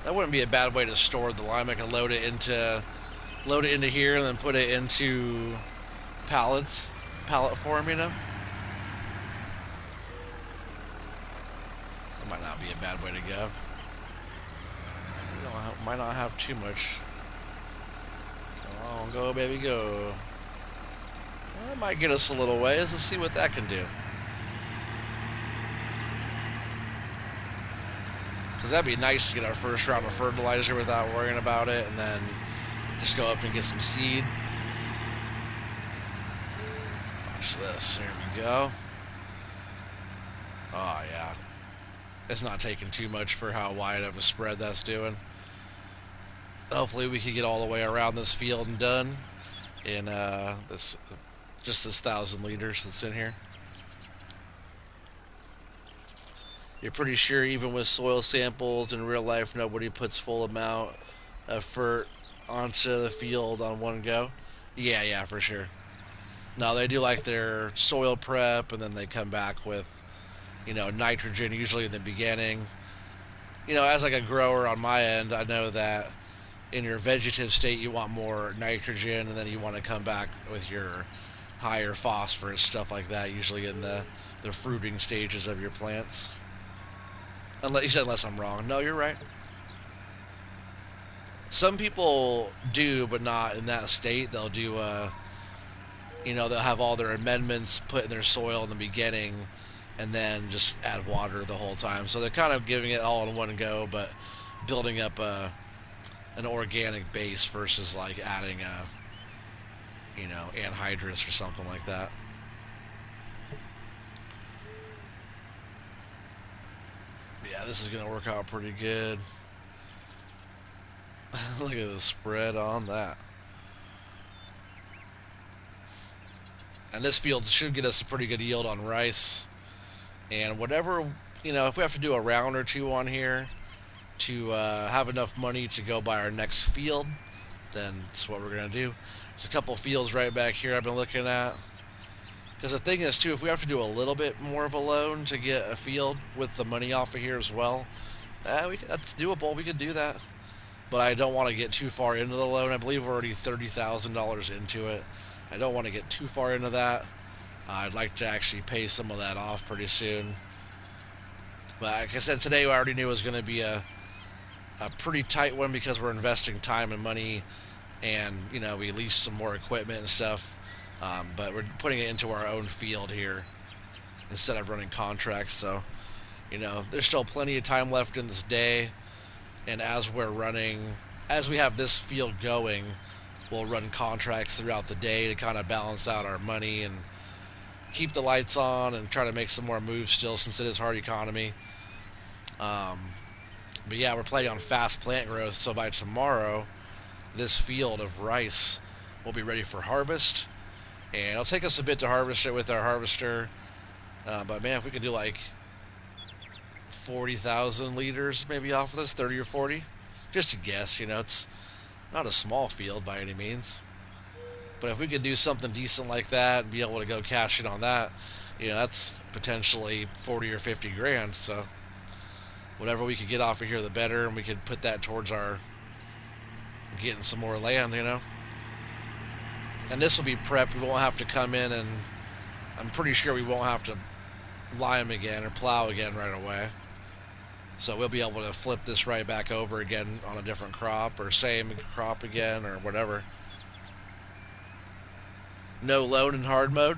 That wouldn't be a bad way to store the lime. I can load it into here and then put it into pallet form. That might not be a bad way to go. Might not have too much. Come on, go baby, go. That might get us a little ways. Let's see what that can do. Because that'd be nice to get our first round of fertilizer without worrying about it, and then just go up and get some seed. Watch this. There we go. Oh, yeah. It's not taking too much for how wide of a spread that's doing. Hopefully we can get all the way around this field and done in this 1,000 liters that's in here. You're pretty sure even with soil samples in real life, nobody puts full amount of fert onto the field on one go? Yeah, for sure. No, they do like their soil prep, and then they come back with, nitrogen usually in the beginning. As like a grower on my end, I know that in your vegetative state you want more nitrogen, and then you want to come back with your higher phosphorus, stuff like that, usually in the fruiting stages of your plants. Unless I'm wrong. No, you're right. Some people do, but not in that state. They'll do, they'll have all their amendments put in their soil in the beginning, and then just add water the whole time. So they're kind of giving it all in one go, but building up an organic base versus like adding anhydrous or something like that. Yeah, this is going to work out pretty good. Look at the spread on that. And this field should get us a pretty good yield on rice. And whatever, if we have to do a round or two on here to have enough money to go buy our next field, then that's what we're going to do. There's a couple fields right back here I've been looking at. Because the thing is, too, if we have to do a little bit more of a loan to get a field with the money off of here as well, that's doable. We could do that. But I don't want to get too far into the loan. I believe we're already $30,000 into it. I don't want to get too far into that. I'd like to actually pay some of that off pretty soon. But like I said, today I already knew it was going to be a pretty tight one because we're investing time and money, and we leased some more equipment and stuff. But we're putting it into our own field here instead of running contracts. So, there's still plenty of time left in this day. And as we have this field going, we'll run contracts throughout the day to kind of balance out our money and keep the lights on and try to make some more moves still, since it is hard economy. But yeah, we're planning on fast plant growth. So by tomorrow, this field of rice will be ready for harvest. And it'll take us a bit to harvest it with our harvester. But man, if we could do like 40,000 liters maybe off of this, 30 or 40, just to guess, it's not a small field by any means. But if we could do something decent like that and be able to go cash in on that, that's potentially 40 or 50 grand. So whatever we could get off of here, the better, and we could put that towards our getting some more land, And this will be prepped. We won't have to come in, and I'm pretty sure we won't have to lime again or plow again right away. So we'll be able to flip this right back over again on a different crop, or same crop again, or whatever. No loan in hard mode.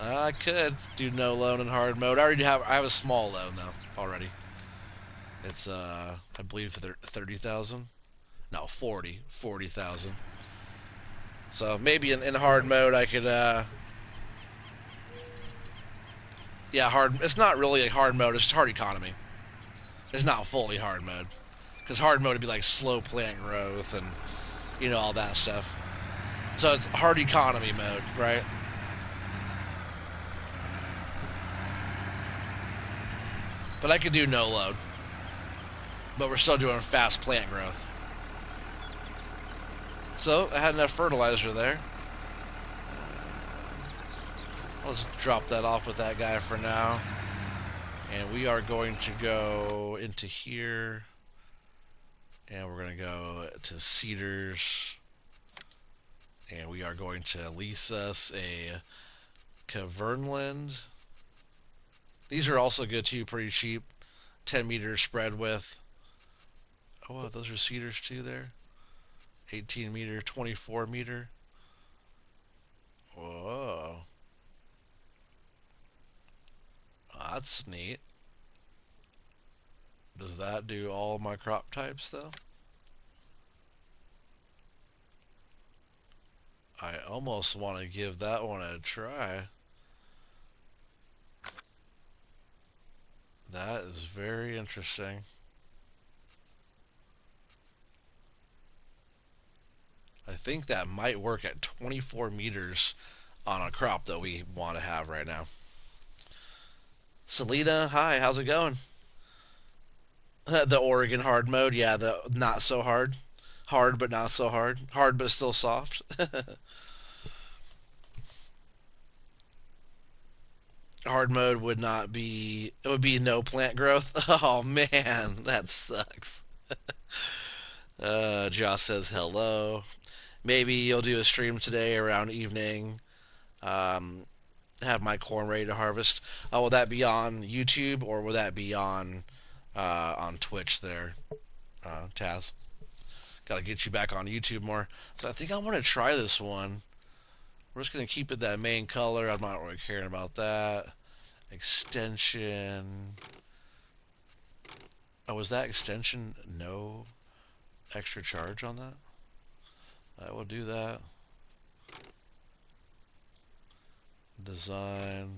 I could do no loan in hard mode. I have a small loan though already. It's I believe 30,000. No, 40,000. So maybe in hard mode I could yeah, hard. It's not really a hard mode. It's hard economy. It's not fully hard mode, because hard mode would be like slow plant growth and all that stuff. So it's hard economy mode, right? But I could do no load. But we're still doing fast plant growth. So I had enough fertilizer there. Let's drop that off with that guy for now. And we are going to go into here, and we're going to go to Cedars, and we are going to lease us a Cavernland. These are also good too, pretty cheap. 10 meter spread width. Oh, wow, those are cedars too there. 18 meter, 24 meter. Whoa. That's neat. Does that do all my crop types though? I almost want to give that one a try. That is very interesting. I think that might work at 24 meters on a crop that we want to have right now. Selena, hi, how's it going? The Oregon hard mode, yeah, the not so hard. Hard but not so hard. Hard but still soft. Hard mode would not be, it would be no plant growth. Oh man, that sucks. Josh says hello. Maybe you'll do a stream today around evening. Um, have my corn ready to harvest. Will that be on YouTube or will that be on Twitch there, Taz? Got to get you back on YouTube more. So I think I want to try this one. We're just gonna keep it that main color. I'm not really caring about that. Extension. Oh, was that extension no extra charge on that? I will do that. Design.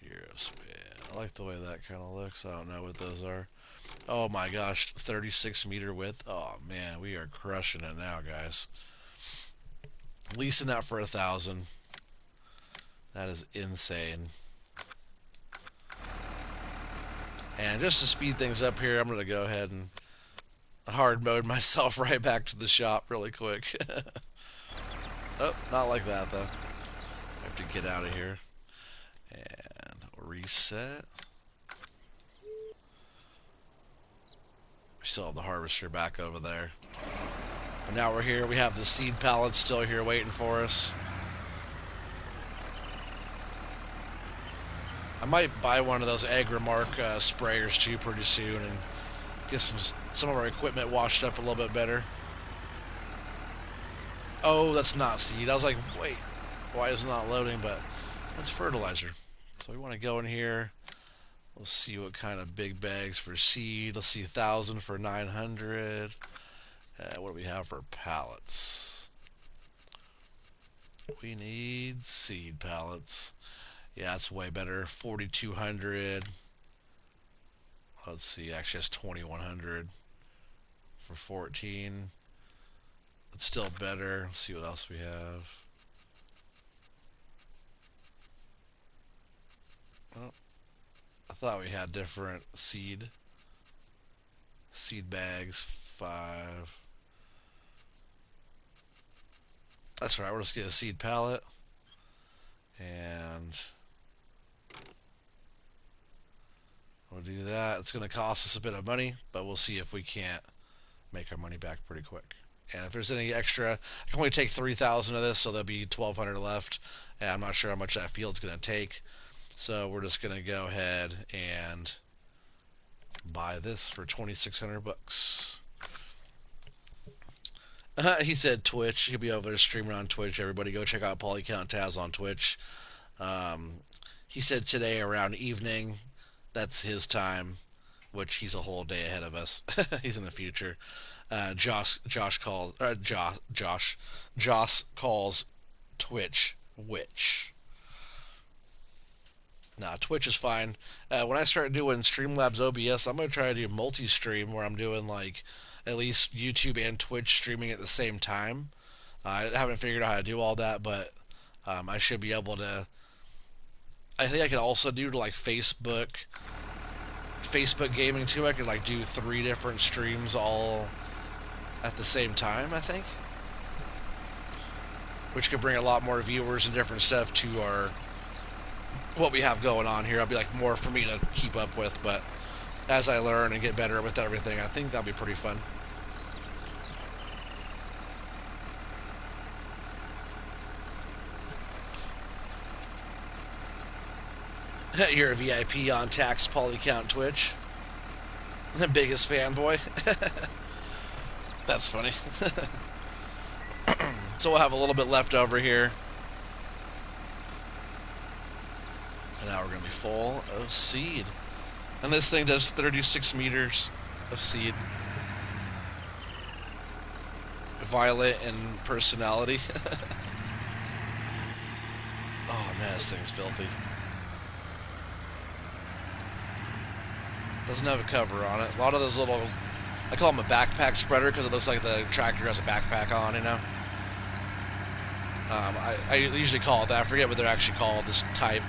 Eurospan. I like the way that kind of looks. I don't know what those are. Oh my gosh, 36 meter width. Oh man, we are crushing it now, guys. Leasing that for 1,000. That is insane. And just to speed things up here, I'm going to go ahead and hard mode myself right back to the shop really quick. Oh, not like that though. I have to get out of here. And reset. We still have the harvester back over there. But now we're here. We have the seed pallets still here waiting for us. I might buy one of those Agromark sprayers too pretty soon and get some of our equipment washed up a little bit better. Oh, that's not seed. I was like, wait, why is it not loading? But that's fertilizer. So we want to go in here. Let's see what kind of big bags for seed. Let's see, 1,000 for 900. What do we have for pallets? We need seed pallets. Yeah, that's way better. 4,200. Let's see, actually that's 2,100 for 14. It's still better. Let's see what else we have. Oh, I thought we had different seed bags. 5. That's right. We'll just get a seed pallet and we'll do that. It's going to cost us a bit of money, but we'll see if we can't make our money back pretty quick. And if there's any extra, I can only take 3,000 of this, so there'll be 1,200 left. And I'm not sure how much that field's going to take. So we're just going to go ahead and buy this for 2,600 bucks. He said Twitch. He'll be over there streaming on Twitch. Everybody go check out Polycount Taz on Twitch. He said today around evening. That's his time, which he's a whole day ahead of us. He's in the future. Josh calls Twitch witch. Nah, Twitch is fine. When I start doing Streamlabs OBS, I'm gonna try to do multi-stream where I'm doing like at least YouTube and Twitch streaming at the same time. I haven't figured out how to do all that, but I should be able to. I think I could also do like Facebook gaming too. I could like do 3 different streams all at the same time, I think, which could bring a lot more viewers and different stuff what we have going on here. I'll be like more for me to keep up with, but as I learn and get better with everything, I think that'll be pretty fun. You're a VIP on Tax Polycount Twitch. The biggest fanboy. That's funny. So we'll have a little bit left over here. And now we're going to be full of seed. And this thing does 36 meters of seed. Violet in personality. Oh man, this thing's filthy. Doesn't have a cover on it. A lot of those little, I call them a backpack spreader because it looks like the tractor has a backpack on, you know. I usually call it that. I forget what they're actually called, this type.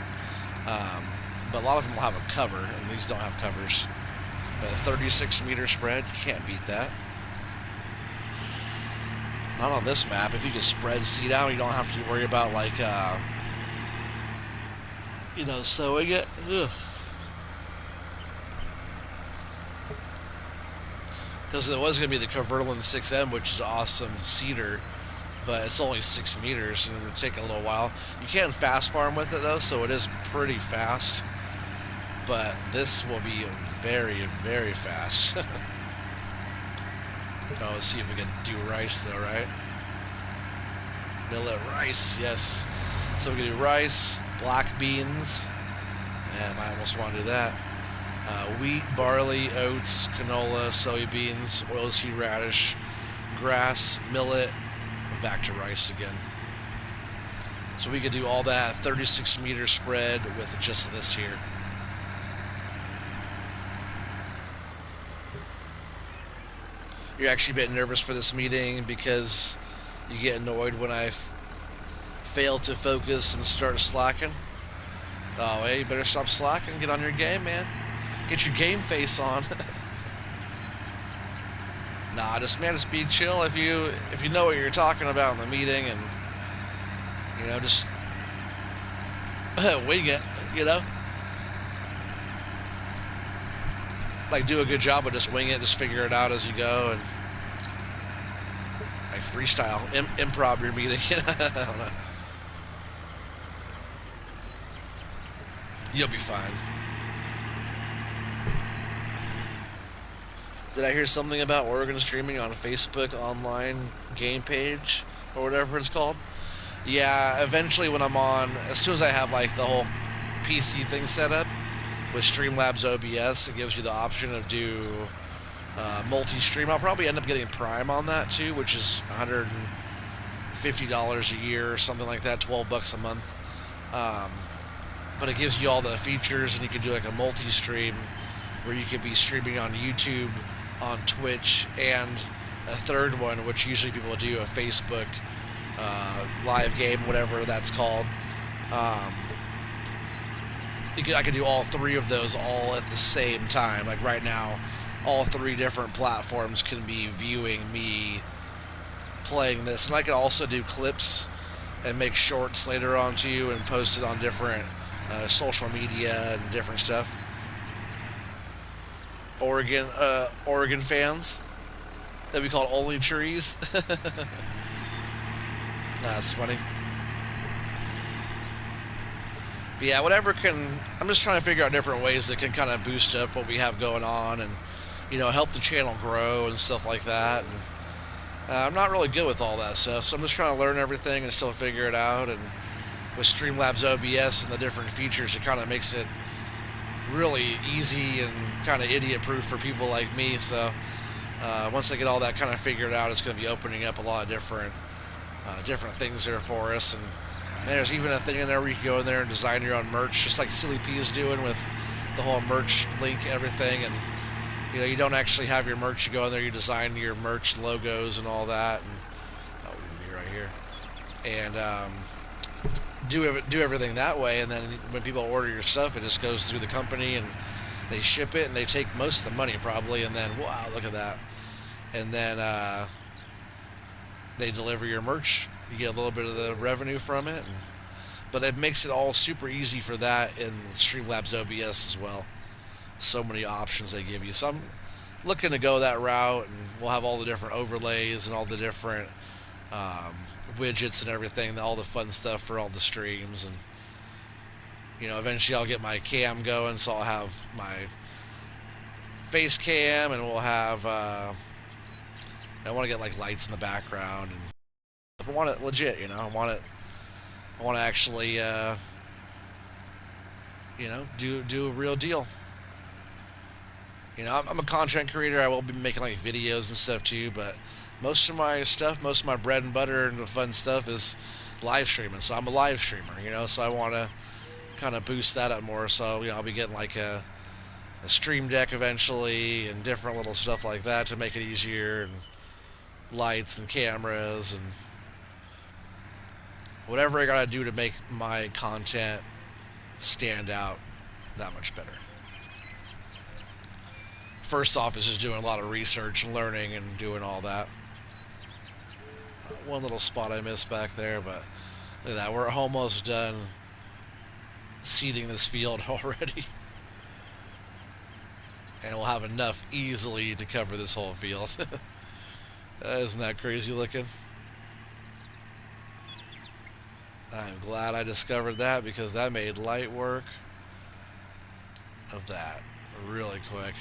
But a lot of them will have a cover, and these don't have covers. But a 36 meter spread, you can't beat that. Not on this map. If you can spread seed out, you don't have to worry about like, you know, sowing it. Ugh. Because it was going to be the Coverland 6M, which is awesome cedar, but it's only 6 meters and it would take a little while. You can fast farm with it though, so it is pretty fast. But this will be very, very fast. Oh, let's see if we can do rice though, right? Millet rice, yes. So we can do rice, black beans, and I almost want to do that. Wheat, barley, oats, canola, soybeans, oilseed radish, grass, millet, and back to rice again. So we could do all that 36 meter spread with just this here. You're actually a bit nervous for this meeting because you get annoyed when I fail to focus and start slacking. Oh, hey, you better stop slacking. Get on your game, man. Get your game face on. Nah, just be chill if you know what you're talking about in the meeting, and you know, just wing it, you know. Like, do a good job of just wing it, just figure it out as you go, and like freestyle, improv your meeting. I don't know. You'll be fine. Did I hear something about Oregon streaming on a Facebook online game page or whatever it's called? Yeah, eventually when I'm on, as soon as I have like the whole PC thing set up with Streamlabs OBS, it gives you the option to do multi-stream. I'll probably end up getting Prime on that too, which is $150 a year or something like that, $12 a month. But it gives you all the features, and you can do like a multi-stream where you could be streaming on YouTube, on Twitch, and a third one, which usually people do, a Facebook live game, whatever that's called. I could do all three of those all at the same time. Like right now, all three different platforms can be viewing me playing this, and I can also do clips and make shorts later on too, and post it on different social media and different stuff. Oregon fans that we call only trees. That's funny. But yeah, whatever can. I'm just trying to figure out different ways that can kind of boost up what we have going on, and you know, help the channel grow and stuff like that. And I'm not really good with all that stuff, so I'm just trying to learn everything and still figure it out. And with Streamlabs OBS and the different features, it kind of makes it really easy and kind of idiot-proof for people like me. So once I get all that kind of figured out, it's going to be opening up a lot of different things there for us. And man, there's even a thing in there where you can go in there and design your own merch, just like Silly P is doing with the whole merch link, everything. And you know, you don't actually have your merch. You go in there, you design your merch logos and all that. And oh, we're gonna be right here. And do everything that way, and then when people order your stuff, it just goes through the company and they ship it, and they take most of the money probably, and then wow, look at that, and then they deliver your merch. You get a little bit of the revenue from it, and But it makes it all super easy for that in Streamlabs OBS as well. So many options they give you. So I'm looking to go that route, and we'll have all the different overlays and all the different um, widgets and everything, all the fun stuff for all the streams. And eventually I'll get my cam going, so I'll have my face cam, and we'll have. I want to get like lights in the background, and if I want it legit, I want it. I want to actually, do a real deal. I'm a content creator. I will be making like videos and stuff too, but most of my stuff, most of my bread and butter and the fun stuff is live streaming. So I'm a live streamer, so I want to kind of boost that up more. So I'll be getting like a stream deck eventually and different little stuff like that to make it easier, and lights and cameras and whatever I gotta do to make my content stand out that much better. First off is just doing a lot of research and learning and doing all that. One little spot I missed back there, but look at that. We're almost done seeding this field already. And we'll have enough easily to cover this whole field. Isn't that crazy looking? I'm glad I discovered that, because that made light work of that really quick.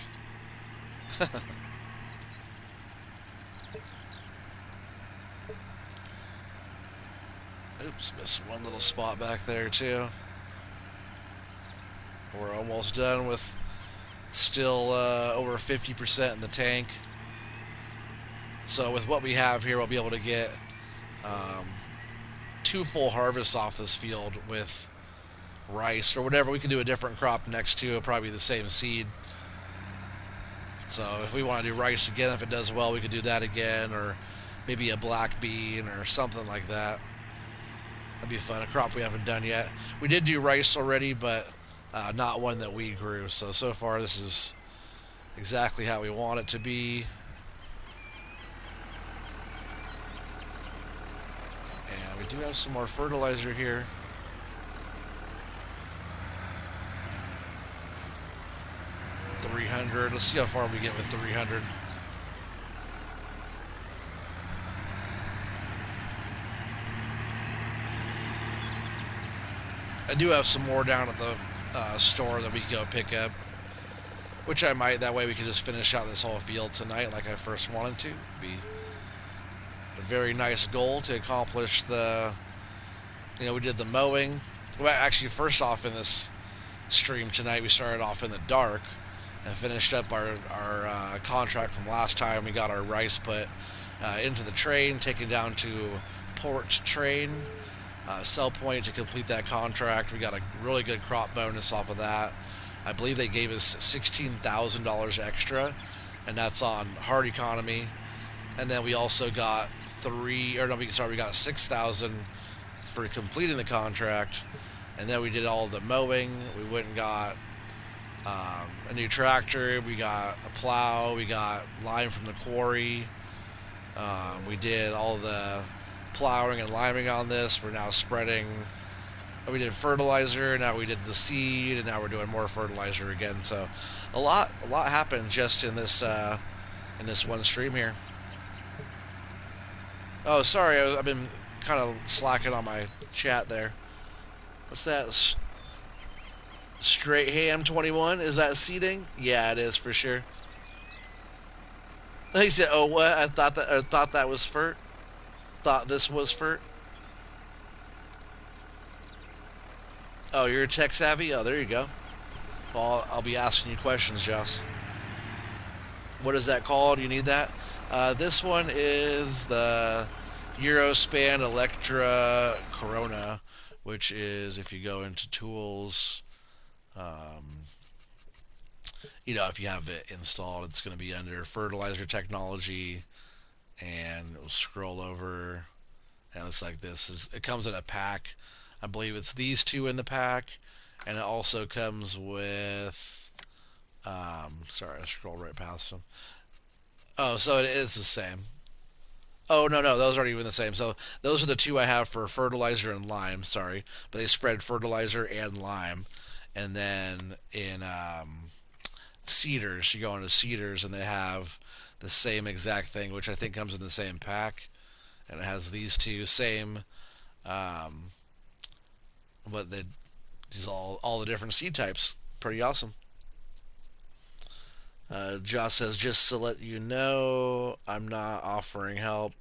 Oops, missed one little spot back there too. We're almost done with still over 50% in the tank. So with what we have here, we'll be able to get 2 full harvests off this field with rice or whatever. We can do a different crop next to it, probably the same seed. So if we want to do rice again, if it does well, we could do that again, or maybe a black bean or something like that. That'd be fun. A crop we haven't done yet. We did do rice already, but not one that we grew. So far this is exactly how we want it to be. And we do have some more fertilizer here. $300. Let's see how far we get with 300. I do have some more down at the store that we can go pick up, which I might. That way we can just finish out this whole field tonight like I first wanted to. Be a very nice goal to accomplish the, we did the mowing. Well, actually, first off in this stream tonight, we started off in the dark and finished up our contract from last time. We got our rice put into the train, taken down to port train, sell point to complete that contract. We got a really good crop bonus off of that. I believe they gave us $16,000 extra, and that's on hard economy. And then we also got we got 6,000 for completing the contract. And then we did all the mowing. We went and got a new tractor. We got a plow. We got lime from the quarry. We did all the plowing and liming on this. We're now spreading. We did fertilizer. Now we did the seed, and now we're doing more fertilizer again. So a lot happened just in this one stream here. Oh, sorry, I've been kind of slacking on my chat there. What's that? Straight ham 21? Is that seeding? Yeah, it is for sure. He said, "Oh, what? I thought that was FERT. Thought this was FERT." Oh, you're tech savvy? Oh, there you go. Well, I'll be asking you questions, Joss. What is that called? You need that? This one is the Eurospan Electra Corona, which is, if you go into tools, if you have it installed, it's going to be under fertilizer technology, and it'll scroll over, and it looks like this. It comes in a pack. I believe it's these two in the pack, and it also comes with, sorry, I scrolled right past them. Oh, so it is the same. Oh no, no, those aren't even the same. So those are the two I have for fertilizer and lime. Sorry, but they spread fertilizer and lime, and then in cedars, you go into cedars and they have the same exact thing, which I think comes in the same pack, and it has these two same, um, but they these all the different seed types. Pretty awesome. Josh says, just to let you know, I'm not offering help.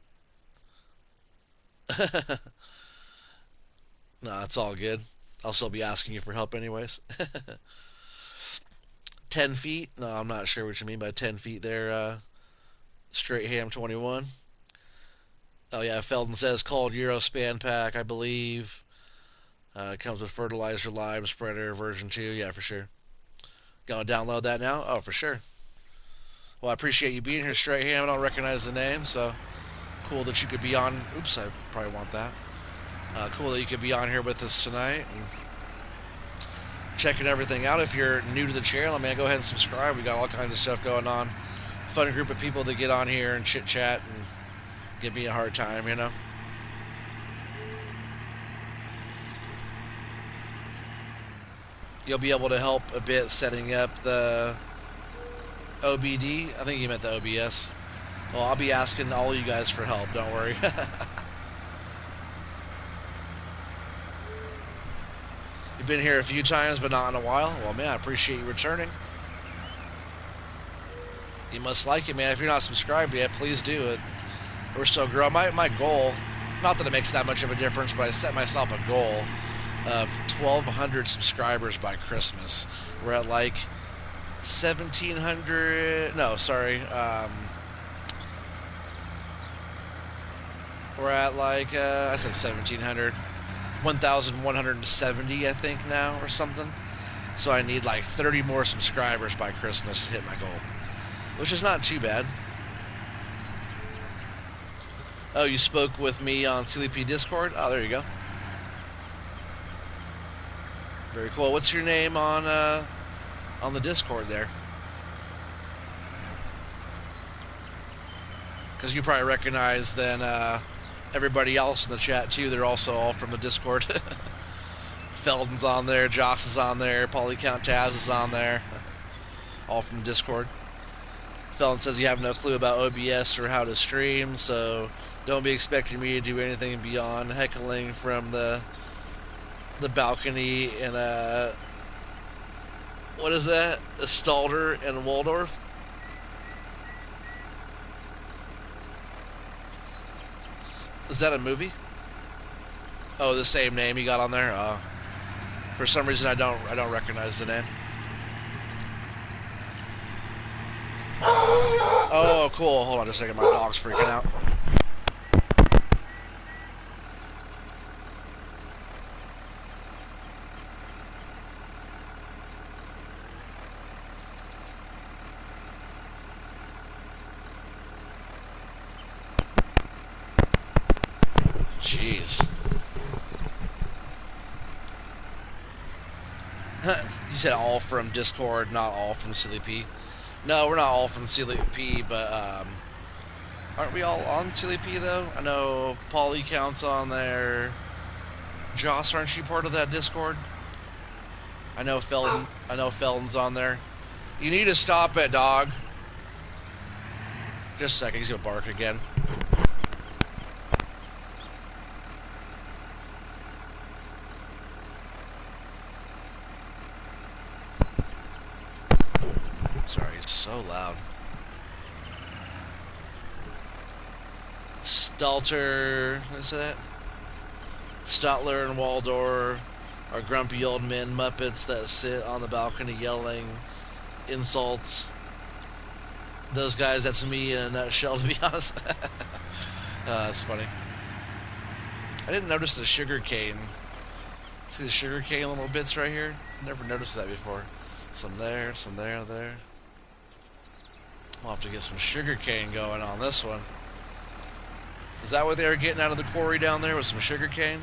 No, it's all good. I'll still be asking you for help anyways. 10 feet? No, I'm not sure what you mean by 10 feet there, straight ham 21. Oh, yeah, Felden says called Eurospan pack, I believe. It comes with fertilizer, lime, spreader, version 2. Yeah, for sure. Gonna download that now? Oh, for sure. Well, I appreciate you being here, Straight Ham. I don't recognize the name, so cool that you could be on. Oops, I probably want that. Cool that you could be on here with us tonight and checking everything out. If you're new to the channel, man, go ahead and subscribe. We got all kinds of stuff going on. Fun group of people that get on here and chit chat and give me a hard time, you know. You'll be able to help a bit setting up the OBD. I think you meant the OBS. Well, I'll be asking all you guys for help. Don't worry. You've been here a few times, but not in a while. Well, man, I appreciate you returning. You must like it, man. If you're not subscribed yet, please do it. We're still growing. My goal, not that it makes that much of a difference, but I set myself a goal of 1,200 subscribers by Christmas. We're at like 1,700. No, sorry. We're at like I said 1,700, 1,170, I think now or something. So I need like 30 more subscribers by Christmas to hit my goal, which is not too bad. Oh, you spoke with me on CLP Discord? Oh, there you go. Very cool. What's your name on the Discord there? Because you probably recognize then everybody else in the chat too. They're also all from the Discord. Felden's on there, Joss is on there, Polycount Taz is on there. All from Discord. Felden says you have no clue about OBS or how to stream, so don't be expecting me to do anything beyond heckling from the balcony in what is that? Stalder and Waldorf? Is that a movie? Oh, the same name you got on there? For some reason I don't recognize the name. Oh, cool. Hold on just a second. My dog's freaking out. Jeez. You said all from Discord, not all from CLP. No, we're not all from CLP, but aren't we all on CLP though? I know Paulie counts on there. Joss, aren't you part of that Discord? I know Felton's on there. You need to stop it, dog. Just a second, he's gonna bark again. Sorry, it's so loud. Stalter, what is that? Stotler and Waldorf are grumpy old men Muppets that sit on the balcony yelling insults. Those guys, that's me in a nutshell, to be honest. That's funny. I didn't notice the sugar cane. See the sugar cane little bits right here? Never noticed that before. Some there, there. We'll have to get some sugar cane going on this one. Is that what they were getting out of the quarry down there, with some sugar cane?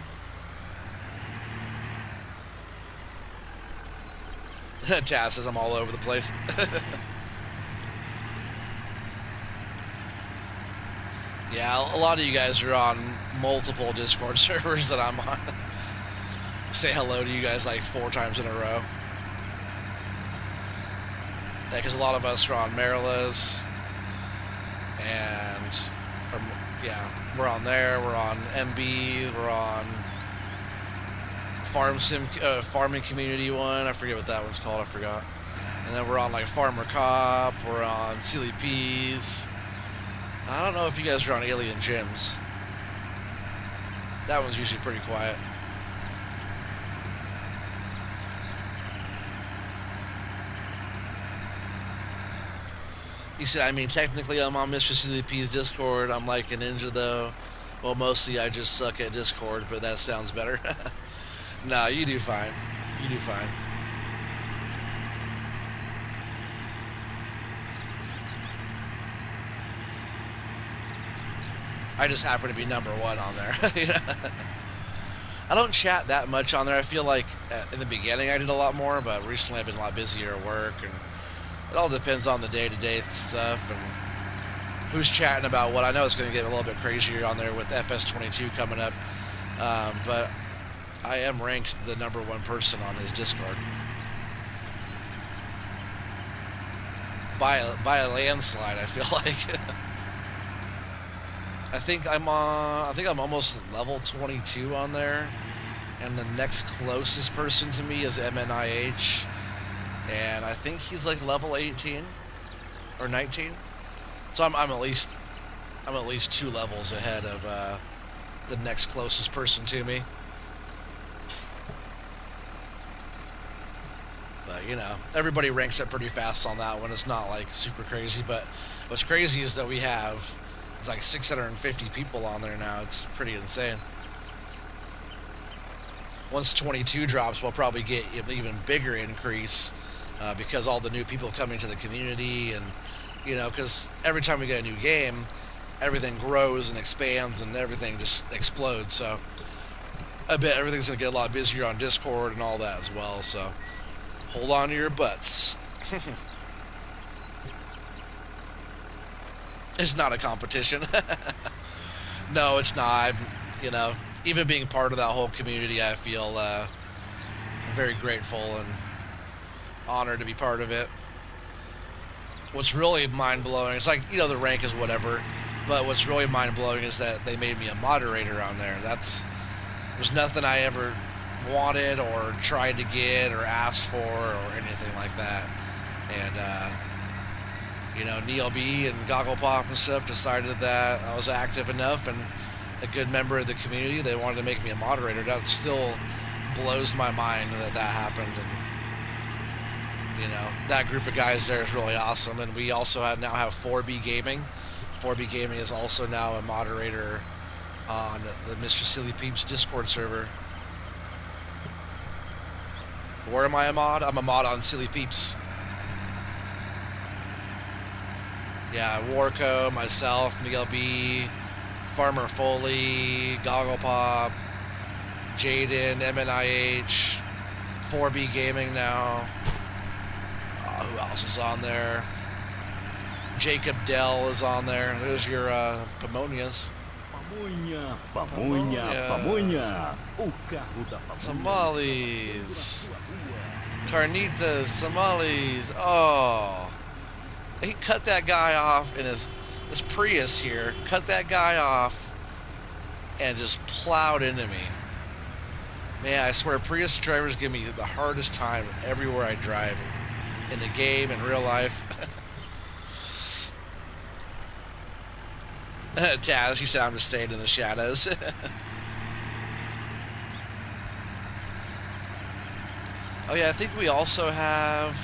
Taz says I'm all over the place. Yeah, a lot of you guys are on multiple Discord servers that I'm on. Say hello to you guys like 4 times in a row. Yeah, because a lot of us are on Marilla's, and yeah, we're on there. We're on MB. We're on Farming Community one. I forget what that one's called. I forgot. And then we're on like Farmer Cop. We're on Silly Peas. I don't know if you guys are on Alien Gyms. That one's usually pretty quiet. You see, I mean, technically I'm on Mr. CDP's Discord. I'm like a ninja, though. Well, mostly I just suck at Discord, but that sounds better. Nah, you do fine. You do fine. I just happen to be #1 on there. You know? I don't chat that much on there. I feel like in the beginning I did a lot more, but recently I've been a lot busier at work, and it all depends on the day-to-day stuff and who's chatting about what. I know it's going to get a little bit crazier on there with FS19 coming up, but I am ranked the #1 person on his Discord by a landslide. I feel like. I think I'm almost level 22 on there, and the next closest person to me is MNIH, and I think he's like level 18 or 19. So I'm at least 2 levels ahead of the next closest person to me. But you know, everybody ranks up pretty fast on that one. It's not like super crazy, but what's crazy is that we have it's like 650 people on there now. It's pretty insane. Once 22 drops, we'll probably get an even bigger increase because all the new people coming to the community, and you know, because every time we get a new game, everything grows and expands and everything just explodes. So I bet everything's gonna get a lot busier on Discord and all that as well. So hold on to your butts. It's not a competition. No, it's not. You know, even being part of that whole community, I feel very grateful and honored to be part of it. What's really mind-blowing, it's like, you know, the rank is whatever, but what's really mind-blowing is that they made me a moderator on there. There's nothing I ever wanted or tried to get or asked for or anything like that. And, you know, Neil B and Goggle Pop and stuff decided that I was active enough and a good member of the community. They wanted to make me a moderator. That still blows my mind that happened. And, you know, that group of guys there is really awesome. And we also now have 4B Gaming. 4B Gaming is also now a moderator on the Mr. Silly Peeps Discord server. Where am I a mod? I'm a mod on Silly Peeps. Yeah, Warco, myself, Miguel B, Farmer Foley, Goggle Pop, Jaden, MNIH, 4B Gaming now. Who else is on there? Jacob Dell is on there. There's your Pammonias. Pamonha. Tamales. Carnitas, tamales. Oh. He cut that guy off in his Prius here. Cut that guy off and just plowed into me. Man, I swear Prius drivers give me the hardest time everywhere I drive. In the game, in real life. Taz, you said I'm just staying in the shadows. Oh yeah, I think we also have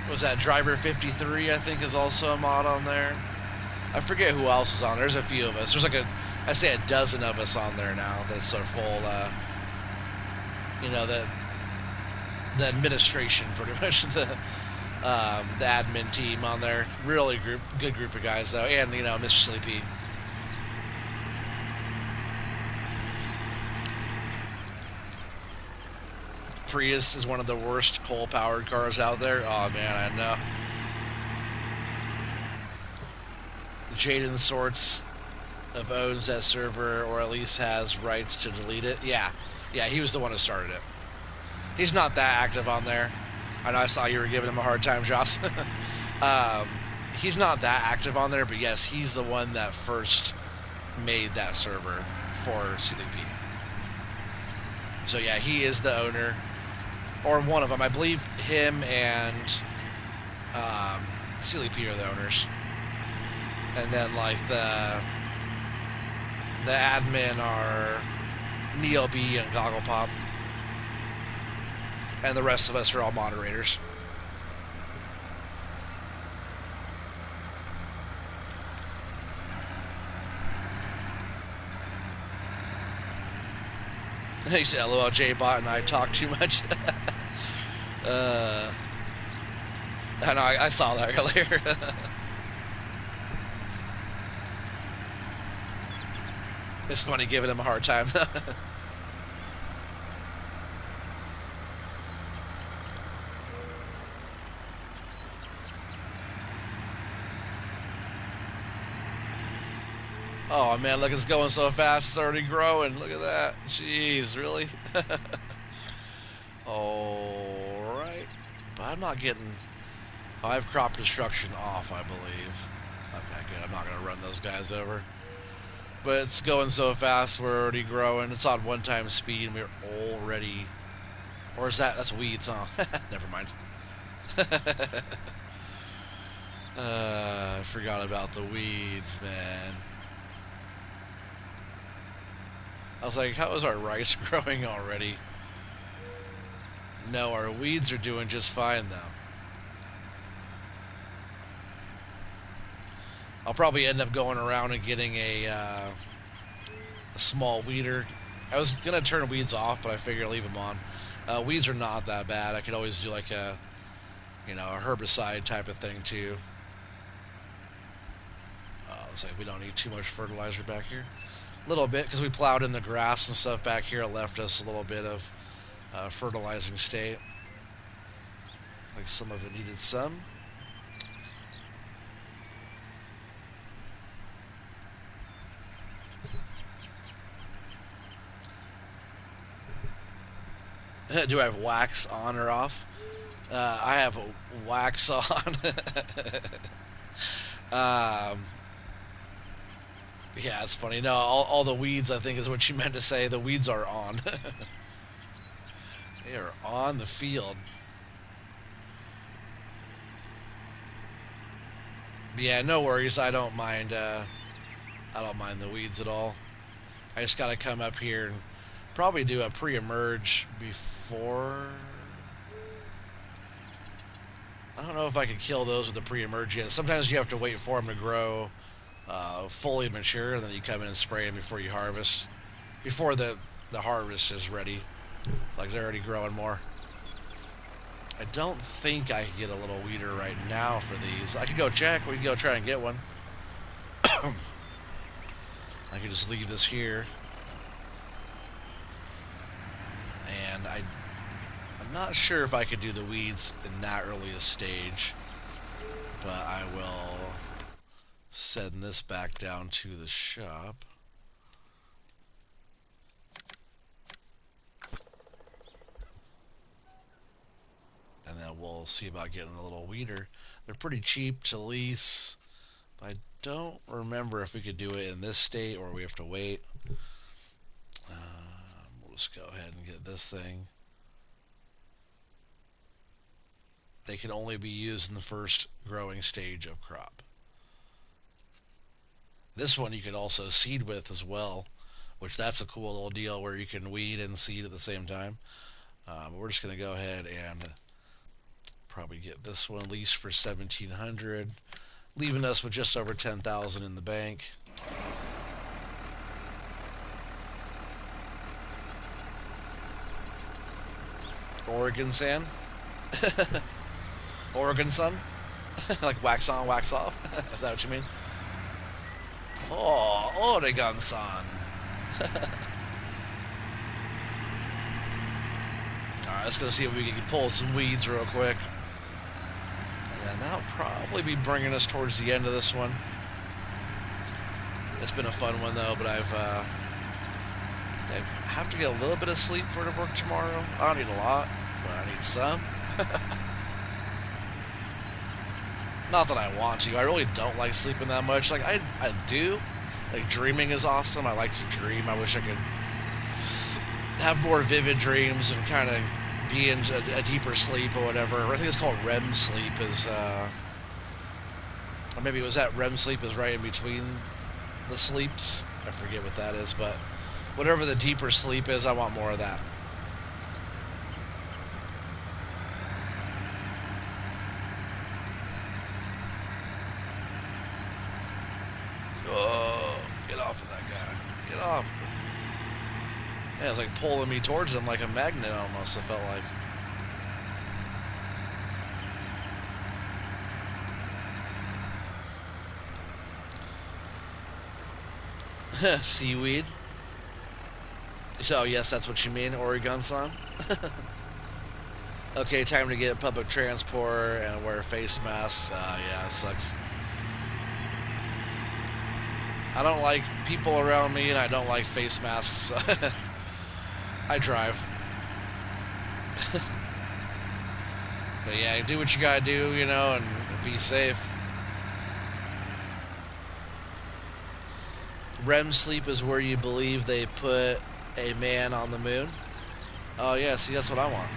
was that Driver 53, I think, is also a mod on there. I forget who else is on there. There's a few of us. There's like I say a dozen of us on there now. That's our full, you know, the administration, pretty much, the admin team on there. Really good group of guys, though. And, you know, Mr. Sleepy. Prius is one of the worst coal-powered cars out there. Oh man, I know. Jaden Sorts of owns that server, or at least has rights to delete it. Yeah, he was the one who started it. He's not that active on there. I know I saw you were giving him a hard time, Joss. um, he's not that active on there, but yes, he's the one that first made that server for CDP. So yeah, he is the owner, or one of them. I believe him and CLP are the owners, and then like the admin are Neo B and Goggle Pop, and the rest of us are all moderators. He said, "LOL, J-Bot and I talk too much." I know, I saw that earlier. It's funny giving him a hard time. Oh man, look, it's going so fast, it's already growing. Look at that. Jeez, really? Alright. But I'm not getting... I have crop destruction off, I believe. Okay, good. I'm not going to run those guys over. But it's going so fast, we're already growing. It's on one-time speed, and we're already... Or is that... That's weeds, huh? Never mind. I forgot about the weeds, man. I was like, how is our rice growing already? No, our weeds are doing just fine, though. I'll probably end up going around and getting a small weeder. I was going to turn weeds off, but I figured I'd leave them on. Weeds are not that bad. I could always do like a, a herbicide type of thing, too. It's like we don't need too much fertilizer back here. A little bit, because we plowed in the grass and stuff back here. It left us a little bit of fertilizing state. Like some of it needed some. Do I have wax on or off? I have wax on. Yeah, it's funny. No, all the weeds, I think, is what you meant to say. The weeds are on. They are on the field. But yeah, no worries. I don't mind the weeds at all. I just gotta come up here and probably do a pre-emerge before. I don't know if I could kill those with a pre-emerge yet. Sometimes you have to wait for them to grow fully mature, and then you come in and spray them before you harvest. Before the harvest is ready. Like they're already growing more. I don't think I can get a little weeder right now for these. I could go check. We can go try and get one. I could just leave this here. And I'm not sure if I could do the weeds in that early a stage. But I will send this back down to the shop. And then we'll see about getting a little weeder. They're pretty cheap to lease. But I don't remember if we could do it in this state or we have to wait. We'll just go ahead and get this thing. They can only be used in the first growing stage of crop. This one you could also seed with as well, which that's a cool little deal where you can weed and seed at the same time. But we're just going to go ahead and probably get this one leased for $1,700, leaving us with just over $10,000 in the bank. Oregon sand. Oregon sun. Like wax on, wax off. Is that what you mean? Oh, Oregon sun. Alright, Alright, let's go see if we can pull some weeds real quick. And that'll probably be bringing us towards the end of this one. It's been a fun one though, but I have to get a little bit of sleep for to work tomorrow. I don't need a lot, but I need some. Not that I want to. I really don't like sleeping that much. Like, I do. Like, dreaming is awesome. I like to dream. I wish I could have more vivid dreams and kind of be into a deeper sleep or whatever. I think it's called REM sleep. Or maybe it was that REM sleep is right in between the sleeps. I forget what that is, but whatever the deeper sleep is, I want more of that. Oh, get off of that guy. Get off. Yeah, it was like pulling me towards him like a magnet almost, it felt like. Seaweed. So, yes, that's what you mean, Oregon-san. Okay, time to get public transport and wear face masks. Yeah, it sucks. I don't like people around me, and I don't like face masks. I drive. But yeah, do what you gotta do, you know, and be safe. REM sleep is where you believe they put a man on the moon. Oh yeah, see, that's what I want.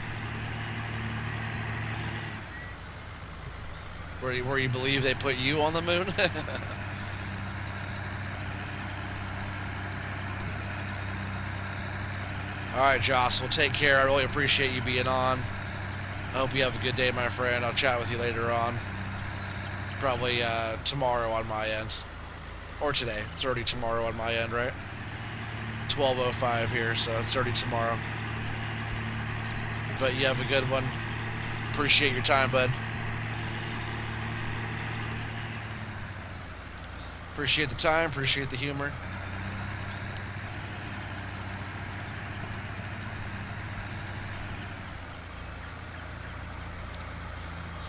Where you believe they put you on the moon? Alright, Joss, well, take care. I really appreciate you being on. I hope you have a good day, my friend. I'll chat with you later on. Probably tomorrow on my end. Or today. It's already tomorrow on my end, right? 12:05 here, so it's already tomorrow. But you have a good one. Appreciate your time, bud. Appreciate the time, appreciate the humor.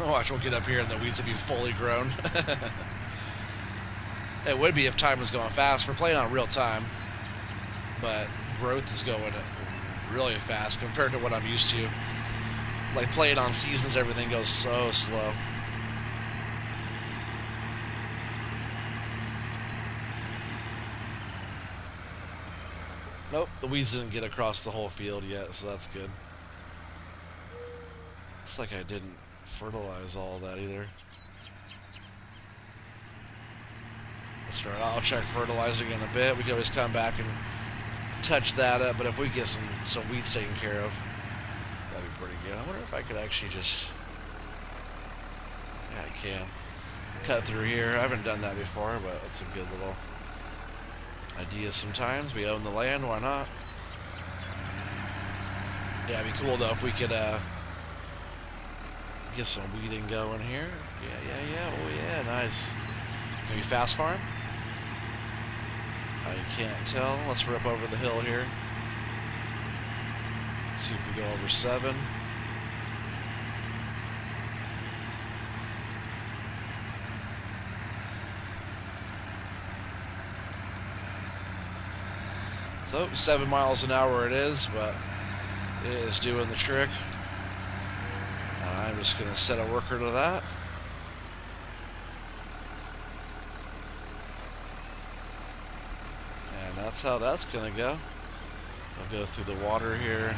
Watch, we'll get up here and the weeds will be fully grown. It would be if time was going fast. We're playing on real time, but growth is going really fast compared to what I'm used to. Like, playing on seasons, everything goes so slow. Nope, the weeds didn't get across the whole field yet, so that's good. Looks like I didn't fertilize all that either. I'll check fertilizing in a bit. We can always come back and touch that up, but if we get some weeds taken care of, that'd be pretty good. I wonder if I could actually just... Yeah, I can. Cut through here. I haven't done that before, but it's a good little idea sometimes. We own the land, why not? Yeah, it'd be cool, though, if we could get some weeding going here. Yeah. Oh, yeah, nice. Can we fast farm? I can't tell. Let's rip over the hill here. Let's see if we go over 7. So, 7 miles an hour it is, but it is doing the trick. I'm just going to set a worker to that. And that's how that's going to go. I'll go through the water here.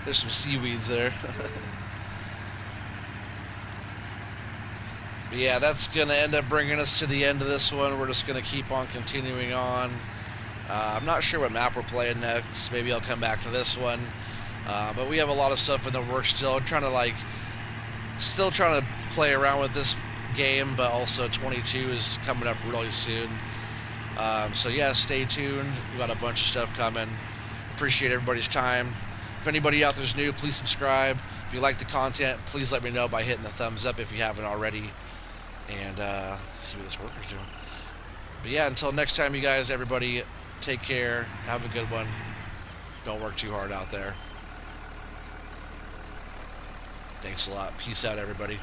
There's some seaweeds there. But yeah, that's going to end up bringing us to the end of this one. We're just going to keep on continuing on. I'm not sure what map we're playing next. Maybe I'll come back to this one. But we have a lot of stuff in the works still. Still trying to play around with this game, but also 22 is coming up really soon. So yeah, stay tuned. We've got a bunch of stuff coming. Appreciate everybody's time. If anybody out there's new, please subscribe. If you like the content, please let me know by hitting the thumbs up if you haven't already. And let's see what this worker's doing. But yeah, until next time, you guys, everybody, Take care. Have a good one. Don't work too hard out there. Thanks a lot. Peace out, everybody.